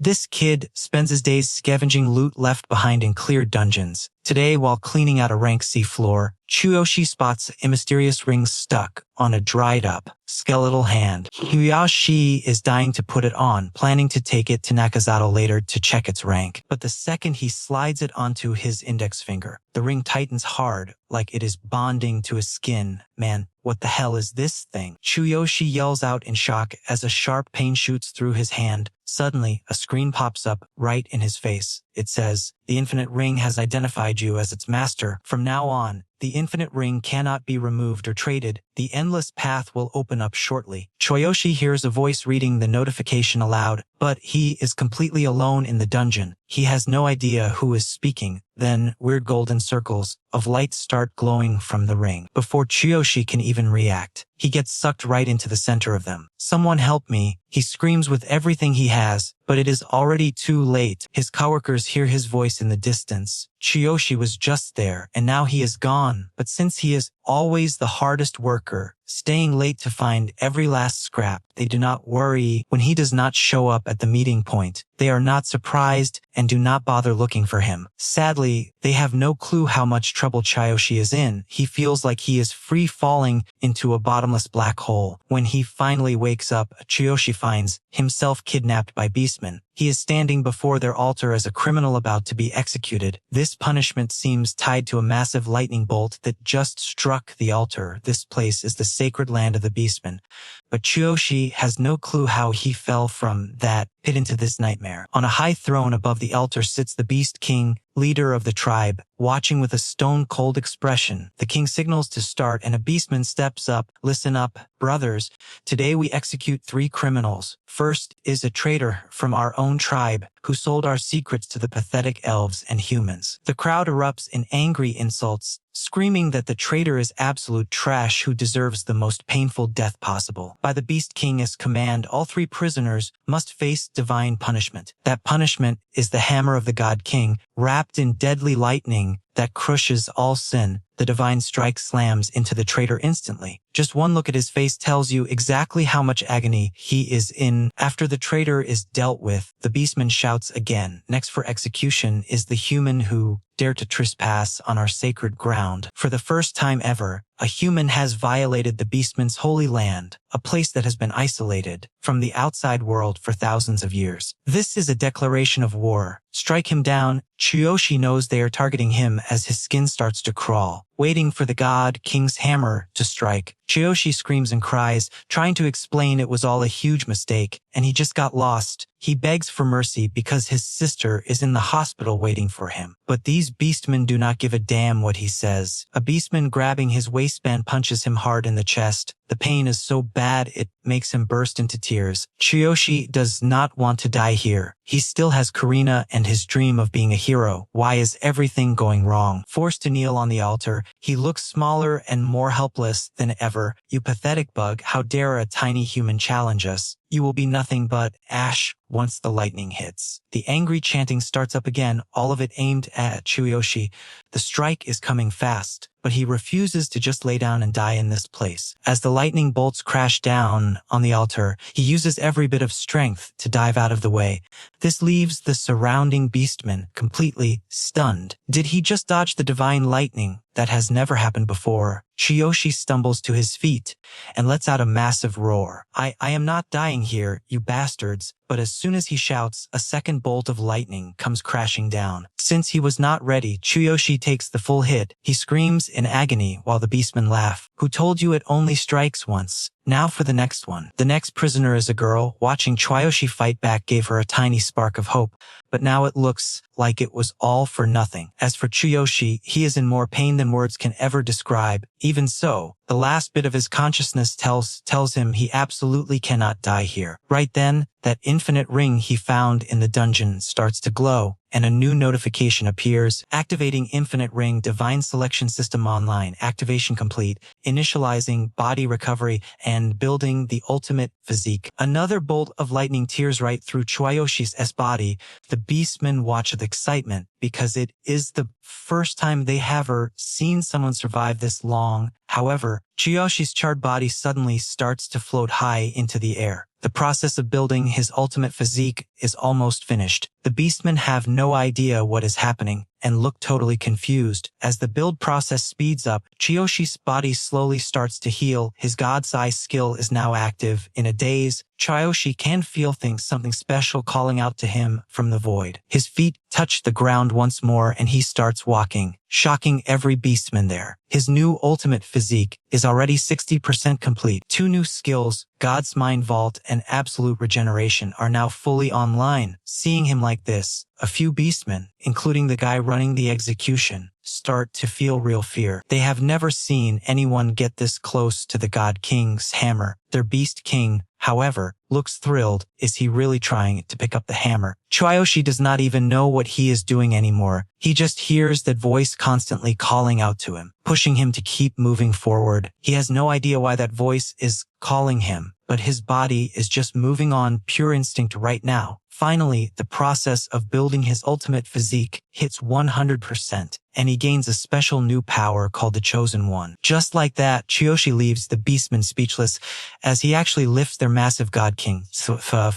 This kid spends his days scavenging loot left behind in cleared dungeons. Today, while cleaning out a rank C floor, Chuyoshi spots a mysterious ring stuck on a dried-up, skeletal hand. Chuyoshi is dying to put it on, planning to take it to Nakazato later to check its rank. But the second he slides it onto his index finger, the ring tightens hard, like it is bonding to his skin. Man, what the hell is this thing? Chuyoshi yells out in shock as a sharp pain shoots through his hand. Suddenly, a screen pops up right in his face. It says, "The Infinite Ring has identified you as its master. From now on, the Infinite Ring cannot be removed or traded. The endless path will open up shortly." Chuyoshi hears a voice reading the notification aloud, but he is completely alone in the dungeon. He has no idea who is speaking. Then, weird golden circles of light start glowing from the ring. Before Chuyoshi can even react, he gets sucked right into the center of them. "Someone help me," he screams with everything he has, but it is already too late. His coworkers hear his voice in the distance. Chuyoshi was just there, and now he is gone. But since he is always the hardest worker, staying late to find every last scrap, they do not worry when he does not show up at the meeting point. They are not surprised and do not bother looking for him. Sadly, they have no clue how much trouble Chuyoshi is in. He feels like he is free falling into a bottomless black hole. When he finally wakes up, Chuyoshi finds himself kidnapped by beastmen. He is standing before their altar as a criminal about to be executed. This punishment seems tied to a massive lightning bolt that just struck the altar. This place is the sacred land of the beastmen. But Chuyoshi has no clue how he fell from that pit into this nightmare. On a high throne above the altar sits the Beast King, leader of the tribe, watching with a stone-cold expression. The king signals to start and a beastman steps up. "Listen up, brothers. Today we execute 3 criminals. First is a traitor from our own tribe who sold our secrets to the pathetic elves and humans." The crowd erupts in angry insults, screaming that the traitor is absolute trash who deserves the most painful death possible. By the Beast King's command, all 3 prisoners must face divine punishment. That punishment is the hammer of the God King, wrapped in deadly lightning that crushes all sin. The divine strike slams into the traitor instantly. Just one look at his face tells you exactly how much agony he is in. After the traitor is dealt with, the beastman shouts again. Next for execution is the human who dared to trespass on our sacred ground. For the first time ever, a human has violated the beastman's holy land, a place that has been isolated from the outside world for thousands of years. This is a declaration of war. Strike him down. Chuyoshi knows they are targeting him as his skin starts to crawl, waiting for the God King's hammer to strike. Chuyoshi screams and cries, trying to explain it was all a huge mistake, and he just got lost. He begs for mercy because his sister is in the hospital waiting for him. But these beastmen do not give a damn what he says. A beastman grabbing his waistband punches him hard in the chest. The pain is so bad it makes him burst into tears. Chuyoshi does not want to die here. He still has Karina and his dream of being a hero. Why is everything going wrong? Forced to kneel on the altar, he looks smaller and more helpless than ever. "You pathetic bug, how dare a tiny human challenge us? You will be nothing but ash once the lightning hits." The angry chanting starts up again, all of it aimed at Chuyoshi. The strike is coming fast, but he refuses to just lay down and die in this place. As the lightning bolts crash down on the altar, he uses every bit of strength to dive out of the way. This leaves the surrounding beastmen completely stunned. Did he just dodge the divine lightning? That has never happened before. Chuyoshi stumbles to his feet and lets out a massive roar. I am not dying here, you bastards." But as soon as he shouts, a second bolt of lightning comes crashing down. Since he was not ready, Chuyoshi takes the full hit. He screams in agony while the beastmen laugh. "Who told you it only strikes once? Now for the next one." The next prisoner is a girl. Watching Chuyoshi fight back gave her a tiny spark of hope, but now it looks like it was all for nothing. As for Chuyoshi, he is in more pain than words can ever describe. Even so, the last bit of his consciousness tells him he absolutely cannot die here. Right then, that infinite ring he found in the dungeon starts to glow, and a new notification appears. Activating Infinite Ring Divine Selection System Online. Activation complete. Initializing body recovery and building the ultimate physique. Another bolt of lightning tears right through Chuyoshi's body. The beastmen watch with excitement because it is the first time they have ever seen someone survive this long. However, Chuyoshi's charred body suddenly starts to float high into the air. The process of building his ultimate physique is almost finished. The beastmen have no idea what is happening and look totally confused. As the build process speeds up, Chuyoshi's body slowly starts to heal. His god's eye skill is now active. In a daze, Chuyoshi can feel something special calling out to him from the void. His feet touch the ground once more and he starts walking, shocking every beastman there. His new ultimate physique is already 60% complete. 2 new skills, God's Mind Vault and Absolute Regeneration, are now fully online. Seeing him like this, a few beastmen, including the guy running the execution, start to feel real fear. They have never seen anyone get this close to the God King's hammer. Their Beast King, however, looks thrilled. Is he really trying to pick up the hammer? Chuyoshi does not even know what he is doing anymore. He just hears that voice constantly calling out to him, pushing him to keep moving forward. He has no idea why that voice is calling him, but his body is just moving on pure instinct right now. Finally, the process of building his ultimate physique hits 100%, and he gains a special new power called the Chosen One. Just like that, Chuyoshi leaves the beastmen speechless as he actually lifts their massive God King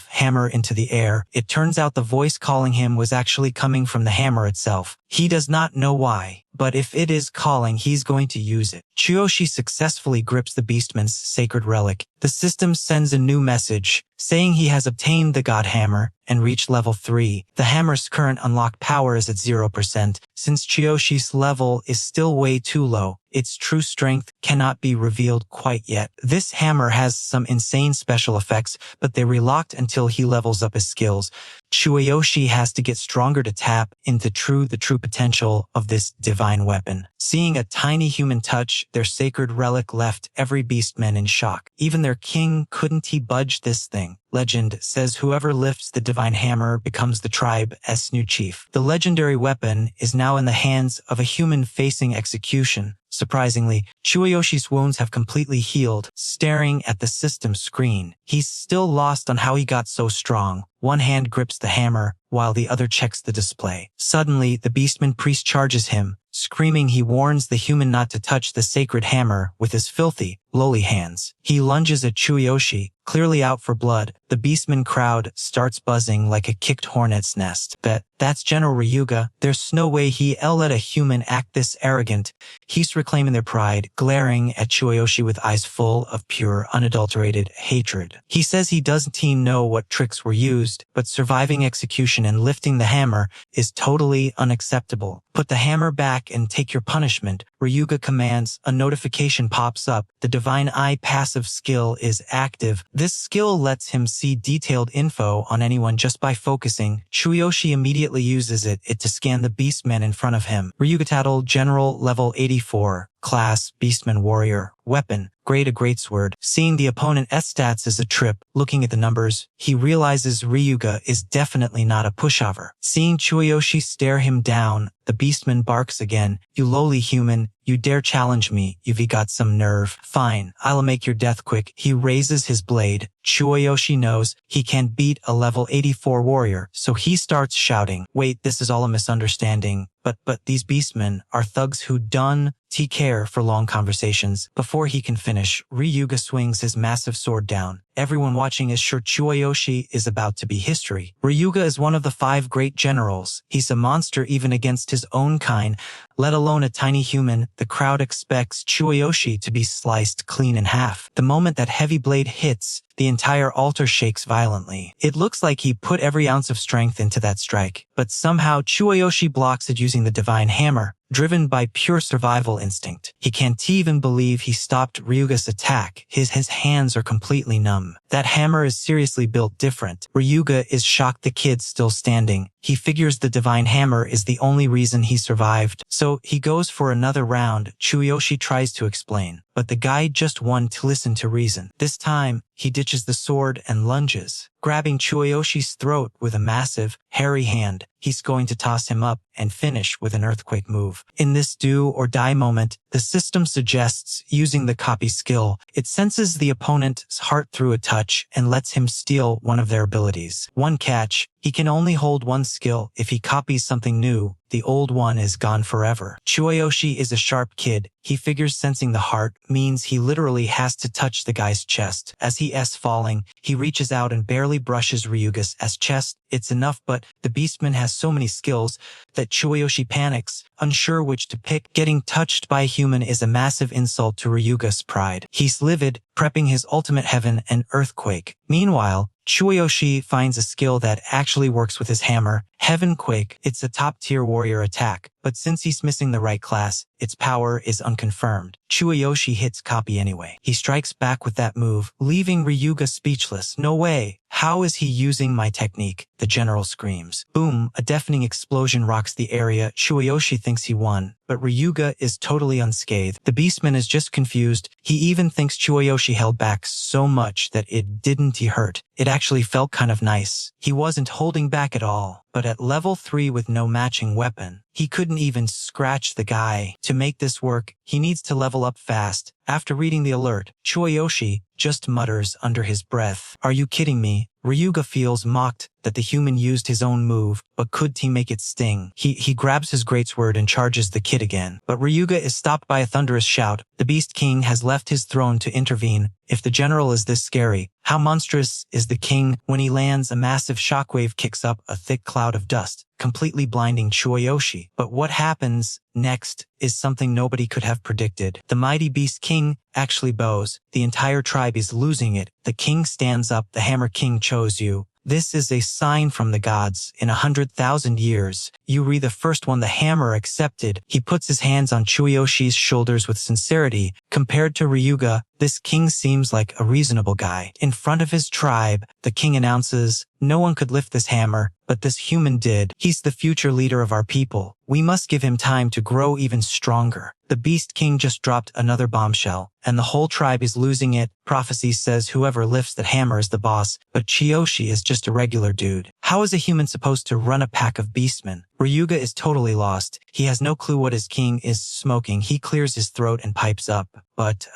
hammer into the air. It turns out the voice calling him was actually coming from the hammer itself. He does not know why, but if it is calling, he's going to use it. Chuyoshi successfully grips the beastman's sacred relic. The system sends a new message, saying he has obtained the God Hammer and reached level 3. The hammer's current unlocked power is at 0%. Since Chuyoshi's level is still way too low, its true strength cannot be revealed quite yet. This hammer has some insane special effects, but they relocked until he levels up his skills. Chuyoshi has to get stronger to tap into the true potential of this divine weapon. Seeing a tiny human touch their sacred relic left every beastman in shock. Even their king couldn't budge this thing. Legend says whoever lifts the divine hammer becomes the tribe's new chief. The legendary weapon is now in the hands of a human facing execution. Surprisingly, Chuyoshi's wounds have completely healed. Staring at the system screen, he's still lost on how he got so strong. One hand grips the hammer, while the other checks the display. Suddenly, the beastman priest charges him. Screaming, he warns the human not to touch the sacred hammer with his filthy, lowly hands. He lunges at Chuyoshi, clearly out for blood. The beastman crowd starts buzzing like a kicked hornet's nest. Bet that's General Ryuga. There's no way he'll let a human act this arrogant. He's reclaiming their pride, glaring at Chuyoshi with eyes full of pure, unadulterated hatred. He says he doesn't know what tricks were used, but surviving execution and lifting the hammer is totally unacceptable. Put the hammer back and take your punishment, Ryuga commands. A notification pops up. The Divine Eye passive skill is active. This skill lets him see detailed info on anyone just by focusing. Chuyoshi immediately uses it to scan the beastman in front of him. Ryuga title, General, level 84. Class, Beastman Warrior. Weapon, grade a greatsword. Seeing the opponent's stats is a trip. Looking at the numbers, he realizes Ryuga is definitely not a pushover. Seeing Chuyoshi stare him down, the beastman barks again. You lowly human, you dare challenge me, you've got some nerve. Fine, I'll make your death quick. He raises his blade. Chuyoshi knows he can beat a level 84 warrior, so he starts shouting. Wait, this is all a misunderstanding. But these beastmen are thugs who don't care for long conversations. Before he can finish, Ryuga swings his massive sword down. Everyone watching is sure Chuyoshi is about to be history. Ryuga is one of the 5 great generals. He's a monster even against his own kind, let alone a tiny human. The crowd expects Chuyoshi to be sliced clean in half. The moment that heavy blade hits, the entire altar shakes violently. It looks like he put every ounce of strength into that strike, but somehow Chuyoshi blocks it using the divine hammer. Driven by pure survival instinct, he can't even believe he stopped Ryuga's attack. His hands are completely numb. That hammer is seriously built different. Ryuga is shocked the kid's still standing. He figures the divine hammer is the only reason he survived. So he goes for another round. Chuyoshi tries to explain, but the guy just wants to listen to reason. This time, he ditches the sword and lunges, grabbing Chuyoshi's throat with a massive, hairy hand. He's going to toss him up and finish with an earthquake move. In this do or die moment, the system suggests using the copy skill. It senses the opponent's heart through a touch and lets him steal one of their abilities. One catch, he can only hold one skill. If he copies something new, the old one is gone forever. Chuyoshi is a sharp kid. He figures sensing the heart means he literally has to touch the guy's chest. As he is falling, he reaches out and barely brushes Ryuga's chest. It's enough, but the beastman has so many skills that Chuyoshi panics, unsure which to pick. Getting touched by a human is a massive insult to Ryuga's pride. He's livid, prepping his ultimate heaven and earthquake. Meanwhile, Chuyoshi finds a skill that actually works with his hammer, Heaven Quake. It's a top-tier warrior attack, but since he's missing the right class, its power is unconfirmed. Chuyoshi hits copy anyway. He strikes back with that move, leaving Ryuga speechless. No way! How is he using my technique? The general screams. Boom! A deafening explosion rocks the area. Chuyoshi thinks he won, but Ryuga is totally unscathed. The beastman is just confused. He even thinks Chuyoshi held back so much that it didn't hurt. It actually felt kind of nice. He wasn't holding back at all. But at level 3 with no matching weapon, he couldn't even scratch the guy. To make this work, he needs to level up fast. After reading the alert, Chuyoshi just mutters under his breath, "Are you kidding me?" Ryuga feels mocked that the human used his own move, but could he make it sting? He grabs his greatsword and charges the kid again. But Ryuga is stopped by a thunderous shout. The Beast King has left his throne to intervene. If the general is this scary, how monstrous is the king? When he lands, a massive shockwave kicks up a thick cloud of dust, completely blinding Chuyoshi. But what happens next is something nobody could have predicted. The mighty Beast King actually bows. The entire tribe is losing it. The king stands up. The Hammer King chose you. This is a sign from the gods. In 100,000 years, Yuri the first one the hammer accepted. He puts his hands on Chuyoshi's shoulders with sincerity. Compared to Ryuga, this king seems like a reasonable guy. In front of his tribe, the king announces, "No one could lift this hammer, but this human did. He's the future leader of our people. We must give him time to grow even stronger." The Beast King just dropped another bombshell, and the whole tribe is losing it. Prophecy says whoever lifts that hammer is the boss, but Chuyoshi is just a regular dude. How is a human supposed to run a pack of beastmen? Ryuga is totally lost. He has no clue what his king is smoking. He clears his throat and pipes up. But,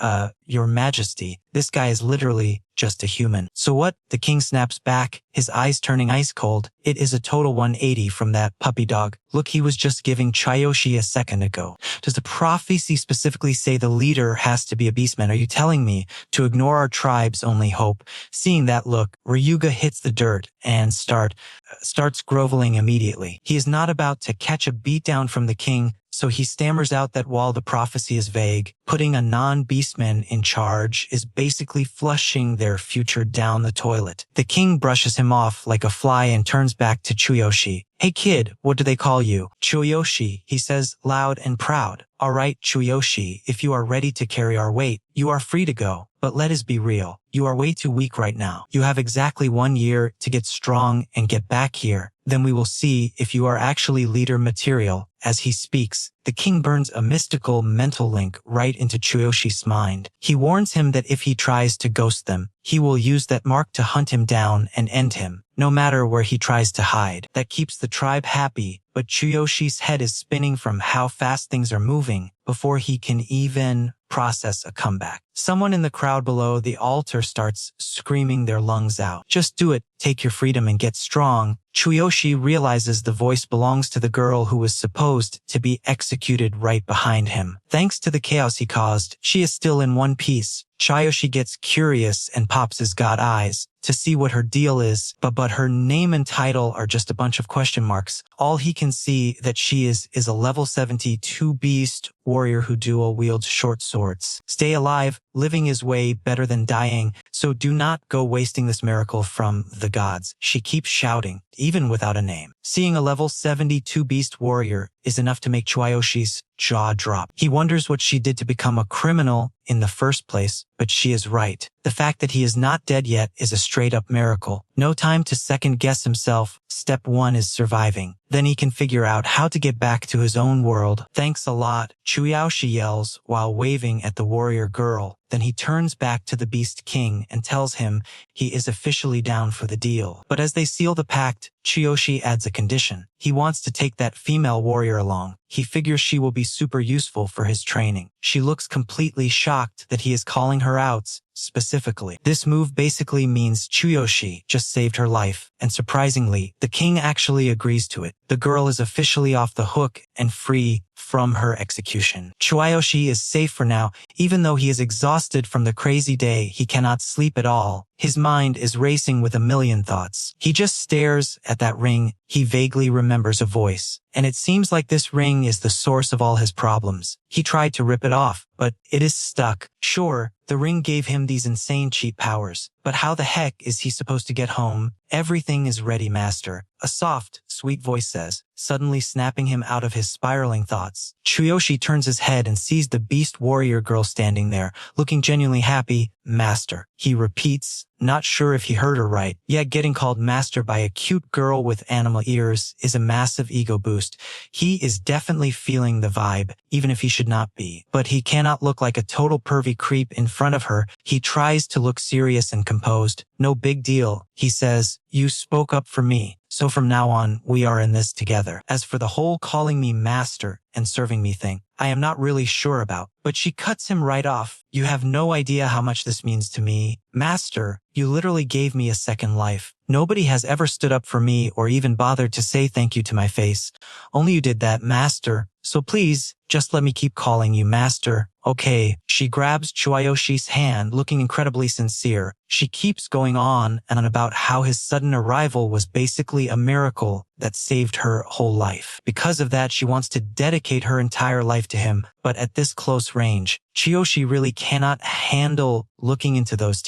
your majesty, this guy is literally just a human. So what? The king snaps back, his eyes turning ice cold. It is a total 180 from that puppy dog. Look, he was just giving Chuyoshi a second ago. Does the prophecy specifically say the leader has to be a beastman? Are you telling me to ignore our tribe's only hope? Seeing that look, Ryuga hits the dirt and starts groveling immediately. He is not about to catch a beatdown from the king, so he stammers out that while the prophecy is vague, putting a non-beastman in charge is basically flushing their future down the toilet. The king brushes him off like a fly and turns back to Chuyoshi. "Hey kid, what do they call you?" "Chuyoshi," he says, loud and proud. "All right, Chuyoshi, if you are ready to carry our weight, you are free to go. But let us be real. You are way too weak right now. You have exactly 1 year to get strong and get back here. Then we will see if you are actually leader material." As he speaks, the king burns a mystical mental link right into Chuyoshi's mind. He warns him that if he tries to ghost them, he will use that mark to hunt him down and end him, no matter where he tries to hide. That keeps the tribe happy, but Chuyoshi's head is spinning from how fast things are moving before he can even process a comeback. Someone in the crowd below the altar starts screaming their lungs out. "Just do it, take your freedom and get strong." Chuyoshi realizes the voice belongs to the girl who was supposed to be executed right behind him. Thanks to the chaos he caused, she is still in one piece. Chuyoshi gets curious and pops his god eyes to see what her deal is, but her name and title are just a bunch of question marks. All he can see that she is a level 72 beast warrior who dual wields short swords. Stay alive, living is way better than dying, so do not go wasting this miracle from the gods. She keeps shouting, even without a name. Seeing a level 72 beast warrior is enough to make Chuyoshi's jaw drop. He wonders what she did to become a criminal in the first place, but she is right. The fact that he is not dead yet is a straight-up miracle. No time to second-guess himself. Step 1 is surviving. Then he can figure out how to get back to his own world. "Thanks a lot," Chuyoshi yells while waving at the warrior girl. Then he turns back to the Beast King and tells him he is officially down for the deal. But as they seal the pact, Chuyoshi adds a condition. He wants to take that female warrior along. He figures she will be super useful for his training. She looks completely shocked that he is calling her out, specifically. This move basically means Chuyoshi just saved her life, and surprisingly, the king actually agrees to it. The girl is officially off the hook and free from her execution. Chuyoshi is safe for now, even though he is exhausted from the crazy day. He cannot sleep at all. His mind is racing with a million thoughts. He just stares at that ring. He vaguely remembers a voice, and it seems like this ring is the source of all his problems. He tried to rip it off, but it is stuck. Sure, the ring gave him these insane cheat powers, but how the heck is he supposed to get home? Everything is ready, master, a soft, sweet voice says, suddenly snapping him out of his spiraling thoughts. Chuyoshi turns his head and sees the beast warrior girl standing there, looking genuinely happy. Master, he repeats, not sure if he heard her right. Yet getting called master by a cute girl with animal ears is a massive ego boost. He is definitely feeling the vibe, even if he should not be. But he cannot look like a total pervy creep in front of her. He tries to look serious and composed. No big deal, he says. You spoke up for me, so from now on, we are in this together. As for the whole calling me master and serving me thing, I am not really sure about. But she cuts him right off. You have no idea how much this means to me. Master, you literally gave me a second life. Nobody has ever stood up for me or even bothered to say thank you to my face. Only you did that, master. So please, just let me keep calling you master. Okay. She grabs Chuyoshi's hand, looking incredibly sincere. She keeps going on and on about how his sudden arrival was basically a miracle that saved her whole life. Because of that, she wants to dedicate her entire life to him. But at this close range, Chuyoshi really cannot handle looking into those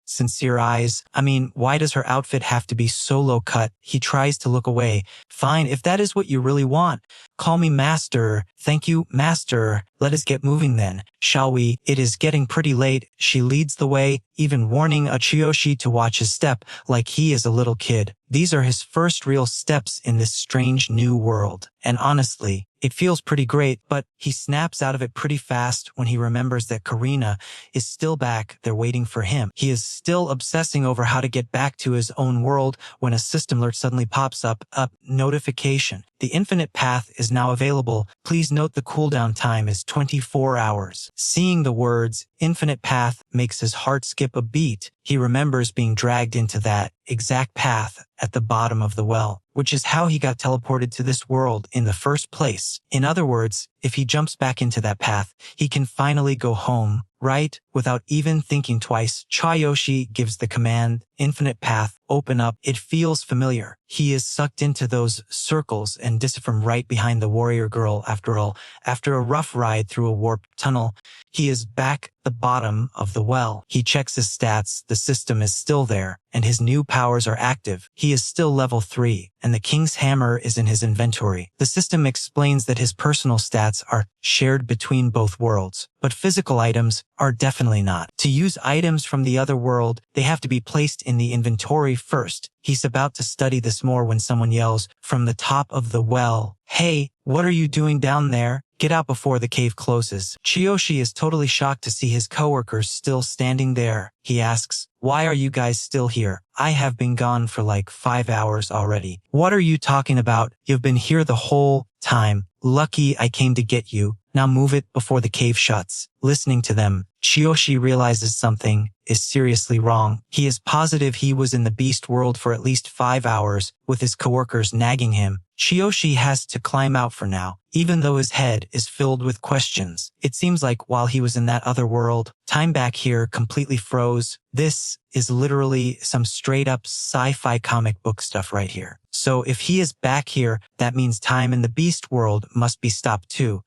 sincere eyes. I mean, why does her outfit have to be so low cut? He tries to look away. Fine, if that is what you really want. Call me master. Thank you, master. Let us get moving then, shall we? It is getting pretty late. She leads the way, even warning Chuyoshi to watch his step, like he is a little kid. These are his first real steps in this strange new world. And honestly, it feels pretty great, but he snaps out of it pretty fast when he remembers that Karina is still back there waiting for him. He is still obsessing over how to get back to his own world when a system alert suddenly pops up. Notification. The infinite path is now available. Please note the cooldown time is 24 hours. Seeing the words infinite path makes his heart skip a beat. He remembers being dragged into that exact path at the bottom of the well, which is how he got teleported to this world in the first place. In other words, if he jumps back into that path, he can finally go home, right? Without even thinking twice, Chuyoshi gives the command, infinite path, open up. It feels familiar. He is sucked into those circles and from right behind the warrior girl. After all, after a rough ride through a warped tunnel, he is back at the bottom of the well. He checks his stats. The system is still there, and his new powers are active. He is still level 3, and the king's hammer is in his inventory. The system explains that his personal stats are shared between both worlds, but physical items are definitely not. To use items from the other world, they have to be placed in the inventory first. He's about to study this more when someone yells from the top of the well, "Hey, what are you doing down there? Get out before the cave closes." Chuyoshi is totally shocked to see his coworkers still standing there. He asks, "Why are you guys still here? I have been gone for like 5 hours already." "What are you talking about? You've been here the whole time. Lucky I came to get you. Now move it before the cave shuts." Listening to them, Chuyoshi realizes something is seriously wrong. He is positive he was in the beast world for at least 5 hours, with his coworkers nagging him. Chuyoshi has to climb out for now, even though his head is filled with questions. It seems like while he was in that other world, time back here completely froze. This is literally some straight-up sci-fi comic book stuff right here. So if he is back here, that means time in the beast world must be stopped too.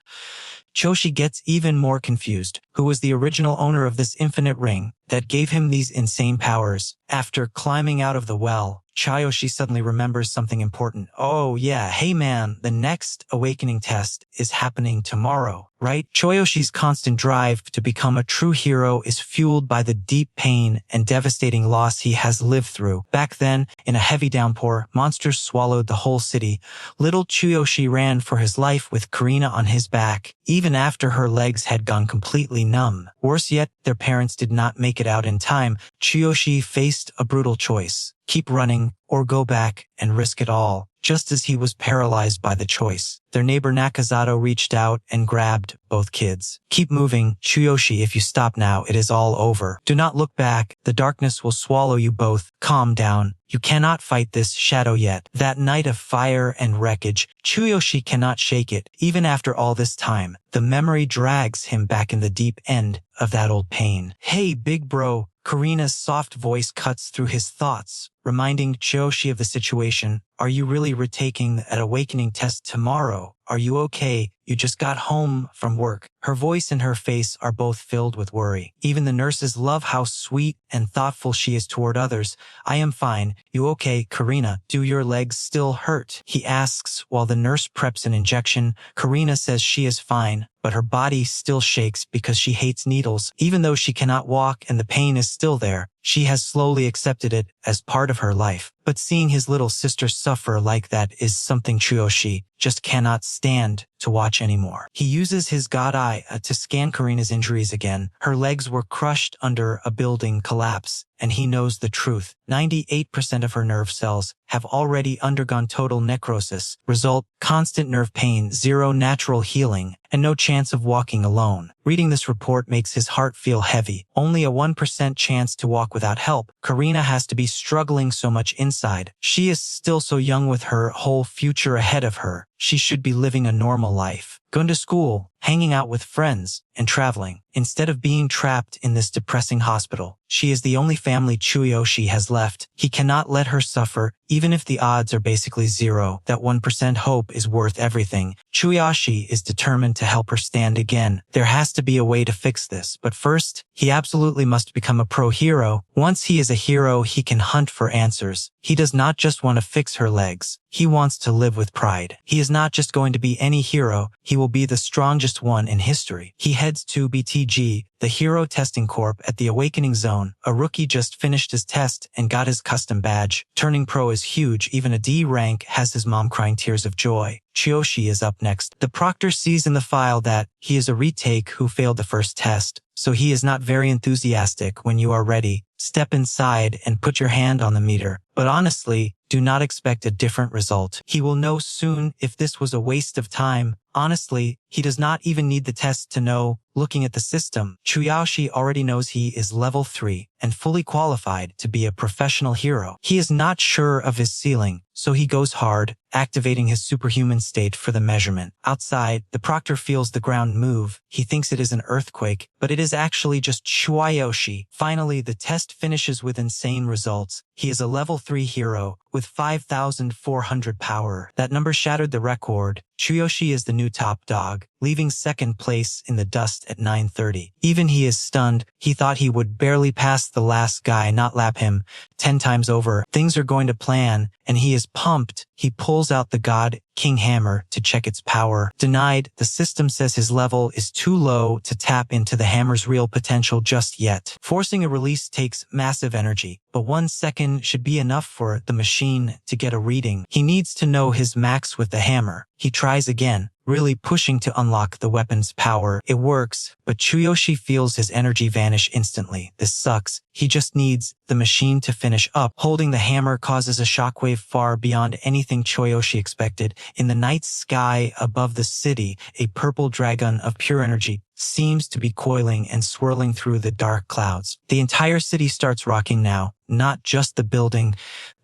Chuyoshi gets even more confused. Who was the original owner of this infinite ring that gave him these insane powers? After climbing out of the well, Chuyoshi suddenly remembers something important. Oh yeah, hey man, the next awakening test is happening tomorrow, right? Chuyoshi's constant drive to become a true hero is fueled by the deep pain and devastating loss he has lived through. Back then, in a heavy downpour, monsters swallowed the whole city. Little Chuyoshi ran for his life with Karina on his back, even after her legs had gone completely numb. Worse yet, their parents did not make it out in time. Chuyoshi faced a brutal choice. Keep running or go back and risk it all. just as he was paralyzed by the choice. Their neighbor Nakazato reached out and grabbed both kids. "Keep moving, Chuyoshi. If you stop now, it is all over. Do not look back. The darkness will swallow you both. Calm down. You cannot fight this shadow yet." That night of fire and wreckage, Chuyoshi cannot shake it. Even after all this time, the memory drags him back in the deep end of that old pain. "Hey, big bro." Karina's soft voice cuts through his thoughts, reminding Chuyoshi of the situation. "Are you really retaking that awakening test tomorrow? Are you okay? You just got home from work." Her voice and her face are both filled with worry. Even the nurses love how sweet and thoughtful she is toward others. "I am fine. You okay, Karina? Do your legs still hurt?" he asks while the nurse preps an injection. Karina says she is fine, but her body still shakes because she hates needles. Even though she cannot walk and the pain is still there, she has slowly accepted it as part of her life. But seeing his little sister suffer like that is something Chuyoshi just cannot stand to watch anymore. He uses his god eye to scan Karina's injuries again. Her legs were crushed under a building collapse, and he knows the truth. 98% of her nerve cells have already undergone total necrosis. Result, constant nerve pain, zero natural healing, and no chance of walking alone. Reading this report makes his heart feel heavy. Only a 1% chance to walk without help. Karina has to be struggling so much inside. She is still so young with her whole future ahead of her. She should be living a normal life, going to school, hanging out with friends, and traveling. Instead of being trapped in this depressing hospital, she is the only family Chuyoshi has left. He cannot let her suffer, even if the odds are basically zero. That 1% hope is worth everything. Chuyoshi is determined to help her stand again. There has to be a way to fix this, but first, he absolutely must become a pro hero. Once he is a hero, he can hunt for answers. He does not just want to fix her legs. He wants to live with pride. He is not just going to be any hero, he will be the strongest one in history. He heads to BTG, the Hero Testing Corp at the Awakening Zone. A rookie just finished his test and got his custom badge. Turning pro is huge. Even a D rank has his mom crying tears of joy. Chuyoshi is up next. The proctor sees in the file that he is a retake who failed the first test, so he is not very enthusiastic. "When you are ready, step inside and put your hand on the meter. But honestly, do not expect a different result. He will know soon if this was a waste of time." Honestly, he does not even need the test to know. Looking at the system, Chuyoshi already knows he is level 3 and fully qualified to be a professional hero. He is not sure of his ceiling, so he goes hard, activating his superhuman state for the measurement. Outside, the proctor feels the ground move. He thinks it is an earthquake, but it is actually just Chuyoshi. Finally, the test finishes with insane results. He is a level 3 hero with 5,400 power. That number shattered the record. Chuyoshi is the new top dog, leaving second place in the dust at 9:30. Even he is stunned. He thought he would barely pass the last guy, not lap him 10 times over. Things are going to plan, and he is pumped. He pulls out the God King Hammer to check its power. Denied, the system says his level is too low to tap into the hammer's real potential just yet. Forcing a release takes massive energy, but 1 second should be enough for the machine to get a reading. He needs to know his max with the hammer. He tries again, really pushing to unlock the weapon's power. It works, but Chuyoshi feels his energy vanish instantly. This sucks. He just needs the machine to finish up. Holding the hammer causes a shockwave far beyond anything Chuyoshi expected. In the night sky above the city, a purple dragon of pure energy seems to be coiling and swirling through the dark clouds. The entire city starts rocking now, not just the building.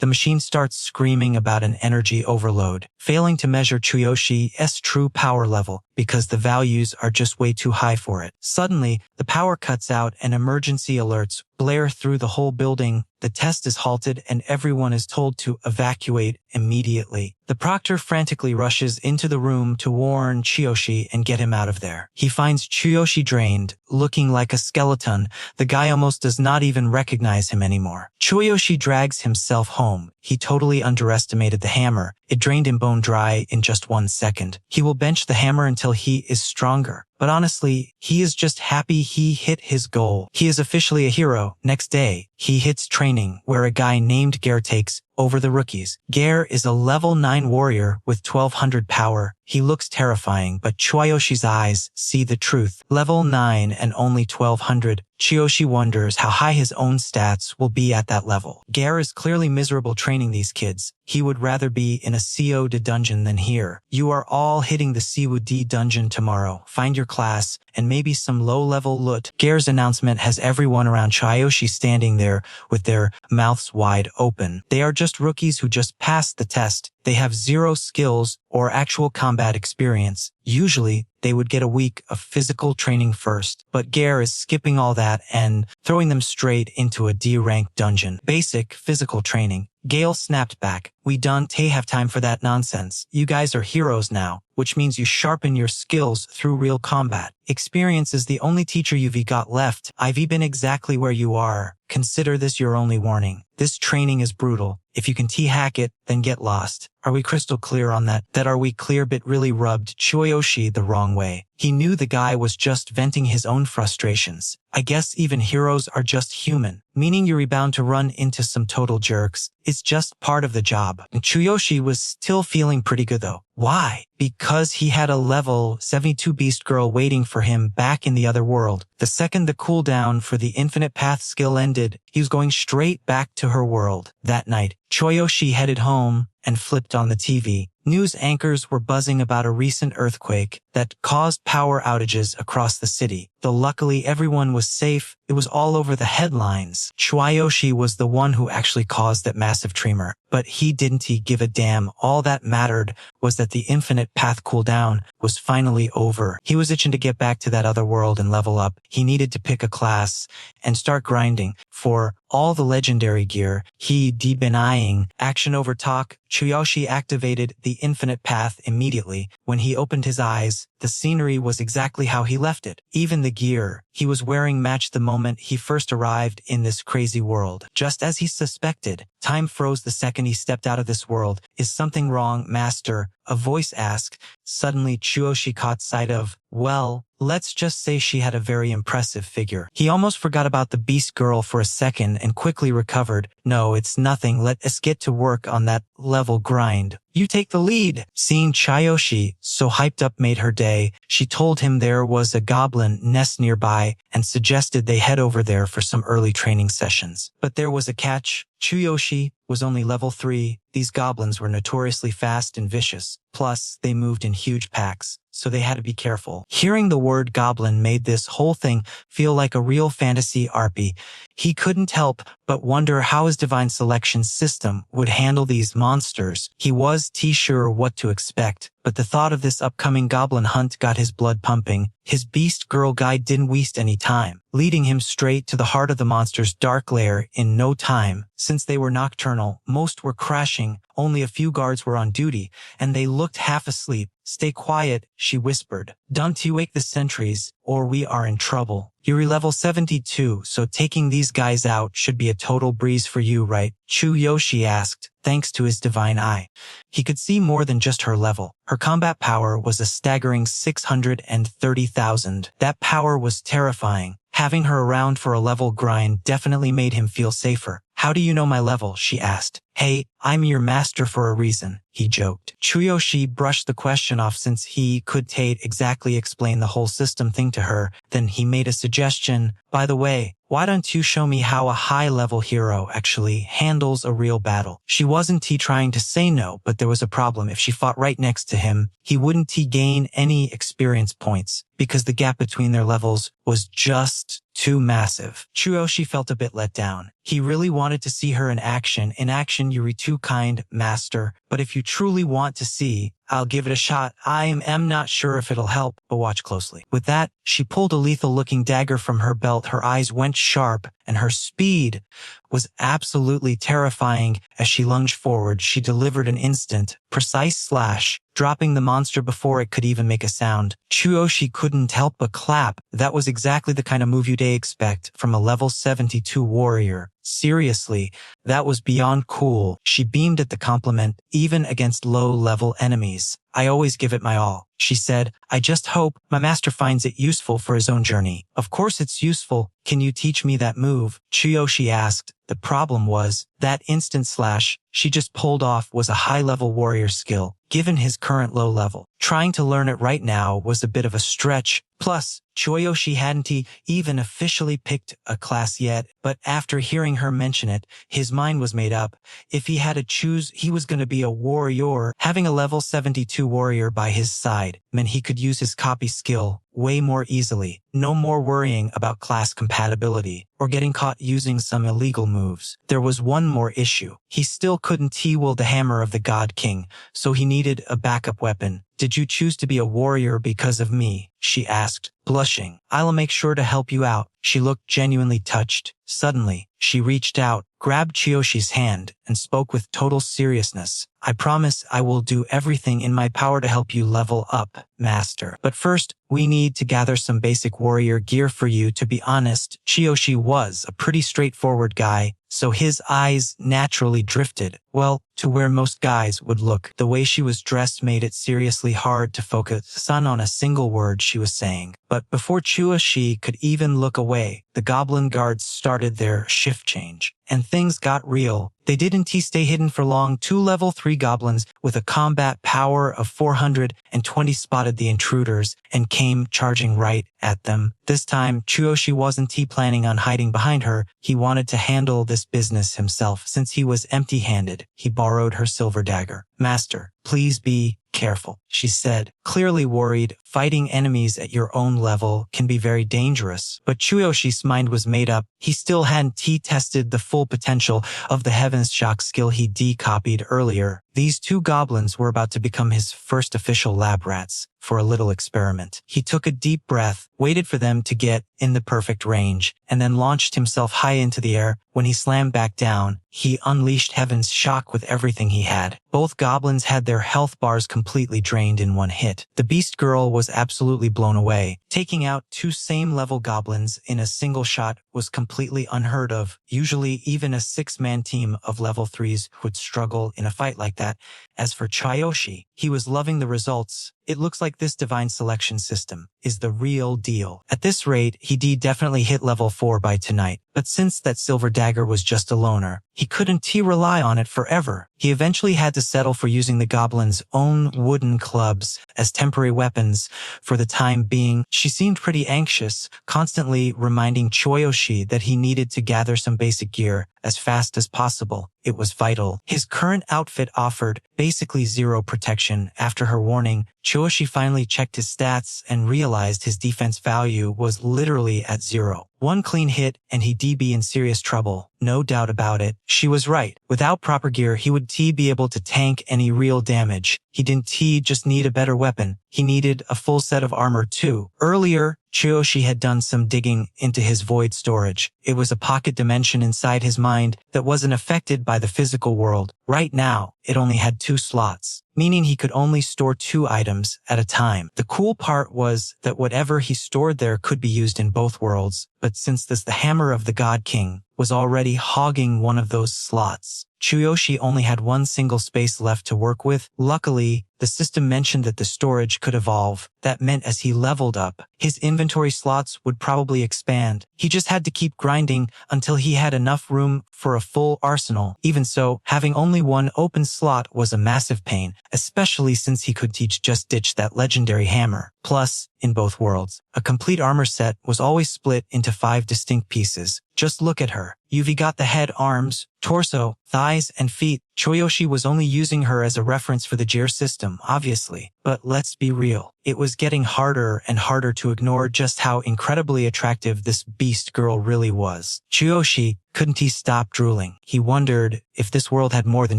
The machine starts screaming about an energy overload, failing to measure Chuyoshi's true power level because the values are just way too high for it. Suddenly, the power cuts out and emergency alerts blare through the whole building. The test is halted and everyone is told to evacuate immediately. The proctor frantically rushes into the room to warn Chuyoshi and get him out of there. He finds Chuyoshi drained, looking like a skeleton. The guy almost does not even recognize him anymore. Chuyoshi drags himself home. He totally underestimated the hammer. It drained him bone dry in just 1 second. He will bench the hammer until he is stronger. But honestly, he is just happy he hit his goal. He is officially a hero. Next day, he hits training where a guy named Gare takes over the rookies. Gare is a level 9 warrior with 1200 power. He looks terrifying, but Chuyoshi's eyes see the truth. Level 9 and only 1200. Chuyoshi wonders how high his own stats will be at that level. Gare is clearly miserable training these kids. He would rather be in a COD dungeon than here. You are all hitting the COD dungeon tomorrow. Find your class and maybe some low-level loot. Gare's announcement has everyone around Chuyoshi standing there with their mouths wide open. They are just rookies who just passed the test. They have zero skills or actual combat experience. Usually, they would get a week of physical training first, but Gare is skipping all that and throwing them straight into a D-rank dungeon. Basic physical training. Gale snapped back. We don't have time for that nonsense. You guys are heroes now, which means you sharpen your skills through real combat. Experience is the only teacher you've got left. I've been exactly where you are. Consider this your only warning. This training is brutal. If you can T-hack it, then get lost. Are we crystal clear on that? That are we clear bit really rubbed Chuyoshi the wrong way. He knew the guy was just venting his own frustrations. I guess even heroes are just human, meaning you're bound to run into some total jerks. It's just part of the job. And Chuyoshi was still feeling pretty good though. Why? Because he had a level 72 beast girl waiting for him back in the other world. The second the cooldown for the infinite path skill ended, he was going straight back to her world. That night, Chuyoshi headed home and flipped on the TV. News anchors were buzzing about a recent earthquake that caused power outages across the city. Though luckily everyone was safe, it was all over the headlines. Chuyoshi was the one who actually caused that massive tremor, but he didn't give a damn. All that mattered was that the infinite path cooldown was finally over. He was itching to get back to that other world and level up. He needed to pick a class and start grinding for all the legendary gear he'd been eyeing. Action over talk. Chuyoshi activated the infinite path immediately. When he opened his eyes, the scenery was exactly how he left it. Even the gear he was wearing matched the moment he first arrived in this crazy world. Just as he suspected, time froze the second he stepped out of this world. Is something wrong, master? A voice asked. Suddenly Chuyoshi caught sight of, well, let's just say she had a very impressive figure. He almost forgot about the beast girl for a second and quickly recovered. No, it's nothing. Let us get to work on that level grind. You take the lead. Seeing Chuyoshi so hyped up made her day. She told him there was a goblin nest nearby and suggested they head over there for some early training sessions. But there was a catch. Chuyoshi was only level 3. These goblins were notoriously fast and vicious. Plus, they moved in huge packs, so they had to be careful. Hearing the word goblin made this whole thing feel like a real fantasy RP. He couldn't help but wonder how his divine selection system would handle these monsters. He was sure what to expect, but the thought of this upcoming goblin hunt got his blood pumping. His beast girl guide didn't waste any time, leading him straight to the heart of the monster's dark lair in no time. Since they were nocturnal, most were crashing, only a few guards were on duty, and they looked half asleep. Stay quiet, she whispered. Don't you wake the sentries, or we are in trouble. You're level 72, so taking these guys out should be a total breeze for you, right? Chuyoshi asked, thanks to his divine eye. He could see more than just her level. Her combat power was a staggering 630,000. That power was terrifying. Having her around for a level grind definitely made him feel safer. How do you know my level? She asked. Hey, I'm your master for a reason, he joked. Chuyoshi brushed the question off since he could exactly explain the whole system thing to her. Then he made a suggestion. By the way, why don't you show me how a high-level hero actually handles a real battle? She wasn't trying to say no, but there was a problem. If she fought right next to him, he wouldn't gain any experience points because the gap between their levels was just too massive. Chuyoshi felt a bit let down. He really wanted to see her in action. In action, you're too kind, master. But if you truly want to see, I'll give it a shot. I am not sure if it'll help, but watch closely. With that, she pulled a lethal-looking dagger from her belt. Her eyes went sharp, and her speed was absolutely terrifying. As she lunged forward, she delivered an instant, precise slash, dropping the monster before it could even make a sound. Chuyoshi couldn't help but clap. That was exactly the kind of move you'd expect from a level 72 warrior. Seriously, that was beyond cool. She beamed at the compliment, even against low-level enemies. I always give it my all, she said. I just hope my master finds it useful for his own journey. Of course it's useful. Can you teach me that move? Chuyoshi asked. The problem was, that instant slash she just pulled off was a high-level warrior skill, given his current low level. Trying to learn it right now was a bit of a stretch, Plus, Chuyoshi hadn't even officially picked a class yet, but after hearing her mention it, his mind was made up. If he had to choose, he was going to be a warrior. Having a level 72 warrior by his side meant he could use his copy skill way more easily. No more worrying about class compatibility or getting caught using some illegal moves. There was one more issue. He still couldn't wield the hammer of the God King, so he needed a backup weapon. Did you choose to be a warrior because of me? She asked, blushing. I'll make sure to help you out. She looked genuinely touched. Suddenly, she reached out, grabbed Chiyoshi's hand, and spoke with total seriousness. I promise I will do everything in my power to help you level up, Master. But first, we need to gather some basic warrior gear for you. To be honest, Chuyoshi was a pretty straightforward guy, so his eyes naturally drifted, well, to where most guys would look. The way she was dressed made it seriously hard to focus on a single word she was saying. But before Chuyoshi could even look away, the goblin guards started their shift change. And things got real. They didn't stay hidden for long. 2 level 3 goblins with a combat power of 420 spotted the intruders and came charging right at them. This time, Chuyoshi wasn't planning on hiding behind her. He wanted to handle this business himself. Since he was empty-handed, he borrowed her silver dagger. Master, please be careful, she said, clearly worried. Fighting enemies at your own level can be very dangerous. But Chuyoshi's mind was made up. He still hadn't tested the full potential of the Heaven's Shock skill he decopied earlier. These 2 goblins were about to become his first official lab rats for a little experiment. He took a deep breath, waited for them to get in the perfect range, and then launched himself high into the air. When he slammed back down, he unleashed Heaven's Shock with everything he had. Both goblins had their health bars completely drained in one hit. The beast girl was absolutely blown away. Taking out 2 same-level goblins in a single shot was completely unheard of. Usually, even a 6-man team of level 3s would struggle in a fight like that. As for Chuyoshi, he was loving the results. It looks like this divine selection system is the real deal. At this rate, he'd definitely hit level 4 by tonight. But since that silver dagger was just a loner, he couldn't rely on it forever. He eventually had to settle for using the goblin's own wooden clubs as temporary weapons for the time being. She seemed pretty anxious, constantly reminding Chuyoshi that he needed to gather some basic gear as fast as possible. It was vital. His current outfit offered basically 0 protection. After her warning, Chuyoshi finally checked his stats and realized his defense value was literally at 0. 1 clean hit and he'd be in serious trouble. No doubt about it. She was right. Without proper gear, he would be able to tank any real damage. He didn't just need a better weapon. He needed a full set of armor too. Earlier, Chuyoshi had done some digging into his void storage. It was a pocket dimension inside his mind that wasn't affected by the physical world. Right now, it only had 2 slots, meaning he could only store 2 items at a time. The cool part was that whatever he stored there could be used in both worlds, but since the hammer of the God King was already hogging one of those slots, Chuyoshi only had 1 single space left to work with. Luckily, the system mentioned that the storage could evolve. That meant as he leveled up, his inventory slots would probably expand. He just had to keep grinding until he had enough room for a full arsenal. Even so, having only 1 open slot was a massive pain, especially since he could just ditch that legendary hammer. Plus, in both worlds, a complete armor set was always split into 5 distinct pieces. Just look at her. You've got the head, arms, torso, thighs, and feet. Chuyoshi was only using her as a reference for the gear system, obviously. But let's be real. It was getting harder and harder to ignore just how incredibly attractive this beast girl really was. Chuyoshi couldn't stop drooling. He wondered if this world had more than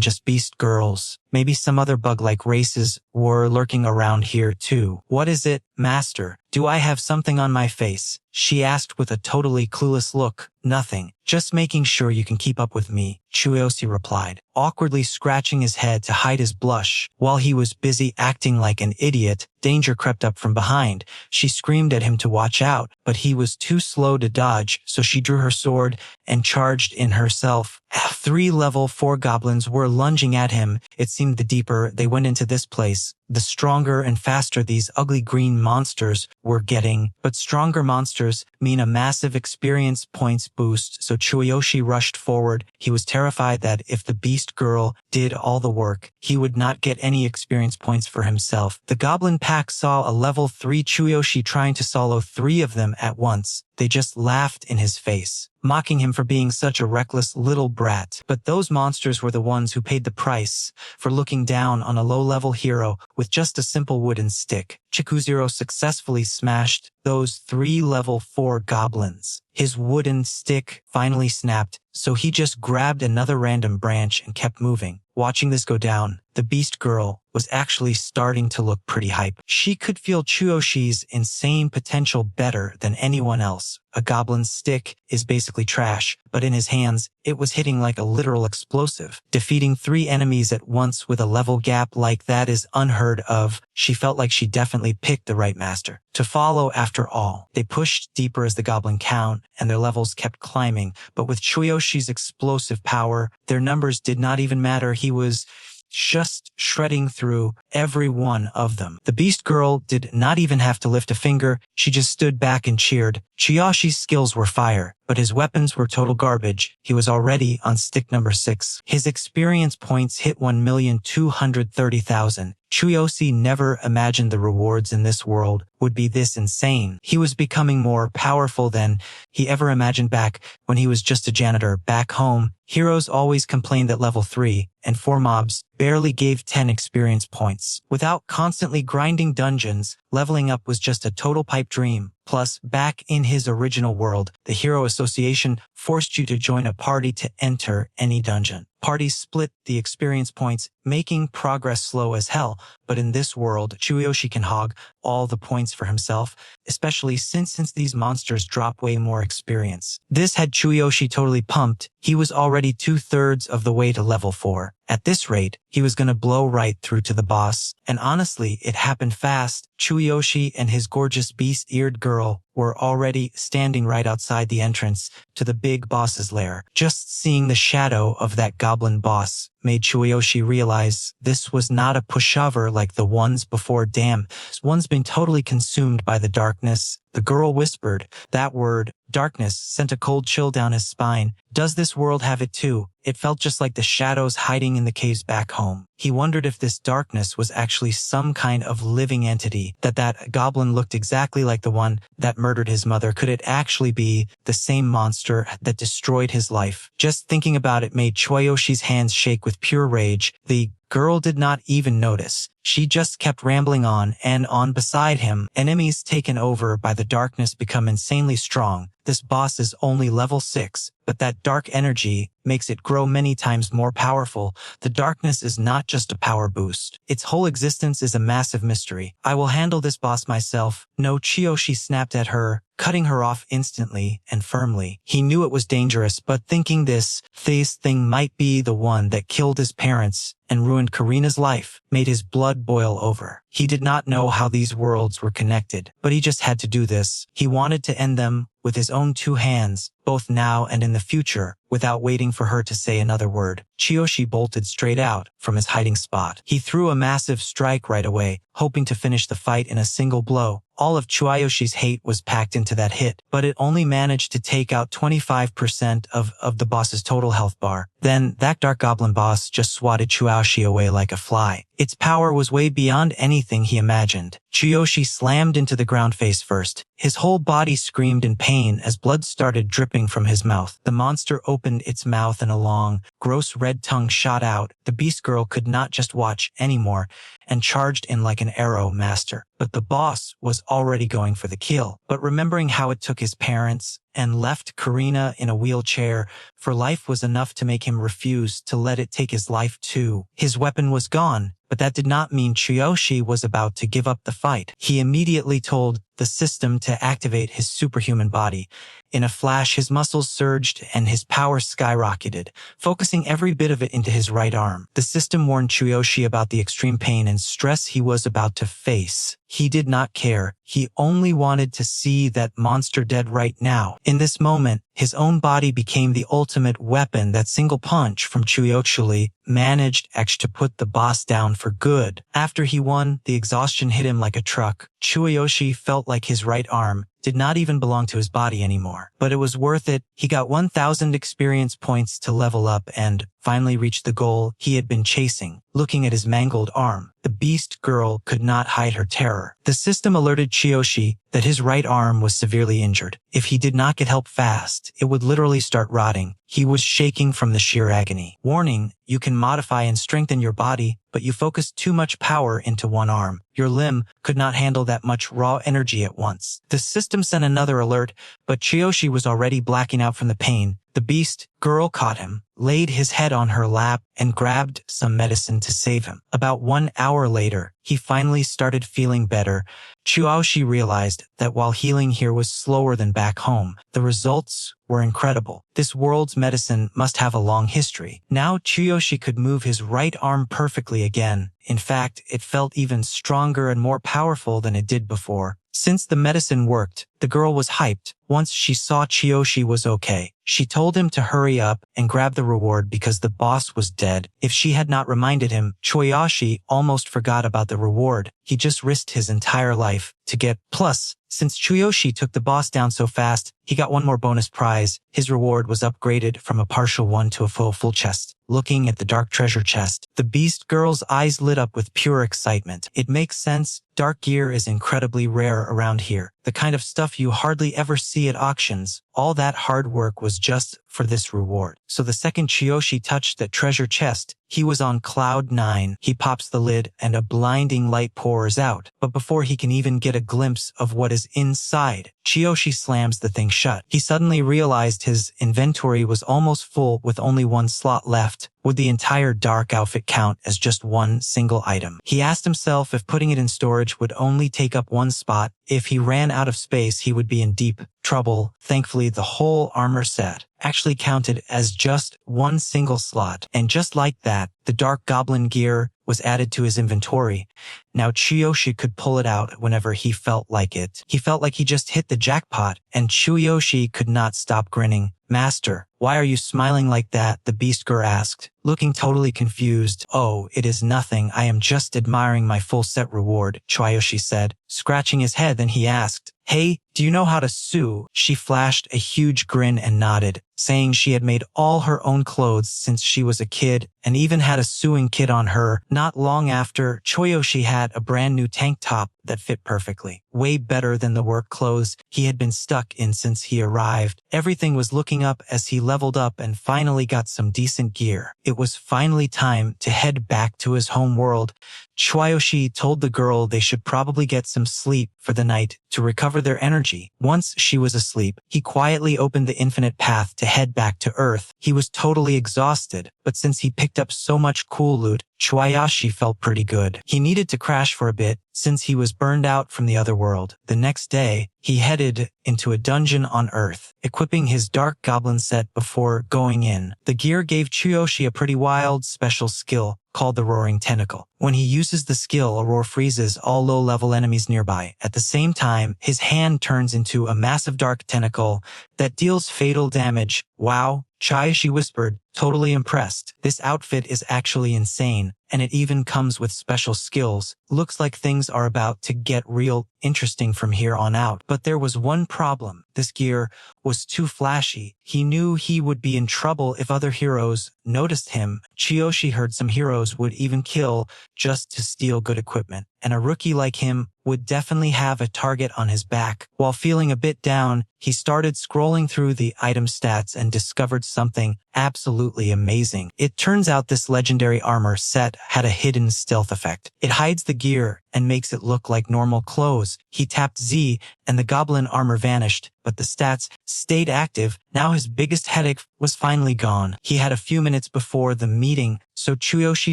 just beast girls. Maybe some other bug-like races were lurking around here too. What is it, Master? Do I have something on my face? She asked with a totally clueless look. Nothing. Just making sure you can keep up with me, Chuyoshi replied, awkwardly scratching his head to hide his blush. While he was busy acting like an idiot, danger crept up from behind. She screamed at him to watch out, but he was too slow to dodge, so she drew her sword and charged in herself. 3 level 4 goblins were lunging at him. It seemed the deeper they went into this place, the stronger and faster these ugly green monsters were getting. But stronger monsters mean a massive experience points boost, so Chuyoshi rushed forward. He was terrified that if the beast girl did all the work, he would not get any experience points for himself. The goblin pack saw a level 3 Chuyoshi trying to solo 3 of them at once. They just laughed in his face, mocking him for being such a reckless little brat. But those monsters were the ones who paid the price for looking down on a low-level hero with just a simple wooden stick. Chikuzero successfully smashed those 3 level 4 goblins. His wooden stick finally snapped, so he just grabbed another random branch and kept moving. Watching this go down, the beast girl was actually starting to look pretty hype. She could feel Chuyoshi's insane potential better than anyone else. A goblin's stick is basically trash, but in his hands, it was hitting like a literal explosive. Defeating 3 enemies at once with a level gap like that is unheard of. She felt like she definitely picked the right master to follow after all. They pushed deeper as the goblin count, and their levels kept climbing, but with Chuyoshi's explosive power, their numbers did not even matter. He was just shredding through every one of them. The beast girl did not even have to lift a finger. She just stood back and cheered. Chuyoshi's skills were fire, but his weapons were total garbage. He was already on stick number 6. His experience points hit 1,230,000. Chuyoshi never imagined the rewards in this world would be this insane. He was becoming more powerful than he ever imagined back when he was just a janitor. Back home, heroes always complained that level 3 and 4 mobs barely gave 10 experience points. Without constantly grinding dungeons, leveling up was just a total pipe dream. Plus, back in his original world, the Hero Association forced you to join a party to enter any dungeon. Parties split the experience points, making progress slow as hell. But in this world, Chuyoshi can hog all the points for himself, especially since these monsters drop way more experience. This had Chuyoshi totally pumped. He was already 2/3 of the way to level 4. At this rate, he was gonna blow right through to the boss. And honestly, it happened fast. Chuyoshi and his gorgeous beast-eared girl were already standing right outside the entrance to the big boss's lair. Just seeing the shadow of that goblin boss made Chuyoshi realize this was not a pushover like the ones before. Damn, this one's been totally consumed by the darkness. The girl whispered. That word, darkness, sent a cold chill down his spine. Does this world have it too? It felt just like the shadows hiding in the caves back home. He wondered if this darkness was actually some kind of living entity, that goblin looked exactly like the one that murdered his mother. Could it actually be the same monster that destroyed his life? Just thinking about it made Chuyoshi's hands shake with pure rage. The girl did not even notice. She just kept rambling on and on beside him. Enemies taken over by the darkness become insanely strong. This boss is only level 6, but that dark energy makes it grow many times more powerful. The darkness is not just a power boost. Its whole existence is a massive mystery. I will handle this boss myself. No, Chuyoshi snapped at her, cutting her off instantly and firmly. He knew it was dangerous, but thinking this thing might be the one that killed his parents and ruined Karina's life made his blood boil over. He did not know how these worlds were connected, but he just had to do this. He wanted to end them with his own 2 hands, both now and in the future, without waiting for her to say another word. Chuyoshi bolted straight out from his hiding spot. He threw a massive strike right away, hoping to finish the fight in a single blow. All of Chuyoshi's hate was packed into that hit, but it only managed to take out 25% of the boss's total health bar. Then, that dark goblin boss just swatted Chuyoshi away like a fly. Its power was way beyond anything he imagined. Chuyoshi slammed into the ground face first. His whole body screamed in pain as blood started dripping from his mouth. The monster opened its mouth and a long, gross red tongue shot out. The beast girl could not just watch anymore and charged in like an arrow master. But the boss was already going for the kill. But remembering how it took his parents and left Karina in a wheelchair for life was enough to make him refuse to let it take his life too. His weapon was gone, but that did not mean Chuyoshi was about to give up the fight. He immediately told the system to activate his superhuman body. In a flash, his muscles surged and his power skyrocketed, focusing every bit of it into his right arm. The system warned Chuyoshi about the extreme pain and stress he was about to face. He did not care. He only wanted to see that monster dead right now. In this moment, his own body became the ultimate weapon. That single punch from Chuyoshi managed to put the boss down for good. After he won, the exhaustion hit him like a truck. Chuyoshi felt like his right arm did not even belong to his body anymore. But it was worth it. He got 1,000 experience points to level up and finally reached the goal he had been chasing. Looking at his mangled arm, the beast girl could not hide her terror. The system alerted Chuyoshi that his right arm was severely injured. If he did not get help fast, it would literally start rotting. He was shaking from the sheer agony. Warning, you can modify and strengthen your body, but you focus too much power into one arm. Your limb could not handle that much raw energy at once. The system sent another alert, but Chuyoshi was already blacking out from the pain. The beast girl caught him, laid his head on her lap, and grabbed some medicine to save him. About 1 hour later, he finally started feeling better. Chuyoshi realized that while healing here was slower than back home, the results were incredible. This world's medicine must have a long history. Now Chuyoshi could move his right arm perfectly again. In fact, it felt even stronger and more powerful than it did before. Since the medicine worked, the girl was hyped. Once she saw Chuyoshi was okay, she told him to hurry up and grab the reward because the boss was dead. If she had not reminded him, Chuyoshi almost forgot about the reward. He just risked his entire life to get. Plus, since Chuyoshi took the boss down so fast, he got one more bonus prize. His reward was upgraded from a partial one to a full chest. Looking at the dark treasure chest, the beast girl's eyes lit up with pure excitement. It makes sense. Dark gear is incredibly rare around here. The kind of stuff you hardly ever see at auctions. All that hard work was just for this reward. So the second Chuyoshi touched that treasure chest, he was on cloud 9. He pops the lid and a blinding light pours out. But before he can even get a glimpse of what is inside, Chuyoshi slams the thing shut. He suddenly realized his inventory was almost full with only one slot left. Would the entire dark outfit count as just one single item? He asked himself if putting it in storage would only take up one spot. If he ran out of space, he would be in deep trouble. Thankfully, the whole armor set actually counted as just one single slot. And just like that, the dark goblin gear was added to his inventory. Now Chuyoshi could pull it out whenever he felt like it. He felt like he just hit the jackpot, and Chuyoshi could not stop grinning. Master, why are you smiling like that? The beast girl asked, looking totally confused. Oh, it is nothing. I am just admiring my full set reward, Chuyoshi said, scratching his head. Then he asked, hey, do you know how to sew? She flashed a huge grin and nodded, saying she had made all her own clothes since she was a kid and even had a sewing kit on her. Not long after, Chuyoshi had a brand new tank top that fit perfectly, way better than the work clothes he had been stuck in since he arrived. Everything was looking up as he leveled up and finally got some decent gear. It was finally time to head back to his home world. Chuyoshi told the girl they should probably get some sleep for the night to recover their energy. Once she was asleep, he quietly opened the infinite path to head back to Earth. He was totally exhausted, but since he picked up so much cool loot, Chuyoshi felt pretty good. He needed to crash for a bit since he was burned out from the other world. The next day, he headed into a dungeon on Earth, equipping his dark goblin set before going in. The gear gave Chuyoshi a pretty wild special skill called the Roaring Tentacle. When he uses the skill, a roar freezes all low-level enemies nearby. At the same time, his hand turns into a massive dark tentacle that deals fatal damage. Wow, Chuyoshi whispered, totally impressed. This outfit is actually insane, and it even comes with special skills. Looks like things are about to get real interesting from here on out. But there was one problem. This gear was too flashy. He knew he would be in trouble if other heroes noticed him. Chuyoshi heard some heroes would even kill just to steal good equipment, and a rookie like him would definitely have a target on his back. While feeling a bit down, he started scrolling through the item stats and discovered something absolutely amazing. It turns out this legendary armor set had a hidden stealth effect. It hides the gear and makes it look like normal clothes. He tapped Z and the goblin armor vanished, but the stats stayed active. Now his biggest headache was finally gone. He had a few minutes before the meeting, so Chuyoshi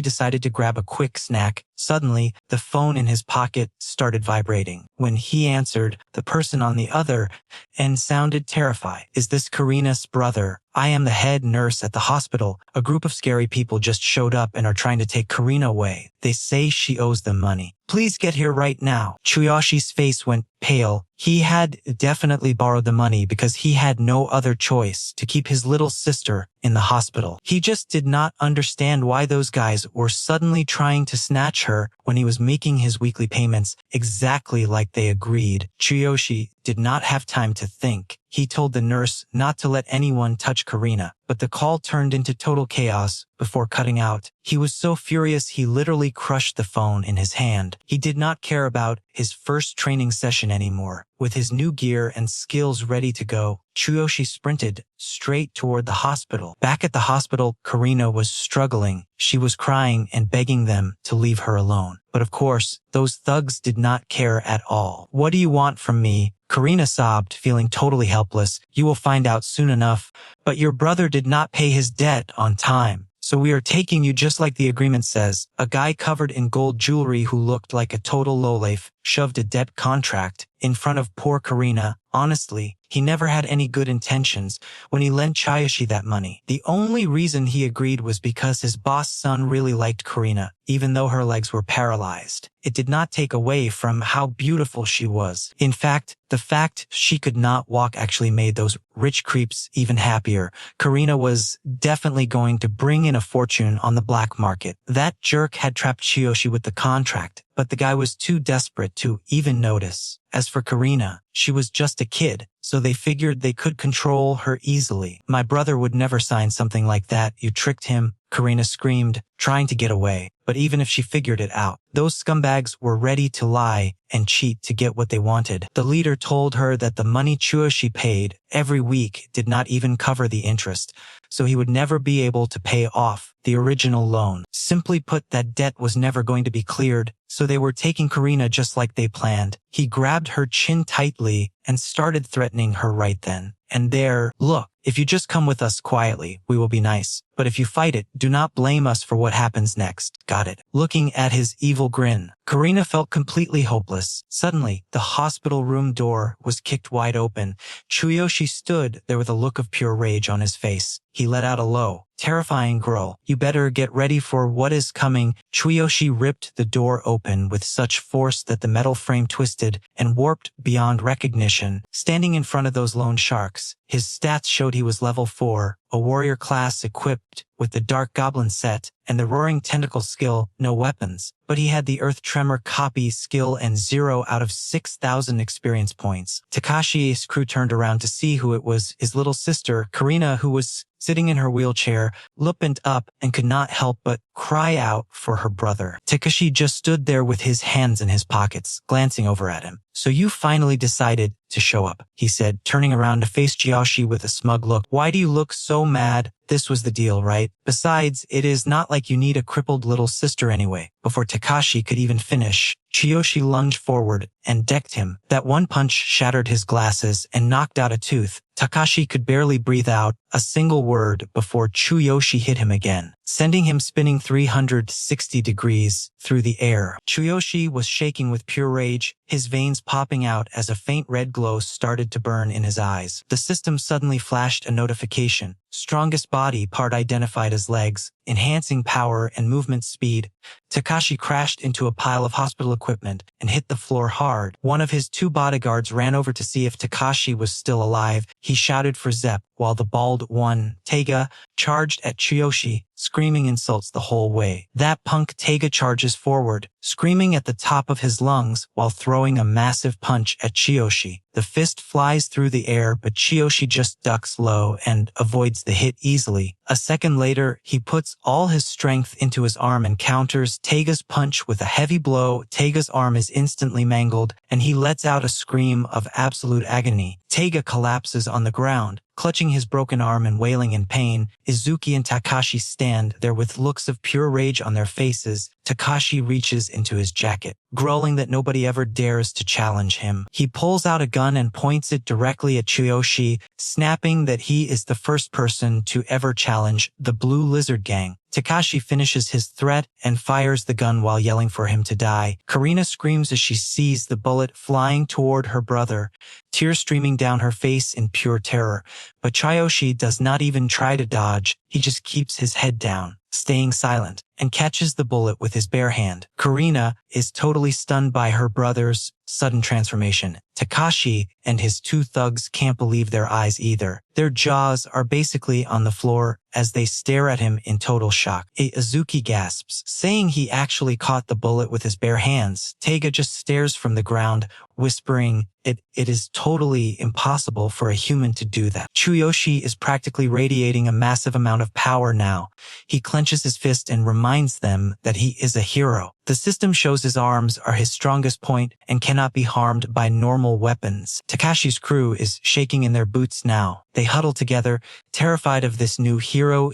decided to grab a quick snack. Suddenly, the phone in his pocket started vibrating. When he answered, the person on the other end sounded terrified. "Is this Karina's brother? I am the head nurse at the hospital. A group of scary people just showed up and are trying to take Karina away. They say she owes them money. Please get here right now." Chuyoshi's face went pale. He had definitely borrowed the money because he had no other choice to keep his little sister in the hospital. He just did not understand why those guys were suddenly trying to snatch her when he was making his weekly payments exactly like they agreed. Chuyoshi did not have time to think. He told the nurse not to let anyone touch Karina, but the call turned into total chaos before cutting out. He was so furious he literally crushed the phone in his hand. He did not care about his first training session anymore. With his new gear and skills ready to go, Chuyoshi sprinted straight toward the hospital. Back at the hospital, Karina was struggling. She was crying and begging them to leave her alone. But of course, those thugs did not care at all. "What do you want from me?" Karina sobbed, feeling totally helpless. "You will find out soon enough. But your brother did not pay his debt on time, so we are taking you just like the agreement says." A guy covered in gold jewelry who looked like a total lowlife shoved a debt contract in front of poor Karina. Honestly, he never had any good intentions when he lent Chuyoshi that money. The only reason he agreed was because his boss' son really liked Karina, even though her legs were paralyzed. It did not take away from how beautiful she was. In fact, the fact she could not walk actually made those rich creeps even happier. Karina was definitely going to bring in a fortune on the black market. That jerk had trapped Chuyoshi with the contract, but the guy was too desperate to even notice. As for Karina, she was just a kid, so they figured they could control her easily. "My brother would never sign something like that. You tricked him," Karina screamed, trying to get away. But even if she figured it out, those scumbags were ready to lie and cheat to get what they wanted. The leader told her that the money Chuyoshi paid every week did not even cover the interest, so he would never be able to pay off the original loan. Simply put, that debt was never going to be cleared, so they were taking Karina just like they planned. He grabbed her chin tightly and started threatening her right then and there. "Look, if you just come with us quietly, we will be nice. But if you fight it, do not blame us for what happens next. Got it?" Looking at his evil grin, Karina felt completely hopeless. Suddenly, the hospital room door was kicked wide open. Chuyoshi stood there with a look of pure rage on his face. He let out a low, terrifying growl. "You better get ready for what is coming." Chuyoshi ripped the door open with such force that the metal frame twisted and warped beyond recognition. Standing in front of those loan sharks, his stats showed he was level 4, a warrior class equipped with the Dark Goblin set and the Roaring Tentacle skill, no weapons. But he had the Earth Tremor copy skill and 0 out of 6,000 experience points. Takashi's crew turned around to see who it was. His little sister, Karina, who was sitting in her wheelchair, looked up and could not help but cry out for her brother. Takashi just stood there with his hands in his pockets, glancing over at him. "So you finally decided to show up," he said, turning around to face Chuyoshi with a smug look. "Why do you look so mad? This was the deal, right? Besides, it is not like you need a crippled little sister anyway." Before Takashi could even finish, Chuyoshi lunged forward and decked him. That one punch shattered his glasses and knocked out a tooth. Takashi could barely breathe out a single word before Chuyoshi hit him again, sending him spinning 360 degrees through the air. Chuyoshi was shaking with pure rage, his veins popping out as a faint red glow started to burn in his eyes. The system suddenly flashed a notification. Strongest body part identified as legs, enhancing power and movement speed. Takashi crashed into a pile of hospital equipment and hit the floor hard. One of his 2 bodyguards ran over to see if Takashi was still alive. He shouted for Zepp, while the bald one, Taiga, charged at Chuyoshi, screaming insults the whole way. That punk Taiga charges forward, screaming at the top of his lungs while throwing a massive punch at Chuyoshi. The fist flies through the air, but Chuyoshi just ducks low and avoids the hit easily. A second later, he puts all his strength into his arm and counters Taiga's punch with a heavy blow. Taiga's arm is instantly mangled, and he lets out a scream of absolute agony. Taiga collapses on the ground, clutching his broken arm and wailing in pain. Izuki and Takashi stand there with looks of pure rage on their faces. Takashi reaches into his jacket, growling that nobody ever dares to challenge him. He pulls out a gun and points it directly at Chuyoshi, snapping that he is the first person to ever challenge the Blue Lizard Gang. Takashi finishes his threat and fires the gun while yelling for him to die. Karina screams as she sees the bullet flying toward her brother, tears streaming down her face in pure terror. But Chuyoshi does not even try to dodge. He just keeps his head down, staying silent, and catches the bullet with his bare hand. Karina is totally stunned by her brother's sudden transformation. Takashi and his two thugs can't believe their eyes either. Their jaws are basically on the floor as they stare at him in total shock. Azuki gasps, saying he actually caught the bullet with his bare hands. Taiga just stares from the ground, whispering, It is totally impossible for a human to do that. Chuyoshi is practically radiating a massive amount of power now. He clenches his fist and reminds them that he is a hero. The system shows his arms are his strongest point and cannot be harmed by normal weapons. Takashi's crew is shaking in their boots now. They huddle together, terrified of this new hero.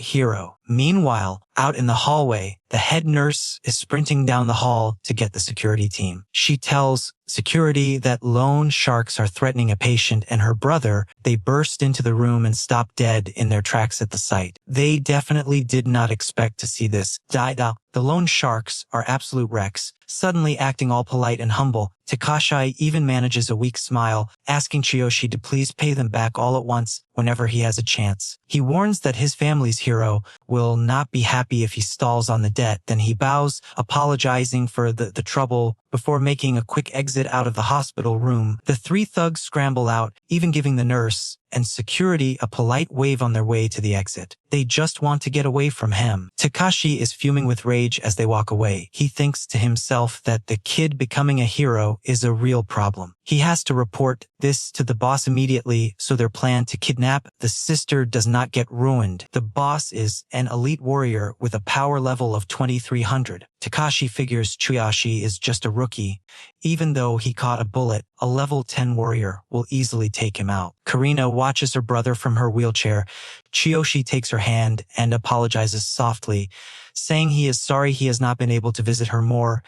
Meanwhile, out in the hallway, the head nurse is sprinting down the hall to get the security team. She tells security that loan sharks are threatening a patient and her brother. They burst into the room and stop dead in their tracks at the sight. They definitely did not expect to see this. The loan sharks are absolute wrecks, suddenly acting all polite and humble. Takashi even manages a weak smile, asking Chuyoshi to please pay them back all at once whenever he has a chance. He warns that his family's hero will not be happy if he stalls on the debt. Then he bows, apologizing for the trouble before making a quick exit out of the hospital room. The three thugs scramble out, even giving the nurse and security a polite wave on their way to the exit. They just want to get away from him. Takashi is fuming with rage as they walk away. He thinks to himself that the kid becoming a hero is a real problem. He has to report this to the boss immediately so their plan to kidnap the sister does not get ruined. The boss is an elite warrior with a power level of 2300. Takashi figures Chuyoshi is just a rookie. Even though he caught a bullet, a level 10 warrior will easily take him out. Karina watches her brother from her wheelchair. Chuyoshi takes her hand and apologizes softly, saying he is sorry he has not been able to visit her more.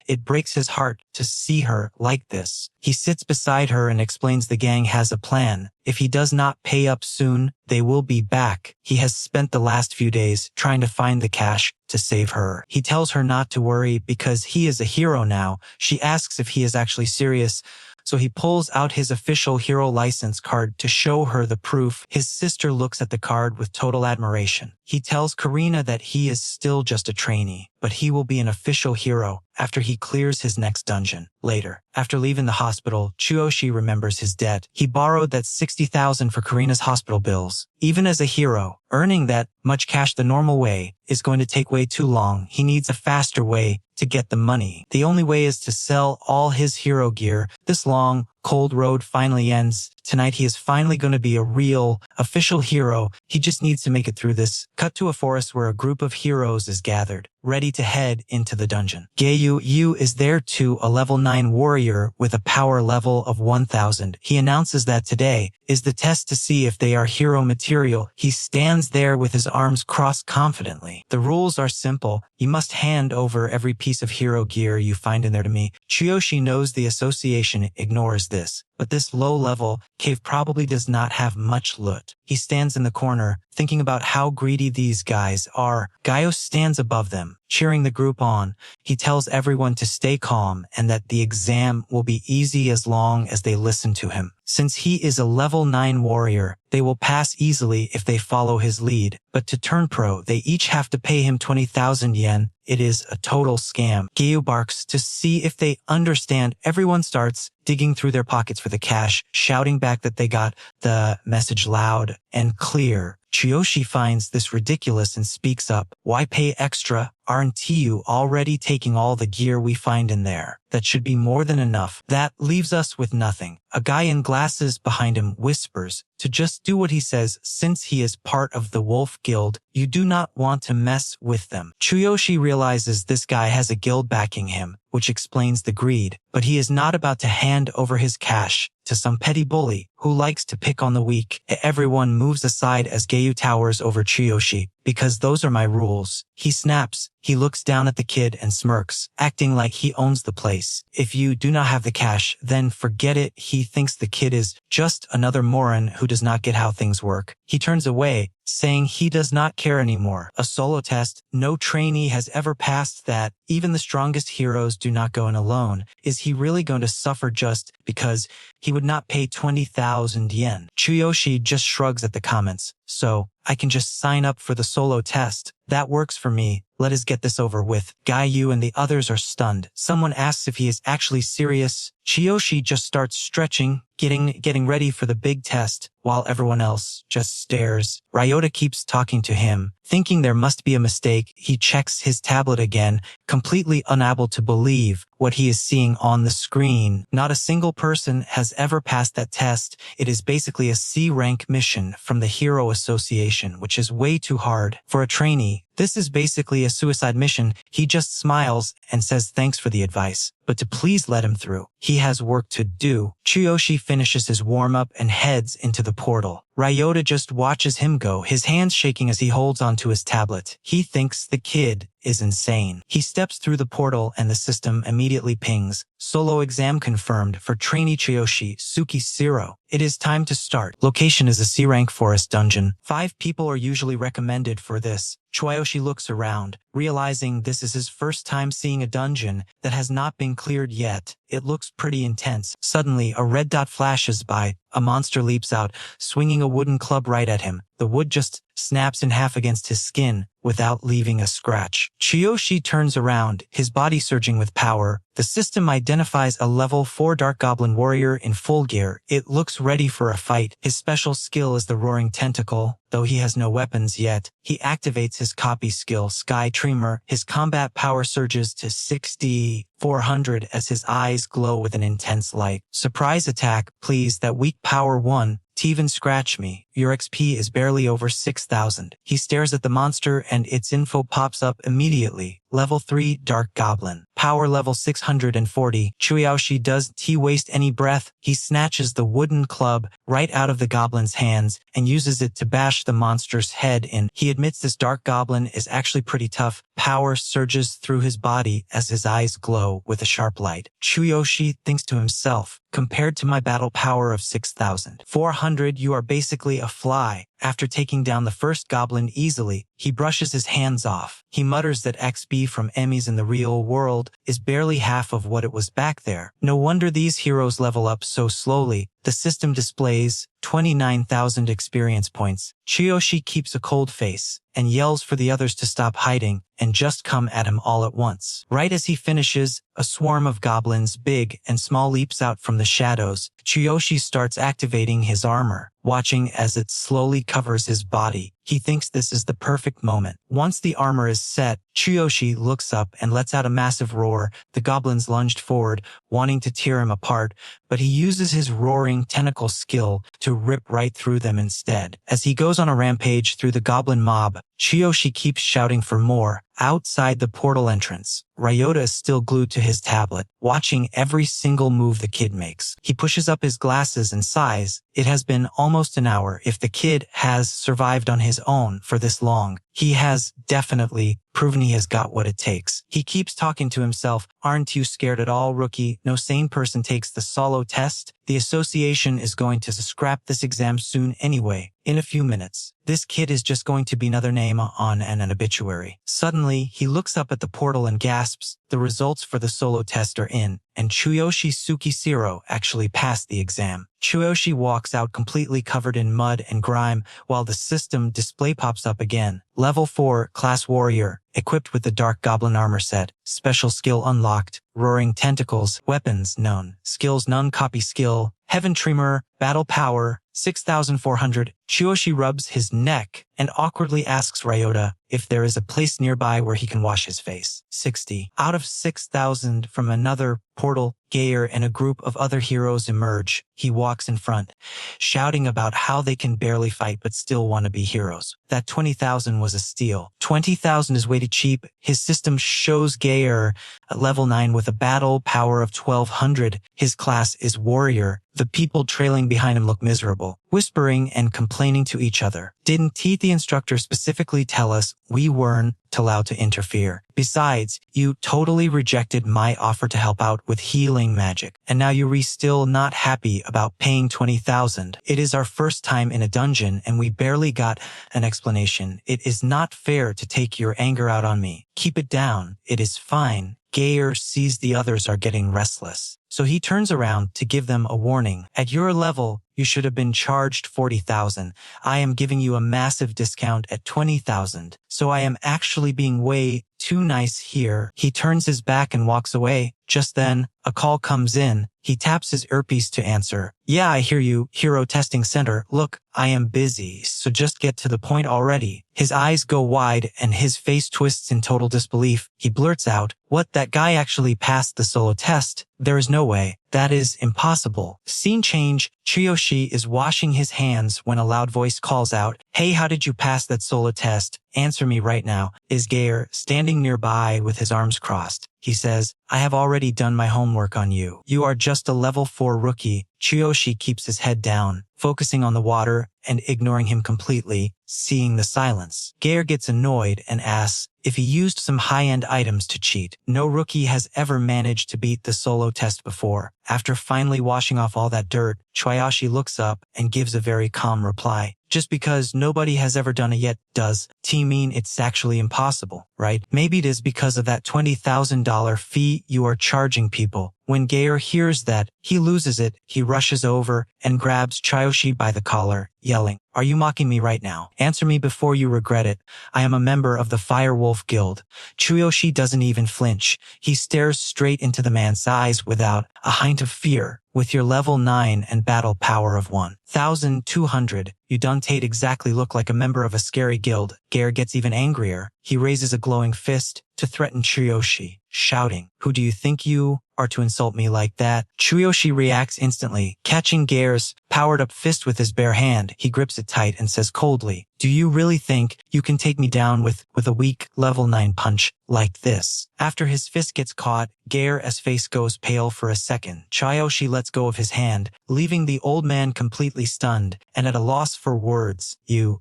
It breaks his heart to see her like this. He sits beside her and explains the gang has a plan. If he does not pay up soon, they will be back. He has spent the last few days trying to find the cash to save her. He tells her not to worry because he is a hero now. She asks if he is actually serious, so he pulls out his official hero license card to show her the proof. His sister looks at the card with total admiration. He tells Karina that he is still just a trainee, but he will be an official hero after he clears his next dungeon. Later, after leaving the hospital, Chuyoshi remembers his debt. He borrowed that 60,000 for Karina's hospital bills. Even as a hero, earning that much cash the normal way is going to take way too long. He needs a faster way to get the money. The only way is to sell all his hero gear. This long, cold road finally ends. Tonight he is finally going to be a real, official hero. He just needs to make it through this. Cut to a forest where a group of heroes is gathered, ready to head into the dungeon. Gayu is there too, a level 9 warrior with a power level of 1000. He announces that today is the test to see if they are hero material. He stands there with his arms crossed confidently. The rules are simple. You must hand over every piece of hero gear you find in there to me. Chuyoshi knows the association ignores this, but this low-level cave probably does not have much loot. He stands in the corner, thinking about how greedy these guys are. Gaio stands above them, cheering the group on. He tells everyone to stay calm and that the exam will be easy as long as they listen to him. Since he is a level 9 warrior, they will pass easily if they follow his lead. But to turn pro, they each have to pay him 20,000 yen. It is a total scam. Gaio barks to see if they understand. Everyone starts digging through their pockets for the cash, shouting back that they got the message loud and clear. Chuyoshi finds this ridiculous and speaks up. Why pay extra? Aren't you already taking all the gear we find in there? That should be more than enough. That leaves us with nothing. A guy in glasses behind him whispers to just do what he says since he is part of the Wolf Guild. You do not want to mess with them. Chuyoshi realizes this guy has a guild backing him, which explains the greed. but he is not about to hand over his cash to some petty bully who likes to pick on the weak. Everyone moves aside as Gayu towers over Chuyoshi. Because those are my rules. He snaps. He looks down at the kid and smirks, acting like he owns the place. If you do not have the cash, then forget it. He thinks the kid is just another moron who does not get how things work. He turns away, saying he does not care anymore. A solo test, no trainee has ever passed that. Even the strongest heroes do not go in alone. Is he really going to suffer just because he would not pay 20,000 yen? Chuyoshi just shrugs at the comments. So, I can just sign up for the solo test. That works for me. Let us get this over with. Gayu and the others are stunned. Someone asks if he is actually serious. Chuyoshi just starts stretching, getting ready for the big test, while everyone else just stares. Ryota keeps talking to him. Thinking there must be a mistake, he checks his tablet again, completely unable to believe what he is seeing on the screen. Not a single person has ever passed that test. It is basically a C-rank mission from the Hero Association, which is way too hard for a trainee. This is basically a suicide mission. He just smiles and says thanks for the advice, but to please let him through. He has work to do. Chuyoshi finishes his warm-up and heads into the portal. Ryota just watches him go, his hands shaking as he holds onto his tablet. He thinks the kid is insane. He steps through the portal and the system immediately pings. Solo exam confirmed for trainee Chuyoshi Tsukishiro. It is time to start. Location is a C-rank forest dungeon. 5 people are usually recommended for this. Chuyoshi looks around, realizing this is his first time seeing a dungeon that has not been cleared yet. It looks pretty intense. Suddenly, a red dot flashes by. A monster leaps out, swinging a wooden club right at him. The wood just snaps in half against his skin without leaving a scratch. Chuyoshi turns around, his body surging with power. The system identifies a level 4 Dark Goblin warrior in full gear. It looks ready for a fight. His special skill is the Roaring Tentacle. Though he has no weapons yet, he activates his copy skill, Sky Tremor. His combat power surges to 6,400 as his eyes glow with an intense light. Surprise attack, please. That weak power 1. Even scratch me. Your XP is barely over 6,000. He stares at the monster and its info pops up immediately. Level 3 Dark Goblin. Power level 640. Chuyoshi doesn't waste any breath. He snatches the wooden club right out of the goblin's hands and uses it to bash the monster's head in. He admits this dark goblin is actually pretty tough. Power surges through his body as his eyes glow with a sharp light. Chuyoshi thinks to himself, compared to my battle power of 6,400, you are basically a fly. After taking down the first goblin easily, he brushes his hands off. He mutters that XP from enemies in the real world is barely half of what it was back there. No wonder these heroes level up so slowly. The system displays 29,000 experience points. Chuyoshi keeps a cold face and yells for the others to stop hiding and just come at him all at once. Right as he finishes, a swarm of goblins, big and small, leaps out from the shadows. Chuyoshi starts activating his armor, watching as it slowly covers his body. He thinks this is the perfect moment. Once the armor is set, Chuyoshi looks up and lets out a massive roar. The goblins lunged forward, wanting to tear him apart, but he uses his roaring tentacle skill to rip right through them instead. As he goes on a rampage through the goblin mob, Chuyoshi keeps shouting for more. Outside the portal entrance, Ryota is still glued to his tablet, watching every single move the kid makes. He pushes up his glasses and sighs. It has been almost an hour. If the kid has survived on his own for this long, he has definitely proven he has got what it takes. He keeps talking to himself. Aren't you scared at all, rookie? No sane person takes the solo test. The association is going to scrap this exam soon anyway. In a few minutes, this kid is just going to be another name on an obituary. Suddenly, he looks up at the portal and gasps. The results for the solo test are in, and Chuyoshi Tsukishiro actually passed the exam. Chuyoshi walks out completely covered in mud and grime while the system display pops up again. Level 4 Class Warrior, equipped with the Dark Goblin armor set. Special skill unlocked. Roaring Tentacles. Weapons known. Skills none. Copy skill. Heaven Tremor. Battle power 6,400. Chuyoshi rubs his neck and awkwardly asks Ryota if there is a place nearby where he can wash his face. 60. Out of 6,000 from another portal, Gayer and a group of other heroes emerge. He walks in front, shouting about how they can barely fight but still want to be heroes. That 20,000 was a steal. 20,000 is way too cheap. His system shows Gayer at level 9 with a battle power of 1,200. His class is warrior. The people trailing behind him look miserable, whispering and complaining to each other. Didn't the instructor specifically tell us we weren't allowed to interfere? Besides, you totally rejected my offer to help out with healing magic, and now you're still not happy about paying 20,000. It is our first time in a dungeon and we barely got an explanation. It is not fair to take your anger out on me. Keep it down. It is fine. Gayer sees the others are getting restless, so he turns around to give them a warning. At your level, you should have been charged 40,000. I am giving you a massive discount at 20,000, so I am actually being way too nice here. He turns his back and walks away. Just then, a call comes in. He taps his earpiece to answer. Yeah, I hear you, Hero Testing Center. Look, I am busy, so just get to the point already. His eyes go wide and his face twists in total disbelief. He blurts out, what, that guy actually passed the solo test? There is no way. That is impossible. Scene change. Chuyoshi is washing his hands when a loud voice calls out, hey, how did you pass that solo test? Answer me right now. Is Gayer standing nearby with his arms crossed? He says, I have already done my homework on you. You are just a level 4 rookie. Chuyoshi keeps his head down, focusing on the water and ignoring him completely, seeing the silence. Gayer gets annoyed and asks if he used some high-end items to cheat. No rookie has ever managed to beat the solo test before. After finally washing off all that dirt, Chuyoshi looks up and gives a very calm reply. Just because nobody has ever done it yet does mean it's actually impossible, right? Maybe it is because of that $20,000 fee you are charging people. When Gayer hears that, he loses it. He rushes over and grabs Chuyoshi by the collar, yelling, are you mocking me right now? Answer me before you regret it. I am a member of the Firewolf Guild. Chuyoshi doesn't even flinch. He stares straight into the man's eyes without a hint of fear. With your level 9 and battle power of 1,200, you don't exactly look like a member of a scary guild. Gayer gets even angrier. He raises a glowing fist to threaten Chuyoshi, shouting, who do you think you are to insult me like that? Chuyoshi reacts instantly, catching Gayer's powered-up fist with his bare hand. He grips it tight and says coldly, do you really think you can take me down with a weak level 9 punch like this? After his fist gets caught, Gayer's face goes pale for a second. Chuyoshi lets go of his hand, leaving the old man completely stunned and at a loss for words.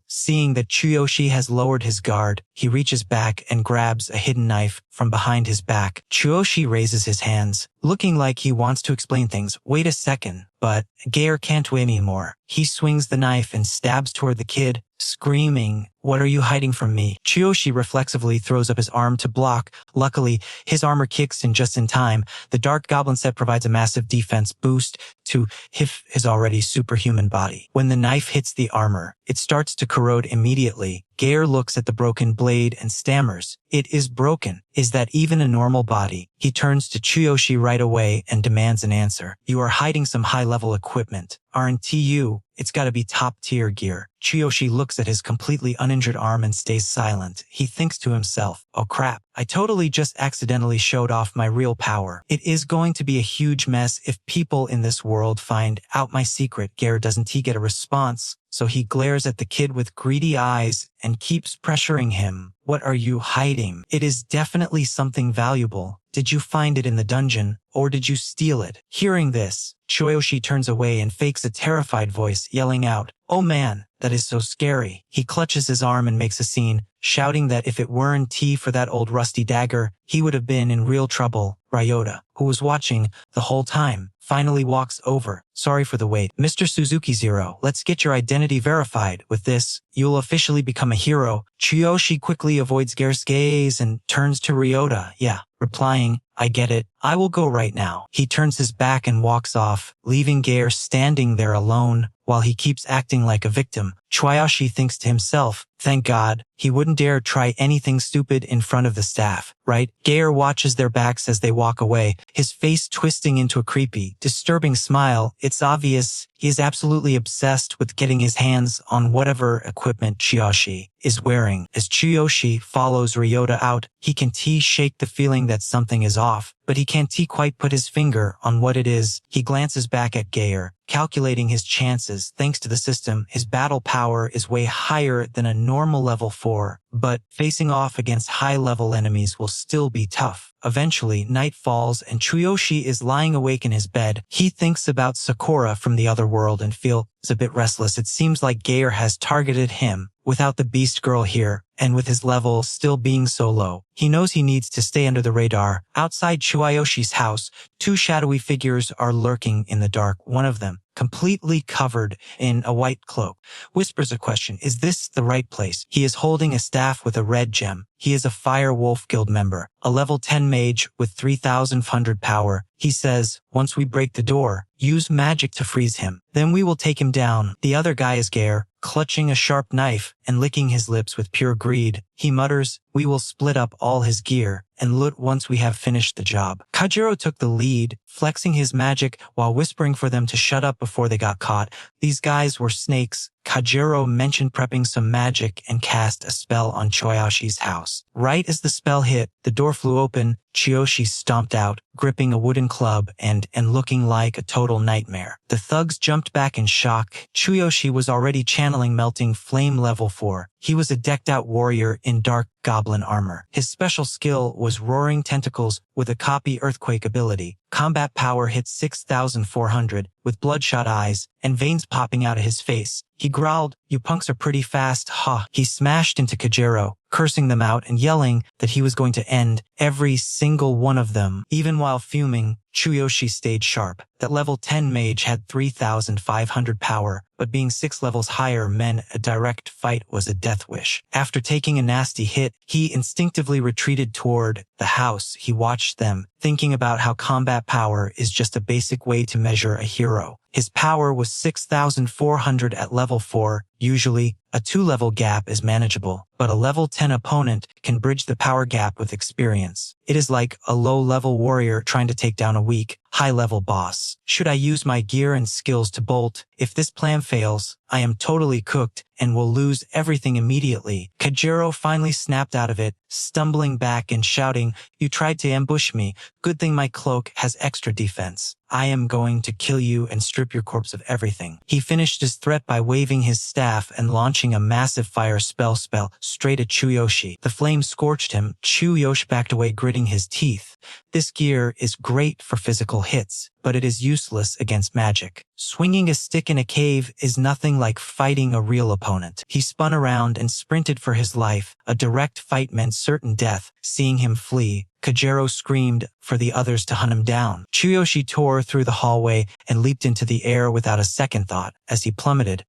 Seeing that Chuyoshi has lowered his guard, he reaches back and grabs a hidden knife from behind his back. Chuyoshi raises his hands, looking like he wants to explain things. Wait a second. But Gayer can't wait anymore. He swings the knife and stabs toward the kid, screaming, what are you hiding from me? Chuyoshi reflexively throws up his arm to block. Luckily, his armor kicks in just in time. The Dark Goblin set provides a massive defense boost to his already superhuman body. When the knife hits the armor, it starts to corrode immediately. Gayer looks at the broken blade and stammers. It is broken. Is that even a normal body? He turns to Chuyoshi right away and demands an answer. You are hiding some high-level equipment, aren't you? It's gotta be top-tier gear. Chuyoshi looks at his completely uninjured arm and stays silent. He thinks to himself, oh crap, I totally just accidentally showed off my real power. It is going to be a huge mess if people in this world find out my secret. Gayer doesn't get a response, so he glares at the kid with greedy eyes and keeps pressuring him. What are you hiding? It is definitely something valuable. Did you find it in the dungeon, or did you steal it? Hearing this, Chuyoshi turns away and fakes a terrified voice, yelling out, oh man, that is so scary. He clutches his arm and makes a scene, shouting that if it weren't for that old rusty dagger, he would have been in real trouble. Ryota, who was watching the whole time, finally walks over. Sorry for the wait. Mr. Suzuki Zero, let's get your identity verified. With this, you'll officially become a hero. Chuyoshi quickly avoids Gayer's gaze and turns to Ryota, replying, I get it. I will go right now. He turns his back and walks off, leaving Geir standing there alone while he keeps acting like a victim. Chuyoshi thinks to himself, thank God, he wouldn't dare try anything stupid in front of the staff, right? Geir watches their backs as they walk away, his face twisting into a creepy, disturbing smile. It's obvious he is absolutely obsessed with getting his hands on whatever equipment Chuyoshi is wearing. As Chuyoshi follows Ryota out, he can shake the feeling that something is off, but he can't quite put his finger on what it is. He glances back at Geir, calculating his chances. Thanks to the system, his battle power is way higher than a normal level 4, but facing off against high-level enemies will still be tough. Eventually, night falls and Chuyoshi is lying awake in his bed. He thinks about Sakura from the other world and feels a bit restless. It seems like Geir has targeted him. Without the beast girl here, and with his level still being so low, he knows he needs to stay under the radar. Outside Chuyoshi's house, two shadowy figures are lurking in the dark. One of them, completely covered in a white cloak, whispers a question. Is this the right place? He is holding a staff with a red gem. He is a Fire Wolf Guild member, a level 10 mage with 3,500 power. He says, once we break the door, use magic to freeze him. Then we will take him down. The other guy is Geir, clutching a sharp knife and licking his lips with pure greed. He mutters, we will split up all his gear and loot once we have finished the job. Kajiro took the lead, flexing his magic while whispering for them to shut up before they got caught. These guys were snakes. Kajiro mentioned prepping some magic and cast a spell on Chuyoshi's house. Right as the spell hit, the door flew open. Chuyoshi stomped out, gripping a wooden club and looking like a total nightmare. The thugs jumped back in shock. Chuyoshi was already channeling melting flame level 4. He was a decked-out warrior in dark goblin armor. His special skill was roaring tentacles with a copy earthquake ability. Combat power hit 6,400, with bloodshot eyes and veins popping out of his face. He growled, you punks are pretty fast, ha. He smashed into Kajiro, cursing them out and yelling that he was going to end every single one of them. Even while fuming, Chuyoshi stayed sharp. That level 10 mage had 3,500 power, but being 6 levels higher meant a direct fight was a death wish. After taking a nasty hit, he instinctively retreated toward the house. He watched them, thinking about how combat power is just a basic way to measure a hero. His power was 6,400 at level 4. Usually, a 2-level gap is manageable, but a level 10 opponent can bridge the power gap with experience. It is like a low-level warrior trying to take down a weak, high-level boss. Should I use my gear and skills to bolt? If this plan fails, I am totally cooked and will lose everything immediately. Kajiro finally snapped out of it, stumbling back and shouting, you tried to ambush me. Good thing my cloak has extra defense. I am going to kill you and strip your corpse of everything. He finished his threat by waving his staff and launching a massive fire spell straight at Chuyoshi. The flame scorched him. Chuyoshi backed away, gritting his teeth. This gear is great for physical hits, but it is useless against magic. Swinging a stick in a cave is nothing like fighting a real opponent. He spun around and sprinted for his life. A direct fight meant certain death. Seeing him flee, Kajiro screamed for the others to hunt him down. Chuyoshi tore through the hallway and leaped into the air without a second thought. As he plummeted,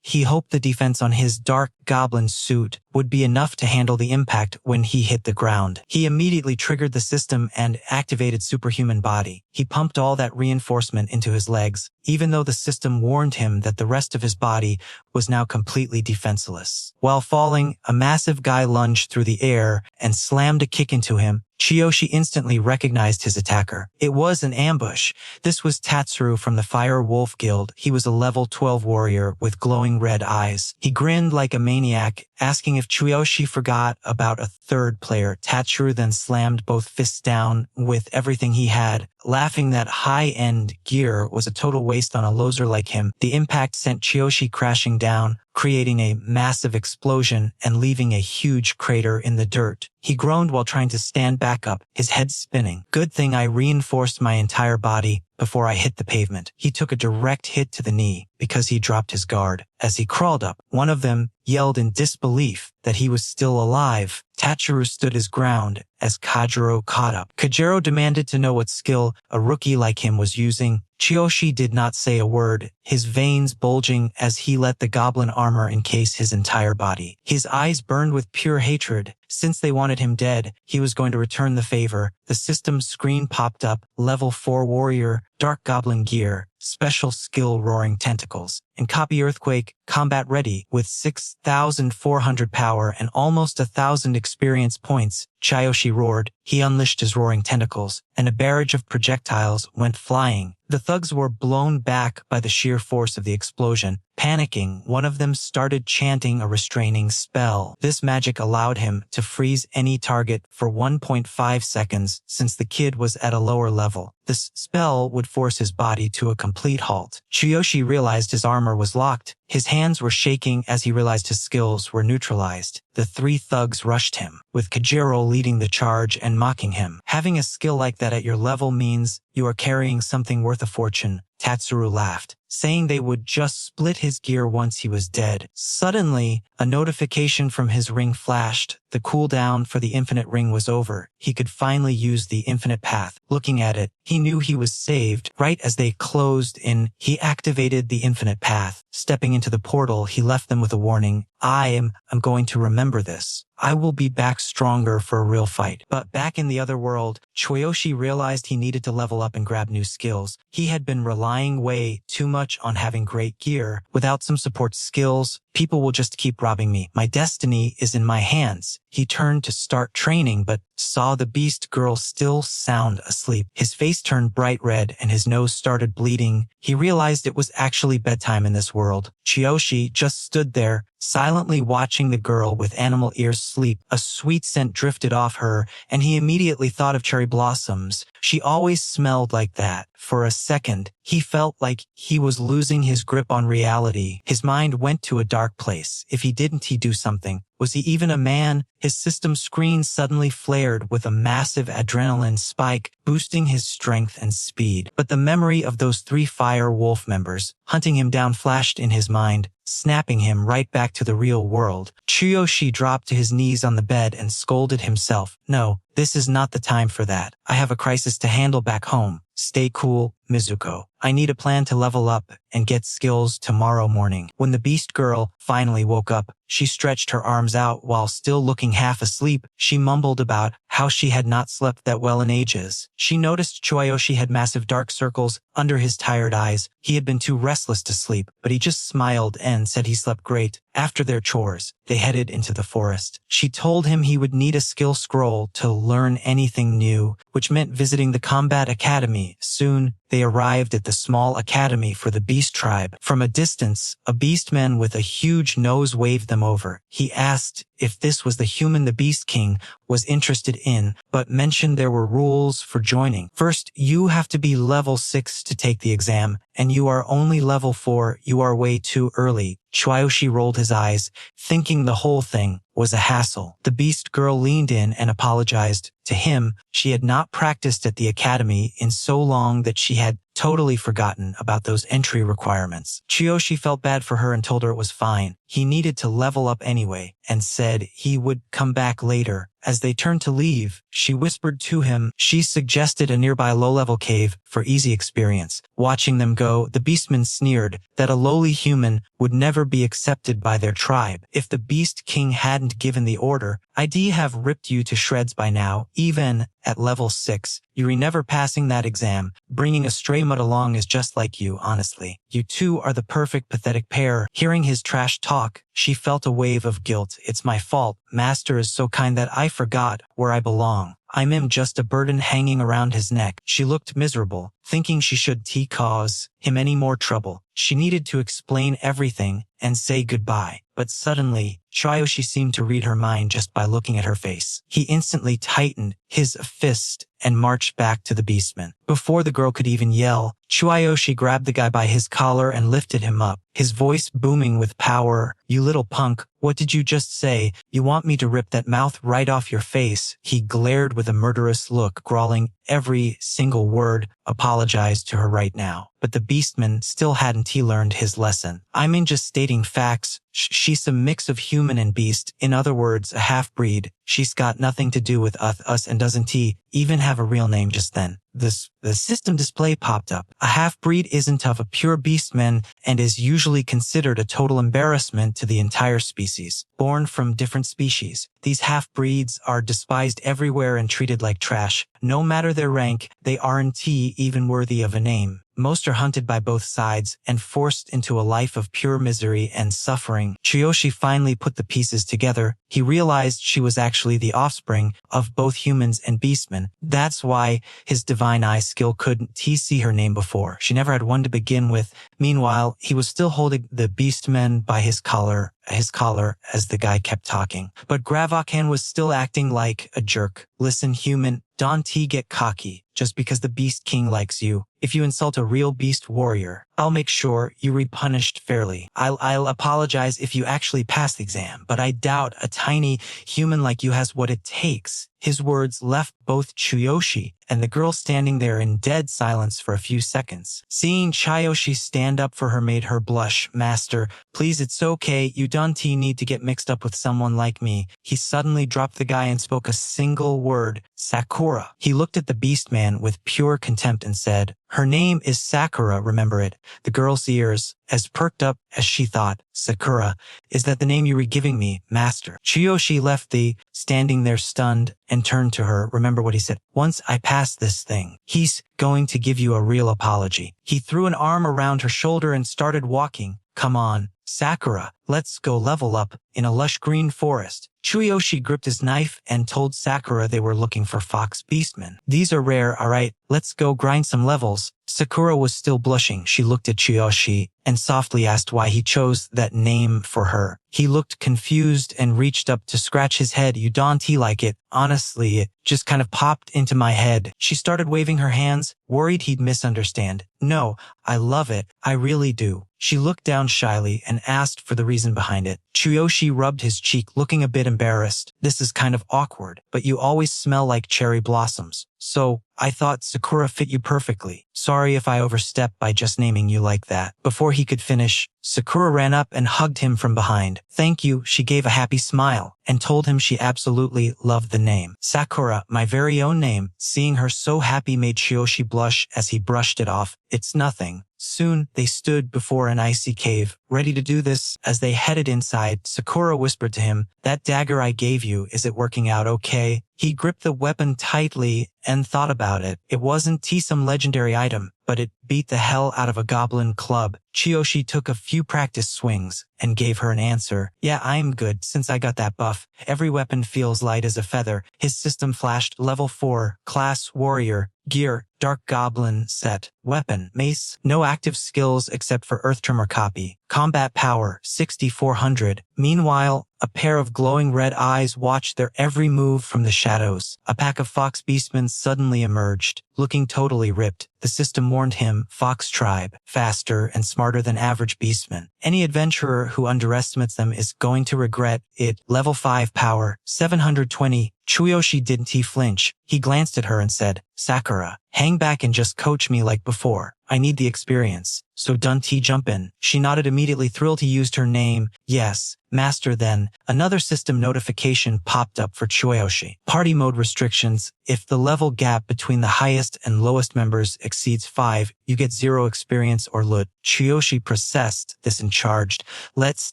he hoped the defense on his dark goblin suit would be enough to handle the impact when he hit the ground. He immediately triggered the system and activated superhuman body. He pumped all that reinforcement into his legs, even though the system warned him that the rest of his body was now completely defenseless. While falling, a massive guy lunged through the air and slammed a kick into him. Chuyoshi instantly recognized his attacker. It was an ambush. This was Tatsuru from the Fire Wolf Guild. He was a level 12 warrior with glowing red eyes. He grinned like a maniac, asking if Chuyoshi forgot about a third player. Tatsuru then slammed both fists down with everything he had, laughing that high-end gear was a total waste on a loser like him. The impact sent Chuyoshi crashing down, creating a massive explosion and leaving a huge crater in the dirt. He groaned while trying to stand back up, his head spinning. Good thing I reinforced my entire body before I hit the pavement. He took a direct hit to the knee because he dropped his guard. As he crawled up, one of them yelled in disbelief that he was still alive. Tatsuru stood his ground as Kajiro caught up. Kajiro demanded to know what skill a rookie like him was using. Chuyoshi did not say a word, his veins bulging as he let the goblin armor encase his entire body. His eyes burned with pure hatred. Since they wanted him dead, he was going to return the favor. The system's screen popped up, level 4 warrior, dark goblin gear, special skill roaring tentacles, and copy earthquake, combat ready, with 6,400 power and almost 1,000 experience points. Chuyoshi roared. He unleashed his roaring tentacles, and a barrage of projectiles went flying. The thugs were blown back by the sheer force of the explosion. Panicking, one of them started chanting a restraining spell. This magic allowed him to freeze any target for 1.5 seconds since the kid was at a lower level. This spell would force his body to a complete halt. Chuyoshi realized his armor was locked. His hands were shaking as he realized his skills were neutralized. The 3 thugs rushed him, with Kajiro leading the charge and mocking him. Having a skill like that at your level means you are carrying something worth a fortune. Tatsuru laughed, saying they would just split his gear once he was dead. Suddenly, a notification from his ring flashed. The cooldown for the infinite ring was over. He could finally use the infinite path. Looking at it, he knew he was saved. Right as they closed in, he activated the infinite path. Stepping into the portal, he left them with a warning. I'm going to remember this. I will be back stronger for a real fight. But back in the other world, Chuyoshi realized he needed to level up and grab new skills. He had been relying way too much on having great gear. Without some support skills, people will just keep robbing me. My destiny is in my hands. He turned to start training, but saw the beast girl still sound asleep. His face turned bright red and his nose started bleeding. He realized it was actually bedtime in this world. Chuyoshi just stood there, silently watching the girl with animal ears sleep. A sweet scent drifted off her, and he immediately thought of cherry blossoms. She always smelled like that. For a second, he felt like he was losing his grip on reality. His mind went to a dark place. If he didn't, he do something. Was he even a man? His system screen suddenly flared with a massive adrenaline spike, boosting his strength and speed. But the memory of those 3 fire wolf members hunting him down flashed in his mind, snapping him right back to the real world. Chuyoshi dropped to his knees on the bed and scolded himself. No, this is not the time for that. I have a crisis to handle back home. Stay cool, Mizuko. I need a plan to level up and get skills tomorrow morning. When the beast girl finally woke up, she stretched her arms out while still looking half asleep. She mumbled about how she had not slept that well in ages. She noticed Chuyoshi had massive dark circles under his tired eyes. He had been too restless to sleep, but he just smiled and said he slept great. After their chores, they headed into the forest. She told him he would need a skill scroll to learn anything new, which meant visiting the combat academy. Soon, they arrived at the small academy for the beast tribe. From a distance, a beastman with a huge nose waved them over. He asked if this was the human the Beast King was interested in, but mentioned there were rules for joining. First, you have to be level 6 to take the exam, and you are only level 4. You are way too early. Chuyoshi rolled his eyes, thinking the whole thing was a hassle. The beast girl leaned in and apologized. To him, she had not practiced at the academy in so long that she had totally forgotten about those entry requirements. Chuyoshi felt bad for her and told her it was fine. He needed to level up anyway, and said he would come back later. As they turned to leave, she whispered to him. She suggested a nearby low-level cave for easy experience. Watching them go, the beastman sneered that a lowly human would never be accepted by their tribe. If the Beast King hadn't given the order, I'd have ripped you to shreds by now, even at level 6. You're never passing that exam. Bringing a stray mutt along is just like you, honestly. You two are the perfect pathetic pair. Hearing his trash talk, she felt a wave of guilt. It's my fault. Master is so kind that I forgot where I belong. I'm just a burden hanging around his neck. She looked miserable, thinking she should cause him any more trouble. She needed to explain everything and say goodbye. But suddenly, Chuyoshi seemed to read her mind just by looking at her face. He instantly tightened his fist and marched back to the beastman. Before the girl could even yell, Chuyoshi grabbed the guy by his collar and lifted him up, his voice booming with power. You little punk, what did you just say? You want me to rip that mouth right off your face? He glared with a murderous look, growling every single word. Apologize to her right now. But the beastman still hadn't learned his lesson. I'm just stating facts. She's a mix of human and beast, in other words, a half-breed. She's got nothing to do with us and doesn't he even have a real name just then. The system display popped up. A half-breed isn't of a pure beastman and is usually considered a total embarrassment to the entire species. Born from different species, these half-breeds are despised everywhere and treated like trash. No matter their rank, they aren't even worthy of a name. Most are hunted by both sides and forced into a life of pure misery and suffering. Chuyoshi finally put the pieces together. He realized she was actually the offspring of both humans and beastmen. That's why his divine eye skill couldn't see her name before. She never had one to begin with. Meanwhile, he was still holding the beastman by his collar as the guy kept talking. But Gravakan was still acting like a jerk. Listen, human, don't get cocky just because the Beast King likes you. If you insult a real beast warrior, I'll make sure you're punished fairly. I'll apologize if you actually pass the exam, but I doubt a tiny human like you has what it takes. His words left both Chuyoshi and the girl standing there in dead silence for a few seconds. Seeing Chuyoshi stand up for her made her blush. Master, please, it's okay. You don't need to get mixed up with someone like me. He suddenly dropped the guy and spoke a single word, Sakura. He looked at the beastman with pure contempt and said, her name is Sakura, remember it. The girl's ears as perked up as she thought. Sakura, is that the name you were giving me, master? Chuyoshi left the standing there stunned and turned to her. Remember what he said. Once I pass this thing, he's going to give you a real apology. He threw an arm around her shoulder and started walking. Come on, Sakura, let's go level up in a lush green forest. Chuyoshi gripped his knife and told Sakura they were looking for fox beastmen. These are rare, alright, let's go grind some levels. Sakura was still blushing. She looked at Chuyoshi and softly asked why he chose that name for her. He looked confused and reached up to scratch his head. You don't like it? Honestly, it just kind of popped into my head. She started waving her hands, worried he'd misunderstand. No, I love it. I really do. She looked down shyly and asked for the reason behind it. Chuyoshi rubbed his cheek, looking a bit embarrassed. This is kind of awkward, but you always smell like cherry blossoms. So, I thought Sakura fit you perfectly. Sorry if I overstepped by just naming you like that. Before he could finish, Sakura ran up and hugged him from behind. Thank you, she gave a happy smile, and told him she absolutely loved the name. Sakura, my very own name. Seeing her so happy made Chuyoshi blush as he brushed it off. It's nothing. Soon, they stood before an icy cave, ready to do this. As they headed inside, Sakura whispered to him, that dagger I gave you, is it working out okay? He gripped the weapon tightly and thought about it. It wasn't some legendary item, but it beat the hell out of a goblin club. Chuyoshi took a few practice swings and gave her an answer. Yeah, I'm good since I got that buff. Every weapon feels light as a feather. His system flashed level 4, class warrior, gear, dark goblin set, weapon, mace, no active skills except for earth tremor copy, combat power, 6400. Meanwhile, a pair of glowing red eyes watched their every move from the shadows. A pack of fox beastmen suddenly emerged, looking totally ripped. The system warned him, Fox Tribe, faster and smarter than average beastmen. Any adventurer who underestimates them is going to regret it. Level 5 power, 720. Chuyoshi didn't flinch. He glanced at her and said, Sakura, hang back and just coach me like before. I need the experience. So don't jump in. She nodded immediately, thrilled he used her name. Yes, master. Then, another system notification popped up for Chuyoshi. Party mode restrictions. If the level gap between the highest and lowest members exceeds 5, you get 0 experience or loot. Chuyoshi processed this and charged, let's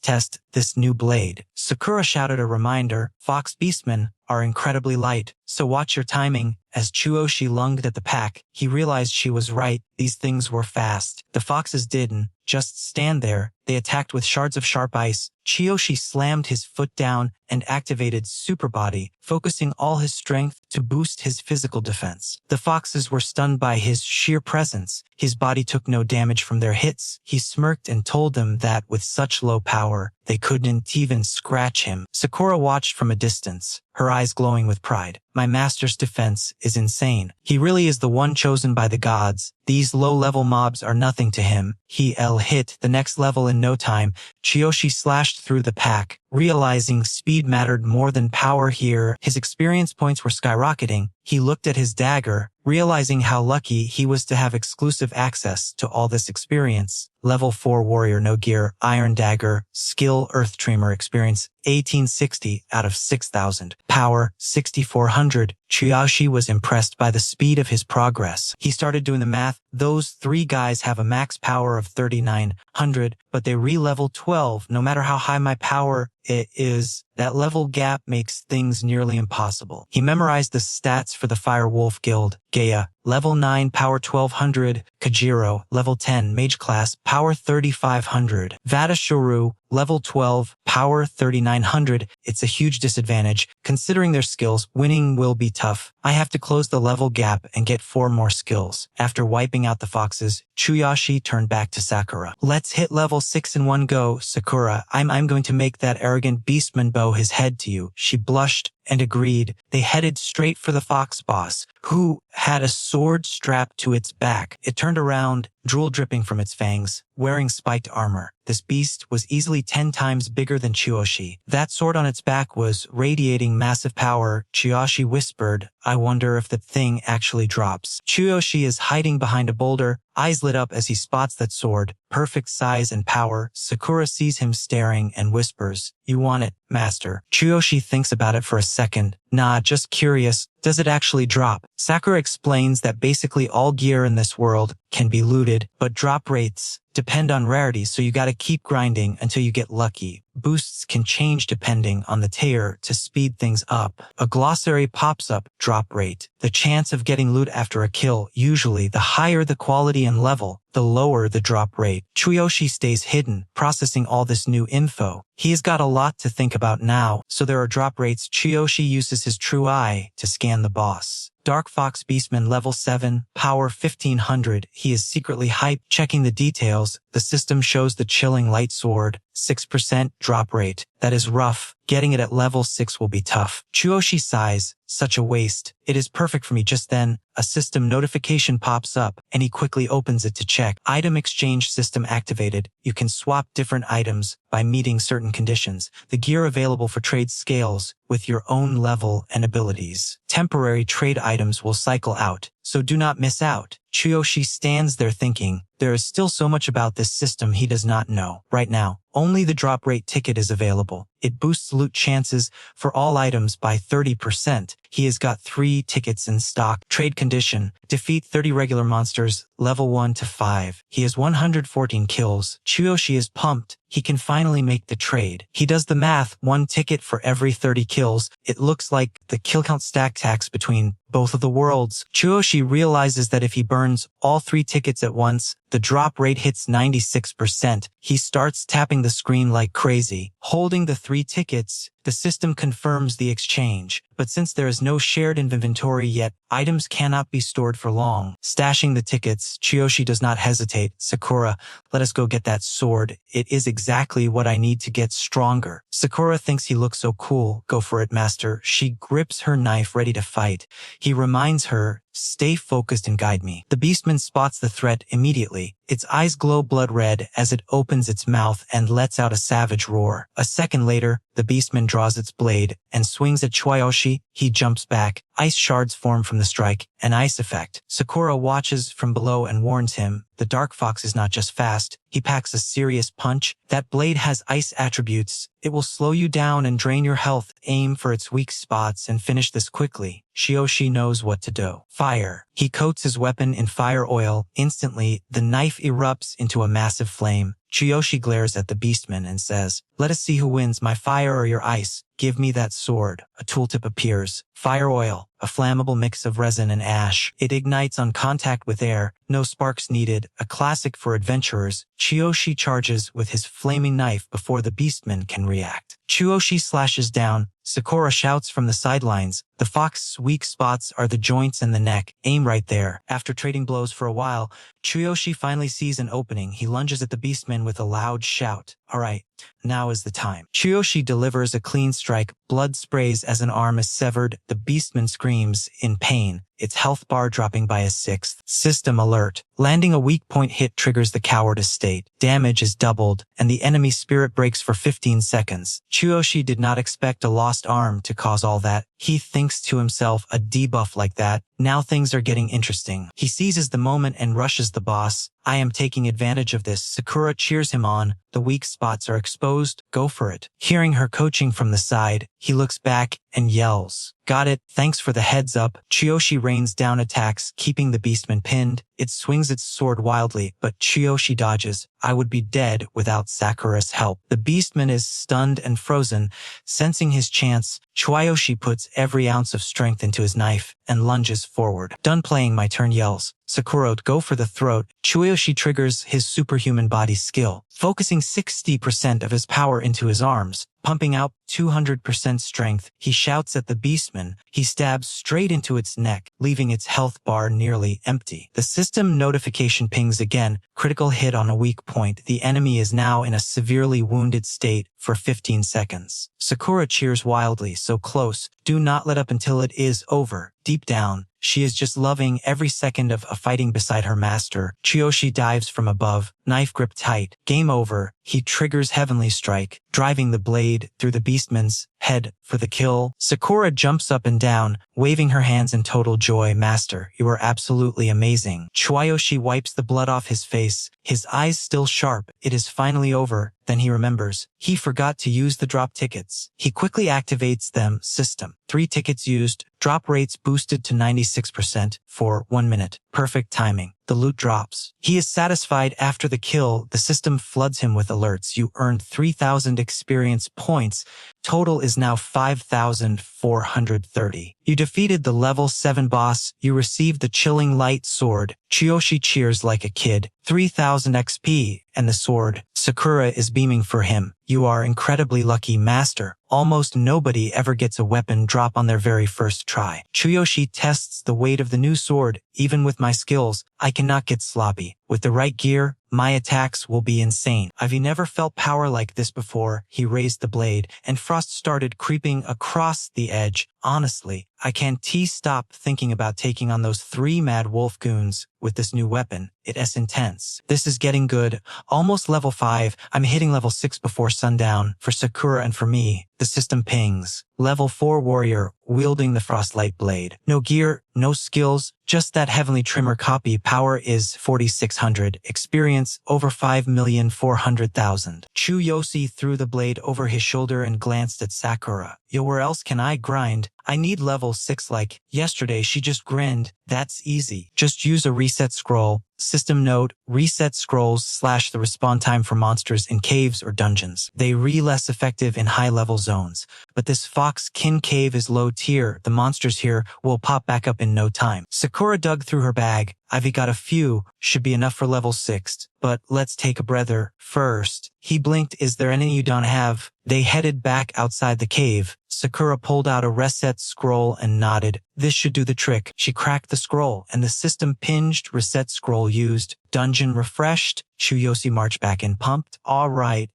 test this new blade. Sakura shouted a reminder, Fox Beastmen are incredibly light, so watch your timing. As Chuyoshi lunged at the pack, he realized she was right. These things were fast. The foxes didn't just stand there. They attacked with shards of sharp ice. Chuyoshi slammed his foot down and activated Super Body, focusing all his strength to boost his physical defense. The foxes were stunned by his sheer presence. His body took no damage from their hits. He smirked and told them that with such low power, they couldn't even scratch him. Sakura watched from a distance, her eyes glowing with pride. My master's defense is insane. He really is the one chosen by the gods. These low-level mobs are nothing to him. He'll hit the next level in no time. Chuyoshi slashed through the pack, Realizing speed mattered more than power here, his experience points were skyrocketing. He looked at his dagger, realizing how lucky he was to have exclusive access to all this experience. Level 4 warrior, no gear, iron dagger, skill earth tremor, experience 1860 out of 6000, power 6400. Chuyoshi was impressed by the speed of his progress. He started doing the math. Those 3 guys have a max power of 3900, but they re-level 12. No matter how high my power is, that level gap makes things nearly impossible. He memorized the stats for the Fire Wolf Guild. Gaia, level 9, power 1200. Kajiro, level 10, mage class, power 3500. Vadashuru, level 12, power 3900. It's a huge disadvantage. Considering their skills, winning will be tough. I have to close the level gap and get 4 more skills. After wiping out the foxes, Chuyoshi turned back to Sakura. Let's hit level 6 in one go, Sakura. I'm going to make that arrogant beastman bow his head to you. She blushed and agreed. They headed straight for the fox boss, who had a sword strapped to its back. It turned around, drool dripping from its fangs, wearing spiked armor. This beast was easily 10 times bigger than Chuyoshi. That sword on its back was radiating massive power. Chuyoshi whispered, I wonder if that thing actually drops. Chuyoshi is hiding behind a boulder, eyes lit up as he spots that sword, perfect size and power. Sakura sees him staring and whispers, you want it, master. Chuyoshi thinks about it for a second. Nah, just curious. Does it actually drop? Sakura explains that basically all gear in this world can be looted, but drop rates depend on rarity, so you gotta keep grinding until you get lucky. Boosts can change depending on the tier to speed things up. A glossary pops up, drop rate. The chance of getting loot after a kill. Usually, the higher the quality and level, the lower the drop rate. Chuyoshi stays hidden, processing all this new info. He has got a lot to think about now, so there are drop rates. Chuyoshi uses his true eye to scan the boss. Dark Fox Beastman level 7, power 1500. He is secretly hyped, checking the details. The system shows the chilling light sword, 6% drop rate. That is rough. Getting it at level 6 will be tough. Chuyoshi sighs, such a waste. It is perfect for me. Just then, a system notification pops up, and he quickly opens it to check. Item exchange system activated. You can swap different items by meeting certain conditions. The gear available for trade scales with your own level and abilities. Temporary trade items will cycle out, so do not miss out. Chuyoshi stands there thinking, there is still so much about this system he does not know. Right now, only the drop rate ticket is available. It boosts loot chances for all items by 30%. He has got 3 tickets in stock. Trade condition, defeat 30 regular monsters, level 1 to 5. He has 114 kills. Chuyoshi is pumped. He can finally make the trade. He does the math, 1 ticket for every 30 kills. It looks like the kill count stack tax between both of the worlds. Chuyoshi realizes that if he burns all 3 tickets at once, the drop rate hits 96%. He starts tapping the screen like crazy. Holding the 3 tickets, the system confirms the exchange. But since there is no shared inventory yet, items cannot be stored for long. Stashing the tickets, Chuyoshi does not hesitate. Sakura, let us go get that sword. It is exactly what I need to get stronger. Sakura thinks he looks so cool. Go for it, master. She grips her knife ready to fight. He reminds her, stay focused and guide me. The beastman spots the threat immediately. Its eyes glow blood red as it opens its mouth and lets out a savage roar. A second later, the beastman draws its blade and swings at Chuyoshi. He jumps back. Ice shards form from the strike, an ice effect. Sakura watches from below and warns him, the Dark Fox is not just fast, he packs a serious punch. That blade has ice attributes. It will slow you down and drain your health. Aim for its weak spots and finish this quickly. Chuyoshi knows what to do. Fire. He coats his weapon in fire oil. Instantly, the knife erupts into a massive flame. Chuyoshi glares at the beastman and says, let us see who wins, my fire or your ice. Give me that sword. A tooltip appears. Fire oil, a flammable mix of resin and ash. It ignites on contact with air. No sparks needed. A classic for adventurers. Chuyoshi charges with his flaming knife before the beastman can react. Chuyoshi slashes down. Sakura shouts from the sidelines. The fox's weak spots are the joints and the neck. Aim right there. After trading blows for a while, Chuyoshi finally sees an opening. He lunges at the beastman with a loud shout. Alright, now is the time. Chuyoshi delivers a clean strike. Blood sprays as an arm is severed. The beastman screams in pain. its health bar dropping by a sixth. System alert. Landing a weak point hit triggers the cowardice state. Damage is doubled, and the enemy spirit breaks for 15 seconds. Chuyoshi did not expect a lost arm to cause all that. He thinks to himself, a debuff like that. Now things are getting interesting. He seizes the moment and rushes the boss. I am taking advantage of this. Sakura cheers him on. The weak spots are exposed. Go for it. Hearing her coaching from the side, he looks back and yells. Got it. Thanks for the heads up. Chuyoshi rains down attacks, keeping the beastman pinned. It swings its sword wildly, but Chuyoshi dodges. I would be dead without Sakura's help. The beastman is stunned and frozen. Sensing his chance, Chuyoshi puts every ounce of strength into his knife and lunges forward. Done playing, my turn, yells. Sakura, go for the throat. Chuyoshi triggers his superhuman body skill, focusing 60% of his power into his arms, pumping out 200% strength. He shouts at the beastman. He stabs straight into its neck, leaving its health bar nearly empty. The system notification pings again. Critical hit on a weak point. The enemy is now in a severely wounded state for 15 seconds. Sakura cheers wildly. So close. Do not let up until it is over. Deep down, she is just loving every second of fighting beside her master. Chuyoshi dives from above, knife grip tight. Game over. He triggers Heavenly Strike, driving the blade through the beastman's head for the kill. Sakura jumps up and down, waving her hands in total joy. Master, you are absolutely amazing. Chuyoshi wipes the blood off his face, his eyes still sharp. It is finally over. Then he remembers. He forgot to use the drop tickets. He quickly activates them. System. 3 tickets used. Drop rates boosted to 96% for 1 minute. Perfect timing. The loot drops. He is satisfied after the kill. The system floods him with alerts. You earned 3,000 experience points. Total is now 5,430. You defeated the level 7 boss. You received the chilling light sword. Chuyoshi cheers like a kid. 3,000 XP and the sword. Sakura is beaming for him. You are incredibly lucky, master. Almost nobody ever gets a weapon drop on their very first try. Chuyoshi tests the weight of the new sword. Even with my skills, I cannot get sloppy. With the right gear, my attacks will be insane. I've never felt power like this before. He raised the blade, and frost started creeping across the edge. Honestly, I can't stop thinking about taking on those 3 mad wolf goons with this new weapon. It's intense. This is getting good. Almost level 5. I'm hitting level 6 before sundown. For Sakura and for me, the system pings. Level 4 warrior, wielding the frostlight blade. No gear, no skills, just that heavenly trimmer copy. Power is 4,600. Experience over 5,400,000. Chuyoshi threw the blade over his shoulder and glanced at Sakura. Yo, where else can I grind? I need level 6 like yesterday. She just grinned. That's easy. Just use a reset scroll. System note, reset scrolls slash the respawn time for monsters in caves or dungeons. They less effective in high-level zones. But this fox kin cave is low tier. The monsters here will pop back up in no time. Sakura dug through her bag. I've got a few. Should be enough for level 6. But let's take a breather first. He blinked. Is there any you don't have? They headed back outside the cave. Sakura pulled out a reset scroll and nodded. This should do the trick. She cracked the scroll, and the system pinged. Reset scroll used. Dungeon refreshed. Chuyoshi marched back in, pumped. All right,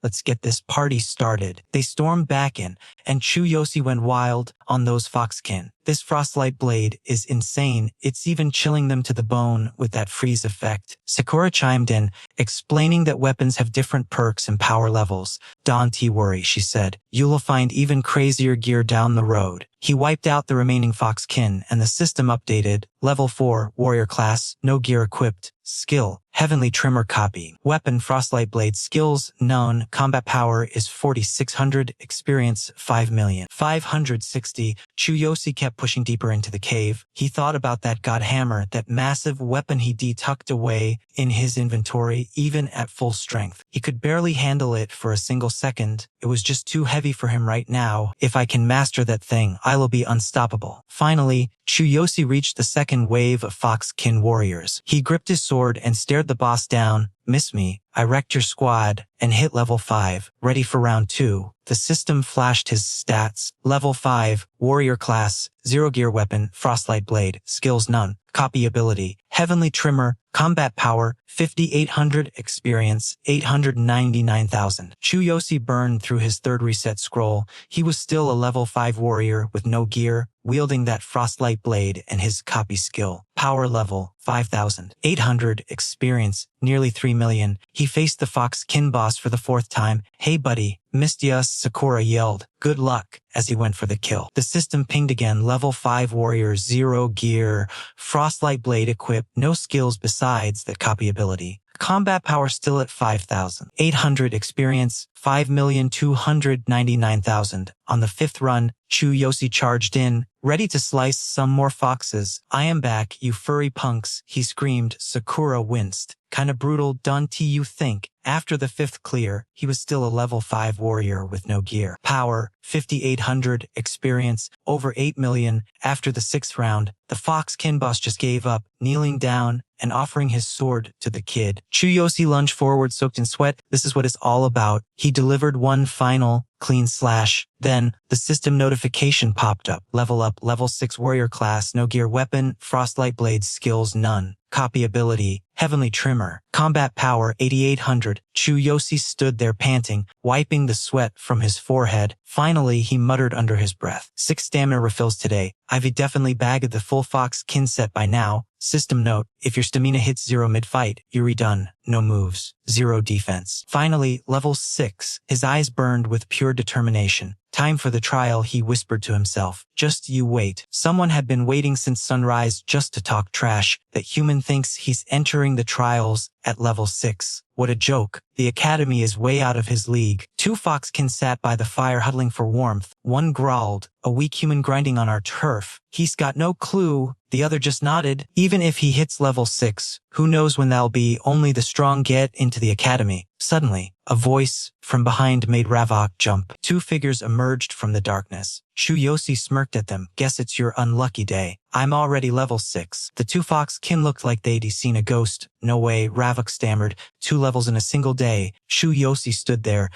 let's get this party started. They stormed back in, and Chuyoshi went wild on those foxkin. This frostlight blade is insane. It's even chilling them to the bone with that freeze effect. Sakura chimed in, explaining that weapons have different perks and power levels. Don't worry, she said. You'll find even crazier gear down the road. He wiped out the remaining foxkin, and the system updated. Level 4, warrior class, no gear equipped. Skill, heavenly trimmer copy. Weapon, frostlight blade. Skills, known. Combat power is 4,600. Experience, 5,560. Chuyoshi kept pushing deeper into the cave. He thought about that god hammer, that massive weapon he tucked away in his inventory, even at full strength. He could barely handle it for a single second. It was just too heavy for him right now. If I can master that thing, I'll be unstoppable. Finally, Chuyoshi reached the second wave of foxkin warriors. He gripped his sword and stared the boss down. Miss me, I wrecked your squad and hit level 5. Ready for round 2. The system flashed his stats. Level 5, warrior class, 0 gear weapon, frostlight blade, skills none. Copy ability, heavenly trimmer, Combat power, 5,800. Experience, 899,000. Chuyoshi burned through his third reset scroll. He was still a level 5 warrior with no gear, wielding that frostlight blade and his copy skill. Power level, 5,800. Experience, nearly 3 million. He faced the Fox Kin boss for the 4th time. Hey buddy, missed ya, Sakura yelled. Good luck, as he went for the kill. The system pinged again. Level 5 warrior, 0 gear, frostlight blade equipped, no skills besides that copy ability. Combat power still at 5,800. Experience, 5,299,000. On the 5th run, Chuyoshi charged in, ready to slice some more foxes. I am back, you furry punks, he screamed. Sakura winced. Kinda brutal, don't you think? After the 5th clear, he was still a level 5 warrior with no gear. Power, 5,800. Experience, over 8 million. After the 6th round, the Fox Kin boss just gave up, kneeling down and offering his sword to the kid. Chuyoshi lunged forward, soaked in sweat. This is what it's all about. He delivered one final clean slash. Then, the system notification popped up. Level up, level 6 warrior class, no gear weapon, frostlight blades, skills none. Copy ability, heavenly trimmer. Combat power, 8,800. Chuyoshi stood there panting, wiping the sweat from his forehead. Finally, he muttered under his breath. 6 stamina refills today. I've definitely bagged the full Fox Kin set by now. System note, if your stamina hits 0 mid-fight, you're redone. No moves. 0 defense. Finally, level 6. His eyes burned with pure determination. Time for the trial, he whispered to himself. Just you wait. Someone had been waiting since sunrise just to talk trash. That human thinks he's entering the trials at level 6. What a joke. The academy is way out of his league. 2 Foxkin sat by the fire huddling for warmth. One growled, a weak human grinding on our turf. He's got no clue. The other just nodded. Even if he hits level 6, who knows when that'll be. Only the strong get into the academy. Suddenly, a voice from behind made Ravok jump. 2 figures emerged from the darkness. Chuyoshi smirked at them. Guess it's your unlucky day. I'm already level 6. The 2 Foxkin looked like they'd seen a ghost. No way, Ravok stammered. 2 levels in a single day. Chuyoshi stood there,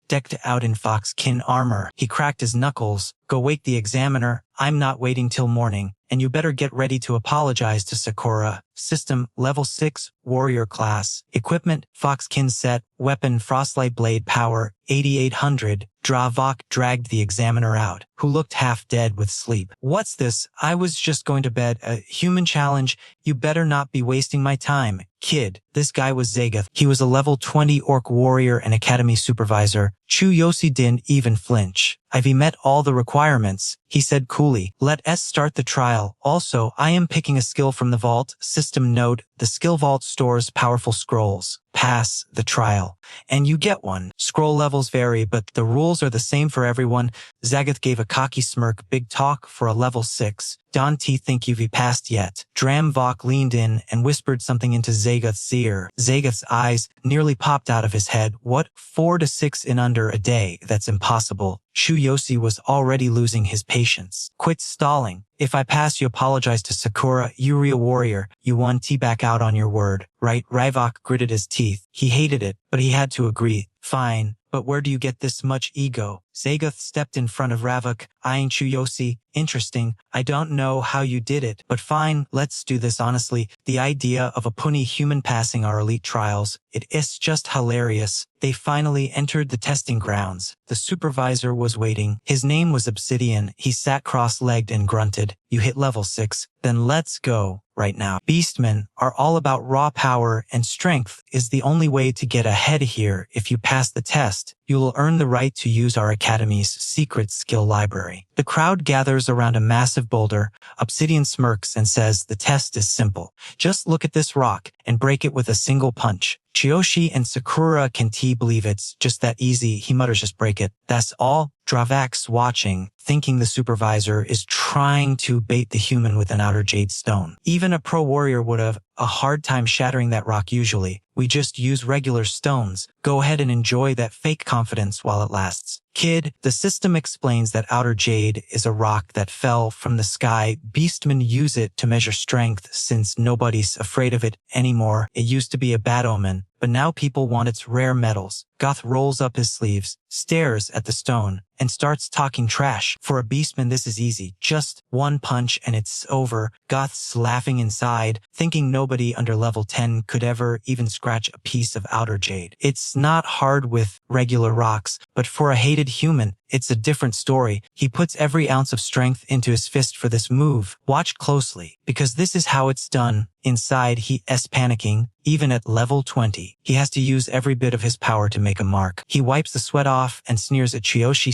decked out in Foxkin armor. He cracked his knuckles. Go wake the examiner. I'm not waiting till morning. And you better get ready to apologize to Sakura. System, level 6, warrior class. Equipment, Foxkin set. Weapon, frostlight blade. Power, 8,800. Ravok dragged the examiner out, who looked half dead with sleep. What's this? I was just going to bed. A human challenge. You better not be wasting my time. Kid, this guy was Zagoth. He was a level 20 orc warrior and academy supervisor. Chuyoshi didn't even flinch. I've met all the requirements, he said coolly. Let us start the trial. Also, I am picking a skill from the vault. System note, the skill vault stores powerful scrolls. Pass the trial, and you get one. Scroll levels vary, but the rules are the same for everyone. Zagoth gave a cocky smirk. Big talk for a level 6. Don't think you've passed yet. Dramvok leaned in and whispered something into Zagoth's ear. Zagoth's eyes nearly popped out of his head. What? 4 to 6 in under a day? That's impossible. Chuyoshi was already losing his patience. Quit stalling. If I pass, you apologize to Sakura. You're a warrior. You want to back out on your word, right? Ravok gritted his teeth. He hated it, but he had to agree. Fine. But where do you get this much ego? Zagoth stepped in front of Ravok, eyeing Chuyoshi. Interesting. I don't know how you did it, but fine, let's do this honestly. The idea of a puny human passing our elite trials, it is just hilarious. They finally entered the testing grounds. The supervisor was waiting. His name was Obsidian. He sat cross-legged and grunted. You hit level 6, then let's go. Right now. Beastmen are all about raw power, and strength is the only way to get ahead here. If you pass the test, you will earn the right to use our academy's secret skill library. The crowd gathers around a massive boulder. Obsidian smirks and says the test is simple. Just look at this rock and break it with a single punch. Chuyoshi and Sakura can't believe it's just that easy. He mutters, just break it. That's all. Dravak's watching, thinking the supervisor is trying to bait the human with an outer jade stone. Even a pro warrior would have a hard time shattering that rock usually. We just use regular stones. Go ahead and enjoy that fake confidence while it lasts. Kid, the system explains that outer jade is a rock that fell from the sky. Beastmen use it to measure strength since nobody's afraid of it anymore. It used to be a bad omen, but now people want its rare metals. Goth rolls up his sleeves, stares at the stone, and starts talking trash. For a beastman this is easy, just one punch and it's over. Goth's laughing inside, thinking nobody under level 10 could ever even scratch a piece of outer jade. It's not hard with regular rocks, but for a hated human, it's a different story. He puts every ounce of strength into his fist for this move. Watch closely, because this is how it's done. Inside, he is panicking. Even at level 20, he has to use every bit of his power to make a mark. He wipes the sweat off and sneers at Chuyoshi.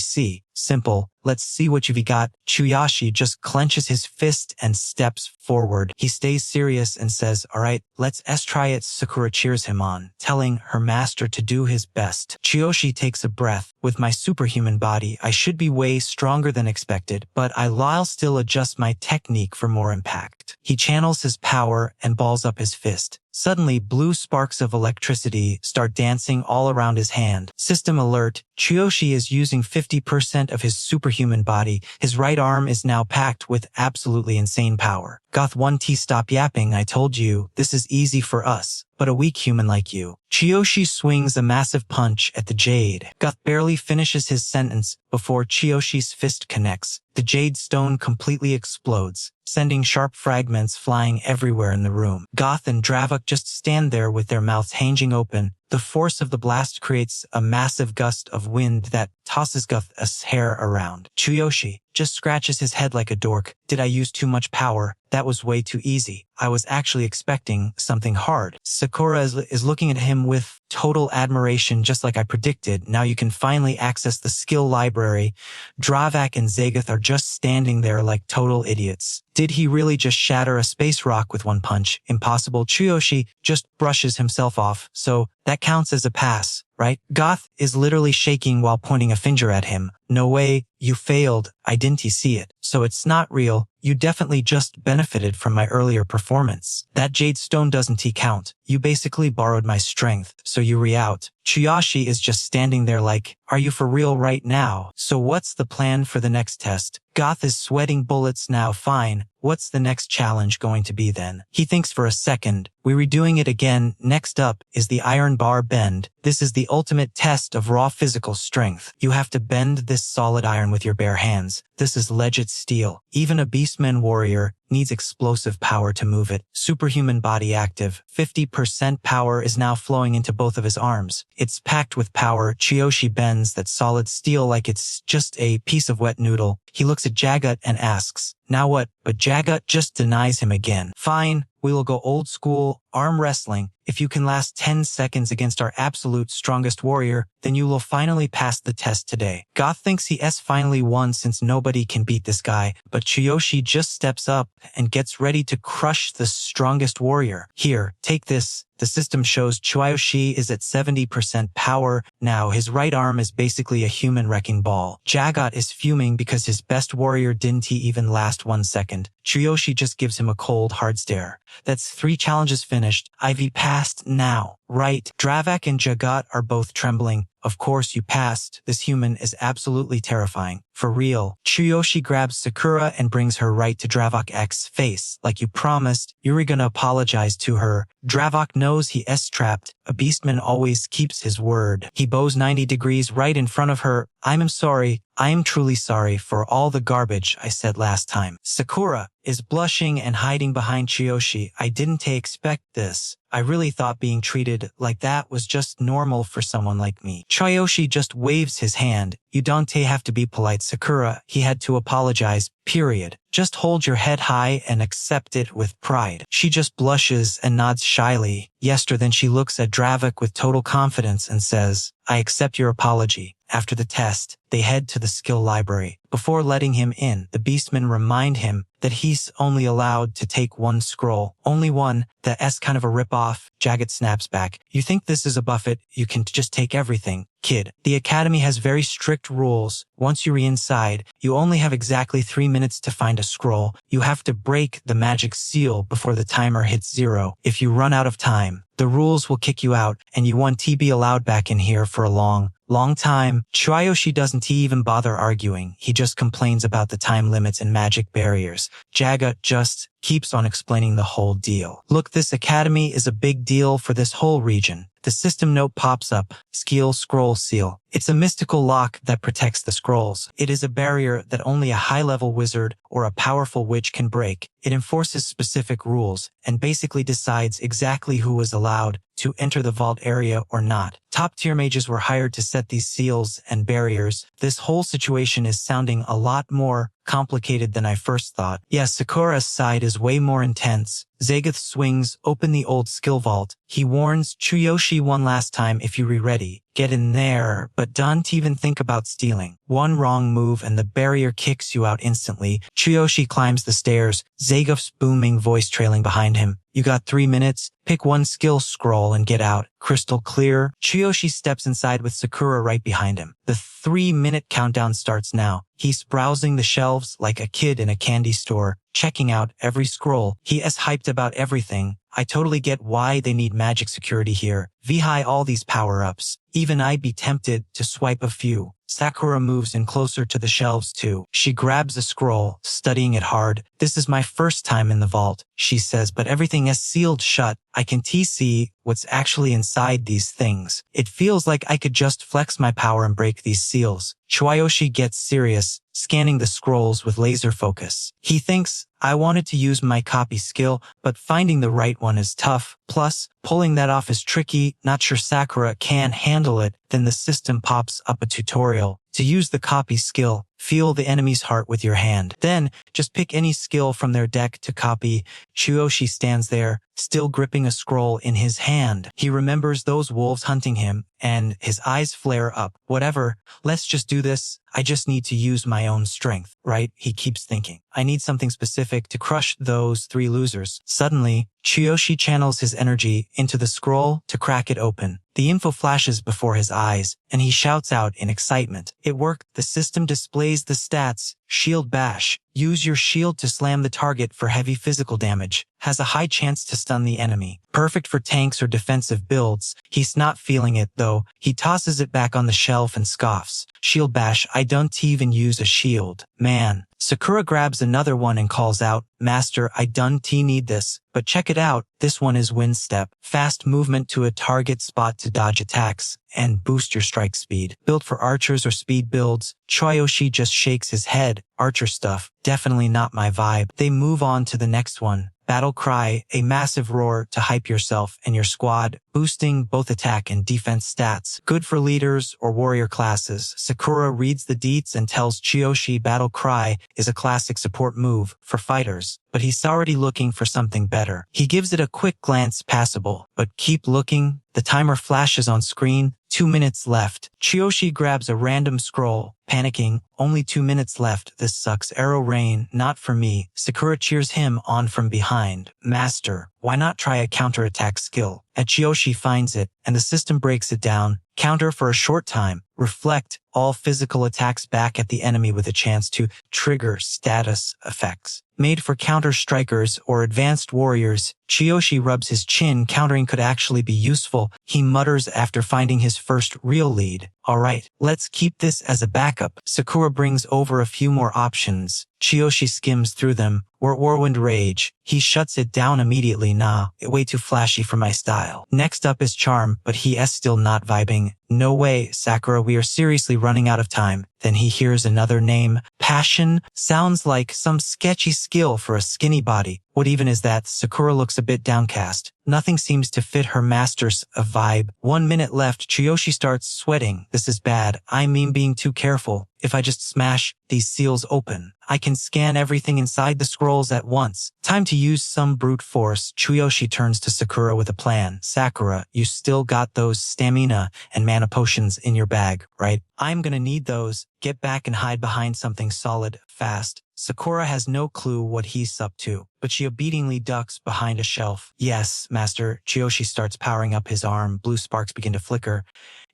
Simple. Let's see what you've got. Chuyoshi just clenches his fist and steps forward. He stays serious and says, alright, let's try it. Sakura cheers him on, telling her master to do his best. Chuyoshi takes a breath. With my superhuman body, I should be way stronger than expected, but I'll still adjust my technique for more impact. He channels his power and balls up his fist. Suddenly, blue sparks of electricity start dancing all around his hand. System alert, Chuyoshi is using 50% of his superhuman body. His right arm is now packed with absolutely insane power. Goth 1T, stop yapping, I told you, this is easy for us, but a weak human like you. Chuyoshi swings a massive punch at the jade. Goth barely finishes his sentence before Chiyoshi's fist connects. The jade stone completely explodes, sending sharp fragments flying everywhere in the room. Goth and Dravok just stand there with their mouths hanging open. The force of the blast creates a massive gust of wind that tosses Goth's hair around. Chuyoshi just scratches his head like a dork. Did I use too much power? That was way too easy. I was actually expecting something hard. Sakura is looking at him with total admiration, just like I predicted. Now you can finally access the skill library. Dravok and Zagoth are just standing there like total idiots. Did he really just shatter a space rock with one punch? Impossible. Chuyoshi just brushes himself off, so that counts as a pass, right? Goth is literally shaking while pointing a finger at him. No way, you failed. I didn't see it. So it's not real. You definitely just benefited from my earlier performance. That jade stone doesn't count. You basically borrowed my strength, so you re-out. Chuyoshi is just standing there like, are you for real right now? So what's the plan for the next test? Goth is sweating bullets now. Fine. What's the next challenge going to be then? He thinks for a second. We're redoing it again. Next up is the iron bar bend. This is the ultimate test of raw physical strength. You have to bend this solid iron with your bare hands. This is legit steel. Even a beastman warrior needs explosive power to move it. Superhuman body active. 50% power is now flowing into both of his arms. It's packed with power. Chuyoshi bends that solid steel like it's just a piece of wet noodle. He looks at Jagat and asks, now what? But Jagat just denies him again. Fine, we will go old school, arm wrestling. If you can last 10 seconds against our absolute strongest warrior, then you will finally pass the test today. Goth thinks he has finally won since nobody can beat this guy, but Chuyoshi just steps up and gets ready to crush the strongest warrior. Here, take this. The system shows Chuyoshi is at 70% power now. His right arm is basically a human wrecking ball. Jagat is fuming because his best warrior didn't even last 1 second. Chuyoshi just gives him a cold, hard stare. That's 3 challenges finished. Ivy passed now. Right. Dravok and Jagat are both trembling. Of course you passed. This human is absolutely terrifying. For real. Chuyoshi grabs Sakura and brings her right to Dravok's face. Like you promised, you're gonna apologize to her. Dravok knows he is trapped. A beastman always keeps his word. He bows 90 degrees right in front of her. I'm sorry. I am truly sorry for all the garbage I said last time. Sakura is blushing and hiding behind Chuyoshi. I didn't expect this. I really thought being treated like that was just normal for someone like me. Chuyoshi just waves his hand. You don't have to be polite, Sakura. He had to apologize, period. Just hold your head high and accept it with pride. She just blushes and nods shyly. Then she looks at Dravok with total confidence and says, I accept your apology. After the test, they head to the skill library. Before letting him in, the beastmen remind him that he's only allowed to take 1 scroll. Only one. That's kind of a rip-off. Jagat snaps back. You think this is a buffet? You can just take everything. Kid, the academy has very strict rules. Once you're inside, you only have exactly 3 minutes to find a scroll. You have to break the magic seal before the timer hits 0. If you run out of time, the rules will kick you out, and you won't be allowed back in here for a long time. Chuyoshi doesn't even bother arguing. He just complains about the time limits and magic barriers. Jagat just keeps on explaining the whole deal. Look, this academy is a big deal for this whole region. The system note pops up, Skill Scroll Seal. It's a mystical lock that protects the scrolls. It is a barrier that only a high-level wizard or a powerful witch can break. It enforces specific rules and basically decides exactly who is allowed to enter the vault area or not. Top-tier mages were hired to set these seals and barriers. This whole situation is sounding a lot more complicated than I first thought. Yes, Sakura's side is way more intense. Zagoth swings open the old skill vault. He warns Chuyoshi one last time, if you're ready, get in there, but don't even think about stealing. One wrong move and the barrier kicks you out instantly. Chuyoshi climbs the stairs, Zagoth's booming voice trailing behind him. You got 3 minutes, pick one skill scroll and get out. Crystal clear. Chuyoshi steps inside with Sakura right behind him. The 3-minute countdown starts now. He's browsing the shelves like a kid in a candy store, checking out every scroll. He is hyped about everything. I totally get why they need magic security here. Vihai all these power-ups. Even I'd be tempted to swipe a few. Sakura moves in closer to the shelves too. She grabs a scroll, studying it hard. This is my first time in the vault, she says, but everything is sealed shut. I can see what's actually inside these things. It feels like I could just flex my power and break these seals. Chuyoshi gets serious, scanning the scrolls with laser focus. He thinks, I wanted to use my copy skill, but finding the right one is tough. Plus, pulling that off is tricky. Not sure Sakura can handle it. Then the system pops up a tutorial. To use the copy skill, feel the enemy's heart with your hand. Then, just pick any skill from their deck to copy. Chuyoshi stands there, still gripping a scroll in his hand. He remembers those wolves hunting him, and his eyes flare up. Whatever, let's just do this. I just need to use my own strength, right? He keeps thinking. I need something specific to crush those 3 losers. Suddenly, Chuyoshi channels his energy into the scroll to crack it open. The info flashes before his eyes, and he shouts out in excitement. It worked. The system displays the stats. Shield Bash. Use your shield to slam the target for heavy physical damage. Has a high chance to stun the enemy. Perfect for tanks or defensive builds. He's not feeling it though. He tosses it back on the shelf and scoffs. Shield Bash, I don't even use a shield. Man. Sakura grabs another one and calls out, Master, I don't need this. But check it out. This one is Wind Step. Fast movement to a target spot to dodge attacks and boost your strike speed. Built for archers or speed builds. Chuyoshi just shakes his head. Archer stuff. Definitely not my vibe. They move on to the next one. Battle Cry, a massive roar to hype yourself and your squad, boosting both attack and defense stats. Good for leaders or warrior classes. Sakura reads the deets and tells Chuyoshi Battle Cry is a classic support move for fighters, but he's already looking for something better. He gives it a quick glance, passable, but keep looking. The timer flashes on screen. 2 minutes left. Chuyoshi grabs a random scroll, panicking. Only 2 minutes left. This sucks. Arrow Rain, not for me. Sakura cheers him on from behind. Master, why not try a counterattack skill? Chuyoshi finds it, and the system breaks it down. Counter for a short time. Reflect all physical attacks back at the enemy with a chance to trigger status effects. Made for counter-strikers or advanced warriors, Chuyoshi rubs his chin. Countering could actually be useful, he mutters after finding his first real lead. Alright, let's keep this as a backup. Sakura brings over a few more options. Chuyoshi skims through them. Whirlwind Rage. He shuts it down immediately. Nah, way too flashy for my style. Next up is Charm, but he is still not vibing. No way, Sakura, we are seriously running out of time. Then he hears another name. Passion. Sounds like some sketchy skill for a skinny body. What even is that? Sakura looks a bit downcast. Nothing seems to fit her master's vibe. 1 minute left. Chuyoshi starts sweating. This is bad. I mean being too careful. If I just smash these seals open, I can scan everything inside the scrolls at once. Time to use some brute force. Chuyoshi turns to Sakura with a plan. Sakura, you still got those stamina and mana potions in your bag, right? I'm gonna need those. Get back and hide behind something solid, fast. Sakura has no clue what he's up to, but she obediently ducks behind a shelf. Yes, master. Chuyoshi starts powering up his arm. Blue sparks begin to flicker.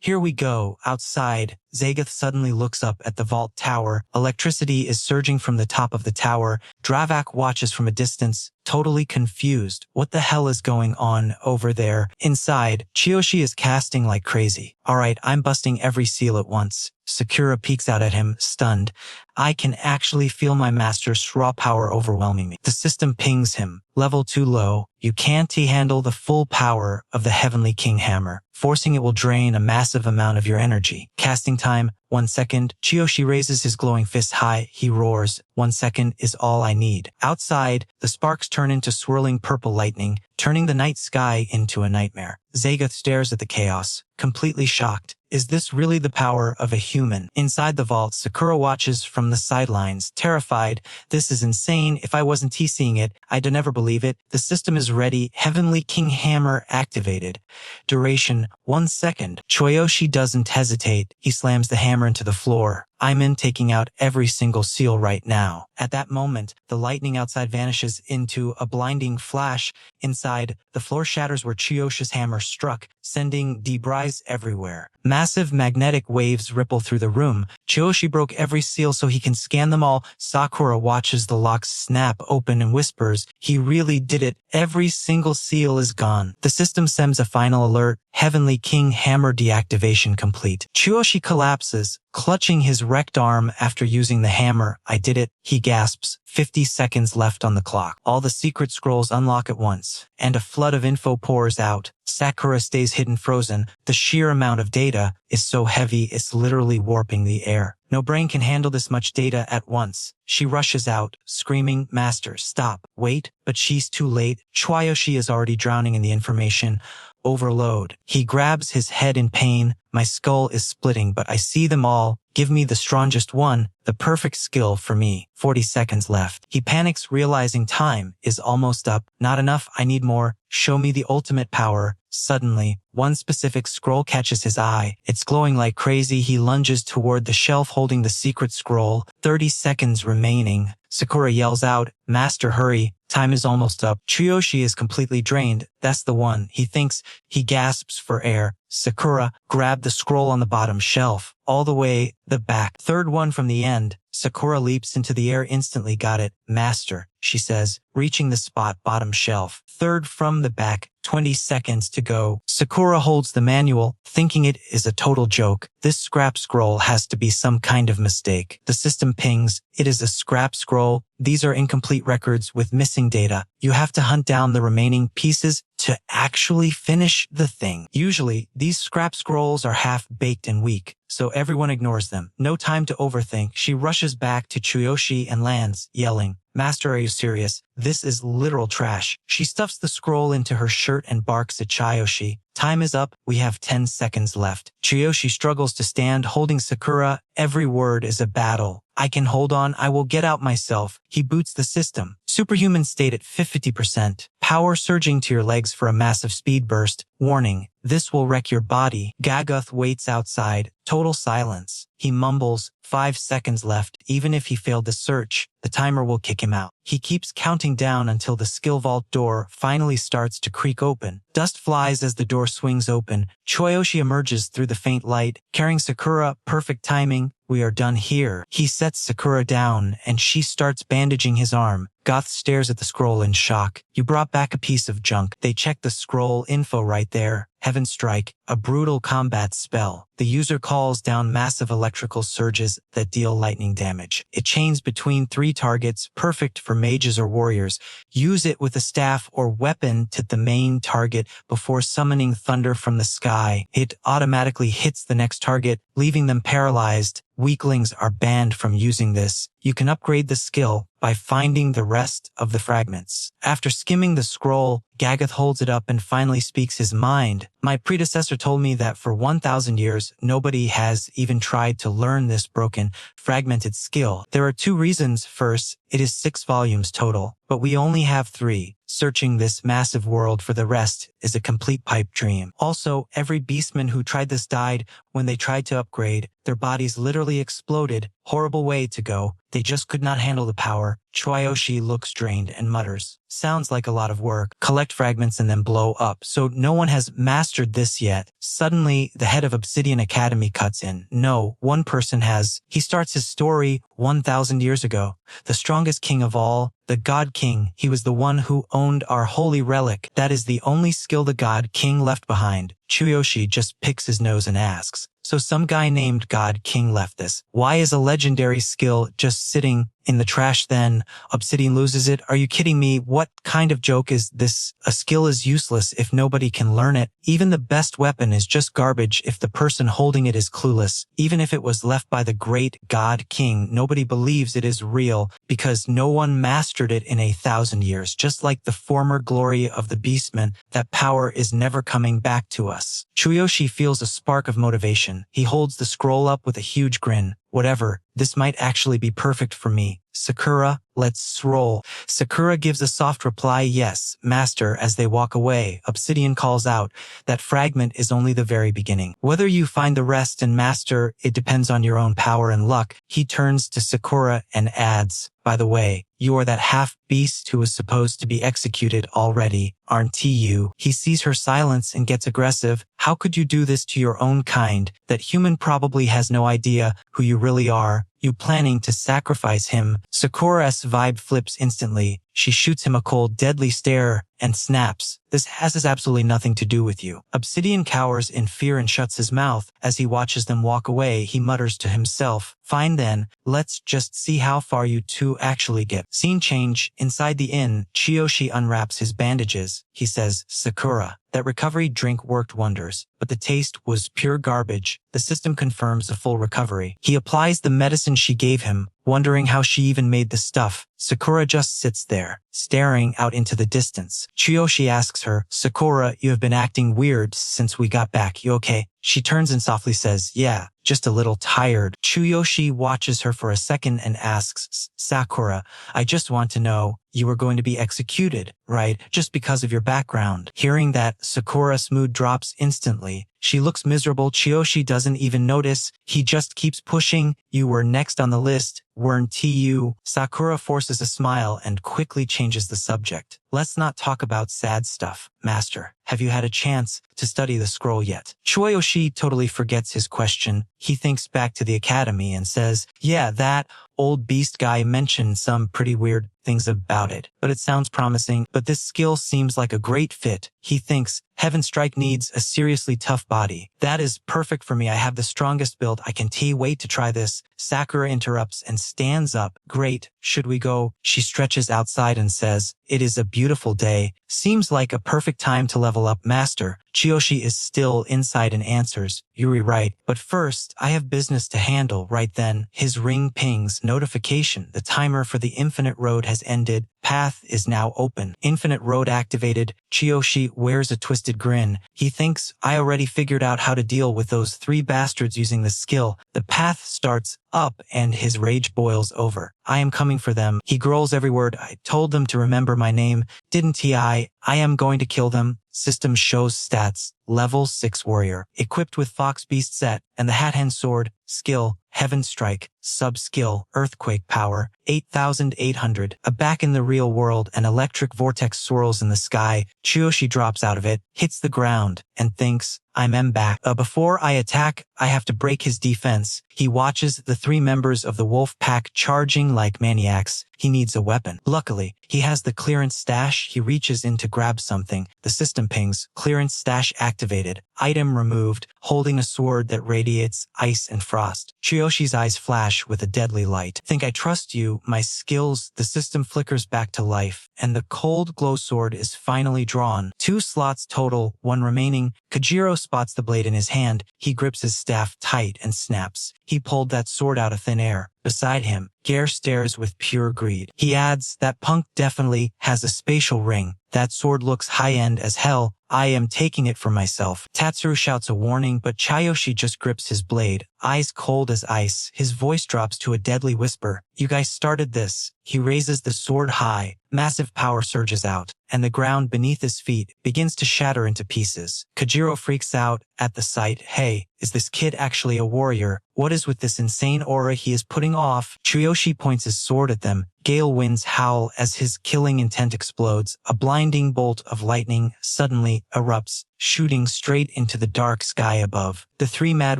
Here we go. Outside, Zagoth suddenly looks up at the vault tower. Electricity is surging from the top of the tower. Dravak watches from a distance, totally confused. What the hell is going on over there? Inside, Chuyoshi is casting like crazy. Alright, I'm busting every seal at once. Sakura peeks out at him, stunned. I can actually feel my master's raw power overwhelming me. The system pings him. Level too low. You can't handle the full power of the Heavenly King Hammer. Forcing it will drain a massive amount of your energy. Casting time, 1 second. Chuyoshi raises his glowing fist high. He roars. 1 second is all I need. Outside, the sparks turn into swirling purple lightning, turning the night sky into a nightmare. Zagoth stares at the chaos, completely shocked. Is this really the power of a human? Inside the vault, Sakura watches from the sidelines, terrified. This is insane. If I wasn't seeing it, I'd never believe it. The system is ready. Heavenly King Hammer activated. Duration, 1 second. Chuyoshi doesn't hesitate. He slams the hammer into the floor. I'm taking out every single seal right now. At that moment, the lightning outside vanishes into a blinding flash. Inside, the floor shatters where Chuyoshi's hammer struck, sending debris everywhere. Massive magnetic waves ripple through the room. Chuyoshi broke every seal so he can scan them all. Sakura watches the locks snap open and whispers, he really did it. Every single seal is gone. The system sends a final alert. Heavenly King Hammer deactivation complete. Chuyoshi collapses, clutching his wrecked arm after using the hammer. I did it, he gasps. 50 seconds left on the clock. All the secret scrolls unlock at once, and a flood of info pours out. Sakura stays hidden frozen. The sheer amount of data is so heavy it's literally warping the air. No brain can handle this much data at once. She rushes out, screaming, Master, stop, wait, but she's too late. Chuyoshi is already drowning in the information overload. He grabs his head in pain. My skull is splitting, but I see them all. Give me the strongest one, the perfect skill for me. 40 seconds left. He panics, realizing time is almost up. Not enough, I need more. Show me the ultimate power. Suddenly, one specific scroll catches his eye. It's glowing like crazy. He lunges toward the shelf holding the secret scroll. 30 seconds remaining. Sakura yells out, Master, hurry. Time is almost up. Chuyoshi is completely drained. That's the one. He thinks. He gasps for air. Sakura grabbed the scroll on the bottom shelf. All the way, the back. Third one from the end. Sakura leaps into the air, instantly got it. Master, she says, reaching the spot bottom shelf. Third from the back. 20 seconds to go. Sakura holds the manual, thinking it is a total joke. This scrap scroll has to be some kind of mistake. The system pings. It is a scrap scroll. These are incomplete records with missing data. You have to hunt down the remaining pieces to actually finish the thing. Usually, these scrap scrolls are half-baked and weak, so everyone ignores them. No time to overthink. She rushes back to Chuyoshi and lands, yelling, Master, are you serious? This is literal trash. She stuffs the scroll into her shirt and barks at Chuyoshi. Time is up. We have 10 seconds left. Chuyoshi struggles to stand, holding Sakura. Every word is a battle. I can hold on. I will get out myself. He boots the system. Superhuman state at 50%. Power surging to your legs for a massive speed burst. Warning, this will wreck your body. Zagoth waits outside. Total silence. He mumbles, 5 seconds left. Even if he failed the search, the timer will kick him out. He keeps counting down until the skill vault door finally starts to creak open. Dust flies as the door swings open. Chuyoshi emerges through the faint light, carrying Sakura. Perfect timing. We are done here. He sets Sakura down, and she starts bandaging his arm. Goth stares at the scroll in shock. You brought back a piece of junk. They check the scroll info right there. Heaven Strike, a brutal combat spell. The user calls down massive electrical surges that deal lightning damage. It chains between 3 targets, perfect for mages or warriors. Use it with a staff or weapon to the main target before summoning thunder from the sky. It automatically hits the next target, leaving them paralyzed. Weaklings are banned from using this. You can upgrade the skill by finding the rest of the fragments. After skimming the scroll, Zagoth holds it up and finally speaks his mind. My predecessor told me that for 1,000 years, nobody has even tried to learn this broken, fragmented skill. There are 2 reasons. First, it is 6 volumes total, but we only have 3. Searching this massive world for the rest is a complete pipe dream. Also, every beastman who tried this died when they tried to upgrade. Their bodies literally exploded. Horrible way to go. They just could not handle the power. Chuyoshi looks drained and mutters, "Sounds like a lot of work. Collect fragments and then blow up. So no one has mastered this yet." Suddenly, the head of Obsidian Academy cuts in. "No, one person has." He starts his story 1,000 years ago. "The strongest king of all, the God King. He was the one who owned our holy relic. That is the only skill the God King left behind." Chuyoshi just picks his nose and asks, "So some guy named God King left this? Why is a legendary skill just sitting in the trash then? Obsidian loses it? Are you kidding me? What kind of joke is this? A skill is useless if nobody can learn it. Even the best weapon is just garbage if the person holding it is clueless. Even if it was left by the great God King, nobody believes it is real because no one mastered it in 1,000 years. Just like the former glory of the beastman, that power is never coming back to us." Chuyoshi feels a spark of motivation. He holds the scroll up with a huge grin. "Whatever, this might actually be perfect for me. Sakura, let's roll." Sakura gives a soft reply, "Yes, master." As they walk away, Obsidian calls out, "That fragment is only the very beginning. Whether you find the rest and master, it depends on your own power and luck." He turns to Sakura and adds, "By the way, you are that half-beast who was supposed to be executed already, aren't you?" He sees her silence and gets aggressive. "How could you do this to your own kind? That human probably has no idea who you really are. You planning to sacrifice him?" Sakura's vibe flips instantly. She shoots him a cold, deadly stare and snaps, "This has absolutely nothing to do with you." Obsidian cowers in fear and shuts his mouth. As he watches them walk away, he mutters to himself, "Fine then, let's just see how far you two actually get." Scene change. Inside the inn, Chuyoshi unwraps his bandages. He says, "Sakura, that recovery drink worked wonders, but the taste was pure garbage." The system confirms a full recovery. He applies the medicine she gave him, wondering how she even made the stuff. Sakura just sits there, staring out into the distance. Chuyoshi asks her, "Sakura, you have been acting weird since we got back. You okay?" She turns and softly says, "Yeah, just a little tired." Chuyoshi watches her for a second and asks, "Sakura, I just want to know, you were going to be executed, right? Just because of your background." Hearing that, Sakura's mood drops instantly. She looks miserable. Chuyoshi doesn't even notice. He just keeps pushing. "You were next on the list, weren't you?" Sakura forces a smile and quickly changes the subject. "Let's not talk about sad stuff, master. Have you had a chance to study the scroll yet?" Chuyoshi totally forgets his question. He thinks back to the academy and says, "Yeah, that old beast guy mentioned some pretty weird things about it, but it sounds promising. But this skill seems like a great fit." He thinks, "Heaven Strike needs a seriously tough body. That is perfect for me. I have the strongest build. I can't wait to try this." Sakura interrupts and stands up. "Great, should we go?" She stretches outside and says, "It is a beautiful day. Seems like a perfect time to level up, master." Chuyoshi is still inside and answers, "You're right, but first, I have business to handle." Right then, his ring pings, notification. The timer for the Infinite Road has ended. Path is now open. Infinite Road activated. Chuyoshi wears a twisted grin. He thinks, "I already figured out how to deal with those 3 bastards using the skill." The path starts up and his rage boils over. "I am coming for them." He growls every word. "I told them to remember my name, didn't I? I am going to kill them." System shows stats. Level 6 warrior. Equipped with Fox Beast set and the Hat Hand sword. Skill, Heaven Strike. Sub-skill, Earthquake power, 8,800. Back in the real world, an electric vortex swirls in the sky. Chuyoshi drops out of it, hits the ground, and thinks, I'm back. Before I attack, I have to break his defense. He watches the 3 members of the wolf pack charging like maniacs. He needs a weapon. Luckily, he has the clearance stash. He reaches in to grab something. The system pings. Clearance stash activated. Item removed, holding a sword that radiates ice and frost. Chuyoshi's eyes flash with a deadly light. "Think I trust you, my skills." The system flickers back to life, and the cold glow sword is finally drawn. 2 slots total, 1 remaining. Kajiro spots the blade in his hand. He grips his staff tight and snaps. He pulled that sword out of thin air. Beside him, Gare stares with pure greed. He adds, "That punk definitely has a spatial ring. That sword looks high-end as hell. I am taking it for myself." Tatsuru shouts a warning, but Chuyoshi just grips his blade, eyes cold as ice. His voice drops to a deadly whisper. "You guys started this." He raises the sword high. Massive power surges out, and the ground beneath his feet begins to shatter into pieces. Kajiro freaks out at the sight. "Hey, is this kid actually a warrior? What is with this insane aura he is putting off?" Chuyoshi points his sword at them. Gale winds howl as his killing intent explodes. A blinding bolt of lightning suddenly erupts, shooting straight into the dark sky above. The three mad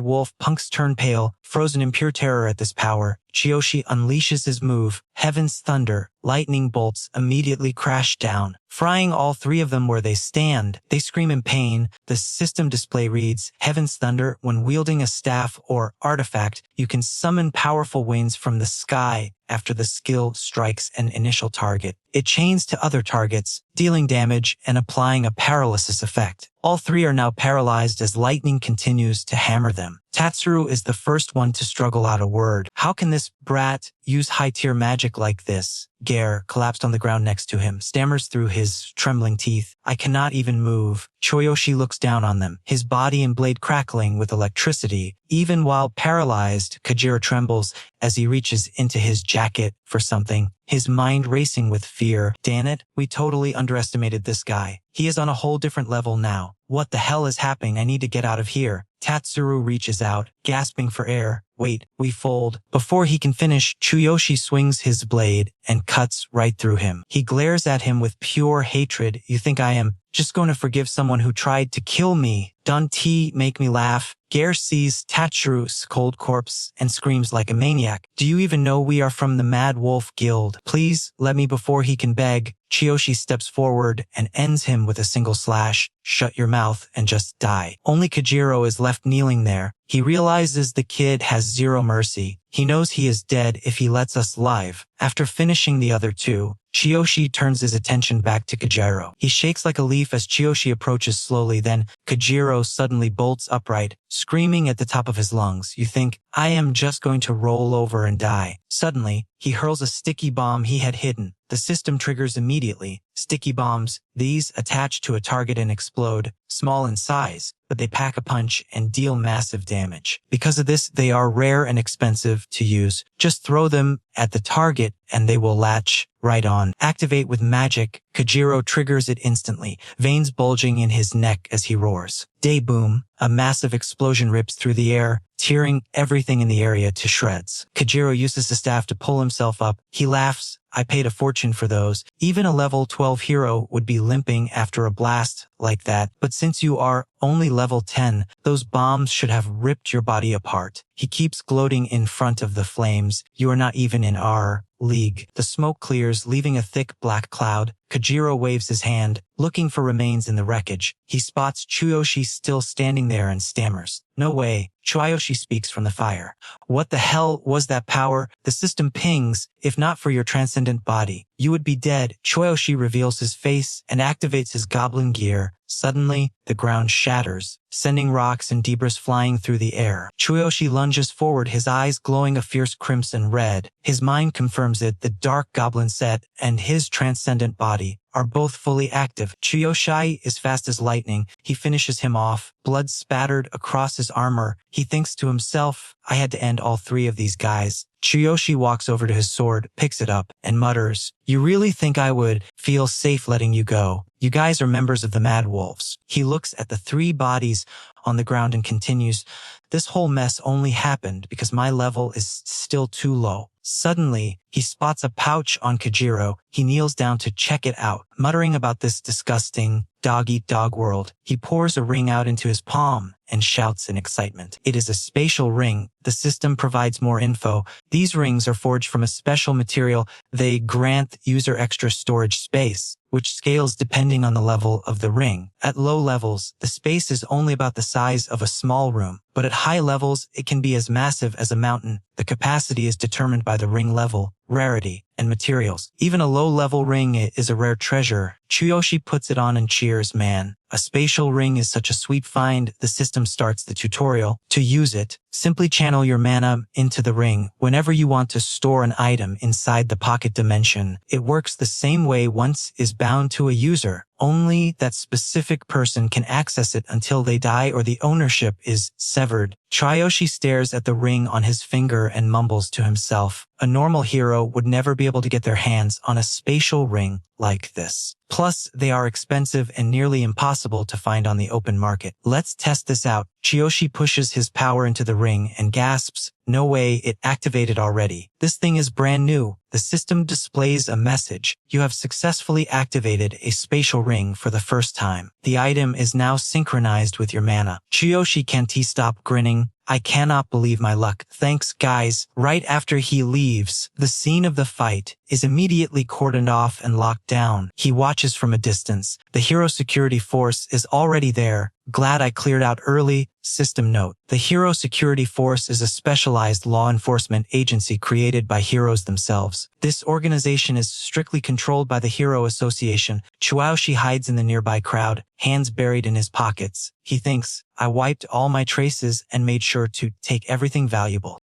wolf punks turn pale, frozen in pure terror at this power. Chuyoshi unleashes his move, Heaven's Thunder. Lightning bolts immediately crash down, frying all three of them where they stand. They scream in pain. The system display reads, Heaven's Thunder. When wielding a staff or artifact, you can summon powerful winds from the sky after the skill strikes an initial target. It chains to other targets, dealing damage and applying a paralysis effect. All three are now paralyzed as lightning continues to hammer them. Tatsuru is the first one to struggle out a word. How can this brat use high-tier magic like this? Gare, collapsed on the ground next to him, stammers through his trembling teeth, I cannot even move. Chuyoshi looks down on them, his body and blade crackling with electricity. Even while paralyzed, Kajiro trembles as he reaches into his jacket for something, his mind racing with fear. Damn it, we totally underestimated this guy. He is on a whole different level now. What the hell is happening? I need to get out of here. Tatsuru reaches out, gasping for air. Wait, we fold. Before he can finish, Chuyoshi swings his blade and cuts right through him. He glares at him with pure hatred. You think I am just going to forgive someone who tried to kill me? Don't make me laugh. Gare sees Tatsuru's cold corpse and screams like a maniac. Do you even know we are from the Mad Wolf Guild? Please, let me before he can beg. Chuyoshi steps forward and ends him with a single slash. Shut your mouth and just die. Only Kajiro is left kneeling there. He realizes the kid has zero mercy. He knows he is dead if he lets us live. After finishing the other two, Chuyoshi turns his attention back to Kajiro. He shakes like a leaf as Chuyoshi approaches slowly, then Kajiro suddenly bolts upright, screaming at the top of his lungs. You think, I am just going to roll over and die. Suddenly, he hurls a sticky bomb he had hidden. The system triggers immediately. Sticky bombs, these attach to a target and explode, small in size, but they pack a punch and deal massive damage. Because of this, they are rare and expensive to use. Just throw them at the target and they will latch right on. Activate with magic. Kajiro triggers it instantly, veins bulging in his neck as he roars. Day boom, a massive explosion rips through the air, tearing everything in the area to shreds. Kajiro uses the staff to pull himself up. He laughs. I paid a fortune for those. Even a level 12 hero would be limping after a blast like that. But since you are only level 10, those bombs should have ripped your body apart. He keeps gloating in front of the flames. You are not even in our league. The smoke clears, leaving a thick black cloud. Kajiro waves his hand, looking for remains in the wreckage. He spots Chuyoshi still standing there and stammers. No way. Chuyoshi speaks from the fire. What the hell was that power? The system pings. If not for your transcendent body, you would be dead. Chuyoshi reveals his face and activates his goblin gear. Suddenly, the ground shatters, sending rocks and debris flying through the air. Chuyoshi lunges forward, his eyes glowing a fierce crimson red. His mind confirms it. The dark goblin set and his transcendent body are both fully active. Chuyoshi is fast as lightning. He finishes him off, blood spattered across his armor. He thinks to himself, I had to end all three of these guys. Chuyoshi walks over to his sword, picks it up, and mutters, You really think I would feel safe letting you go? You guys are members of the Mad Wolves. He looks at the three bodies on the ground and continues, This whole mess only happened because my level is still too low. Suddenly, he spots a pouch on Kajiro. He kneels down to check it out, muttering about this disgusting dog-eat-dog world. He pours a ring out into his palm and shouts in excitement. It is a spatial ring. The system provides more info. These rings are forged from a special material. They grant user extra storage space, which scales depending on the level of the ring. At low levels, the space is only about the size of a small room, but at high levels, it can be as massive as a mountain. The capacity is determined by the ring level, rarity, and materials. Even a low-level ring is a rare treasure. Chuyoshi puts it on and cheers, man. A spatial ring is such a sweet find. The system starts the tutorial. To use it, simply channel your mana into the ring whenever you want to store an item inside the pocket dimension. It works the same way once is bound to a user. Only that specific person can access it until they die or the ownership is severed. Chuyoshi stares at the ring on his finger and mumbles to himself. A normal hero would never be able to get their hands on a spatial ring like this. Plus, they are expensive and nearly impossible to find on the open market. Let's test this out. Chuyoshi pushes his power into the ring and gasps, "No way, it activated already. This thing is brand new." The system displays a message. You have successfully activated a spatial ring for the first time. The item is now synchronized with your mana. Chuyoshi can't stop grinning. "I cannot believe my luck. Thanks, guys." Right after he leaves, the scene of the fight is immediately cordoned off and locked down. He watches from a distance. The hero security force is already there. "Glad I cleared out early." System note: the Hero Security Force is a specialized law enforcement agency created by heroes themselves. This organization is strictly controlled by the Hero Association. Chuyoshi hides in the nearby crowd, hands buried in his pockets. He thinks, "I wiped all my traces and made sure to take everything valuable."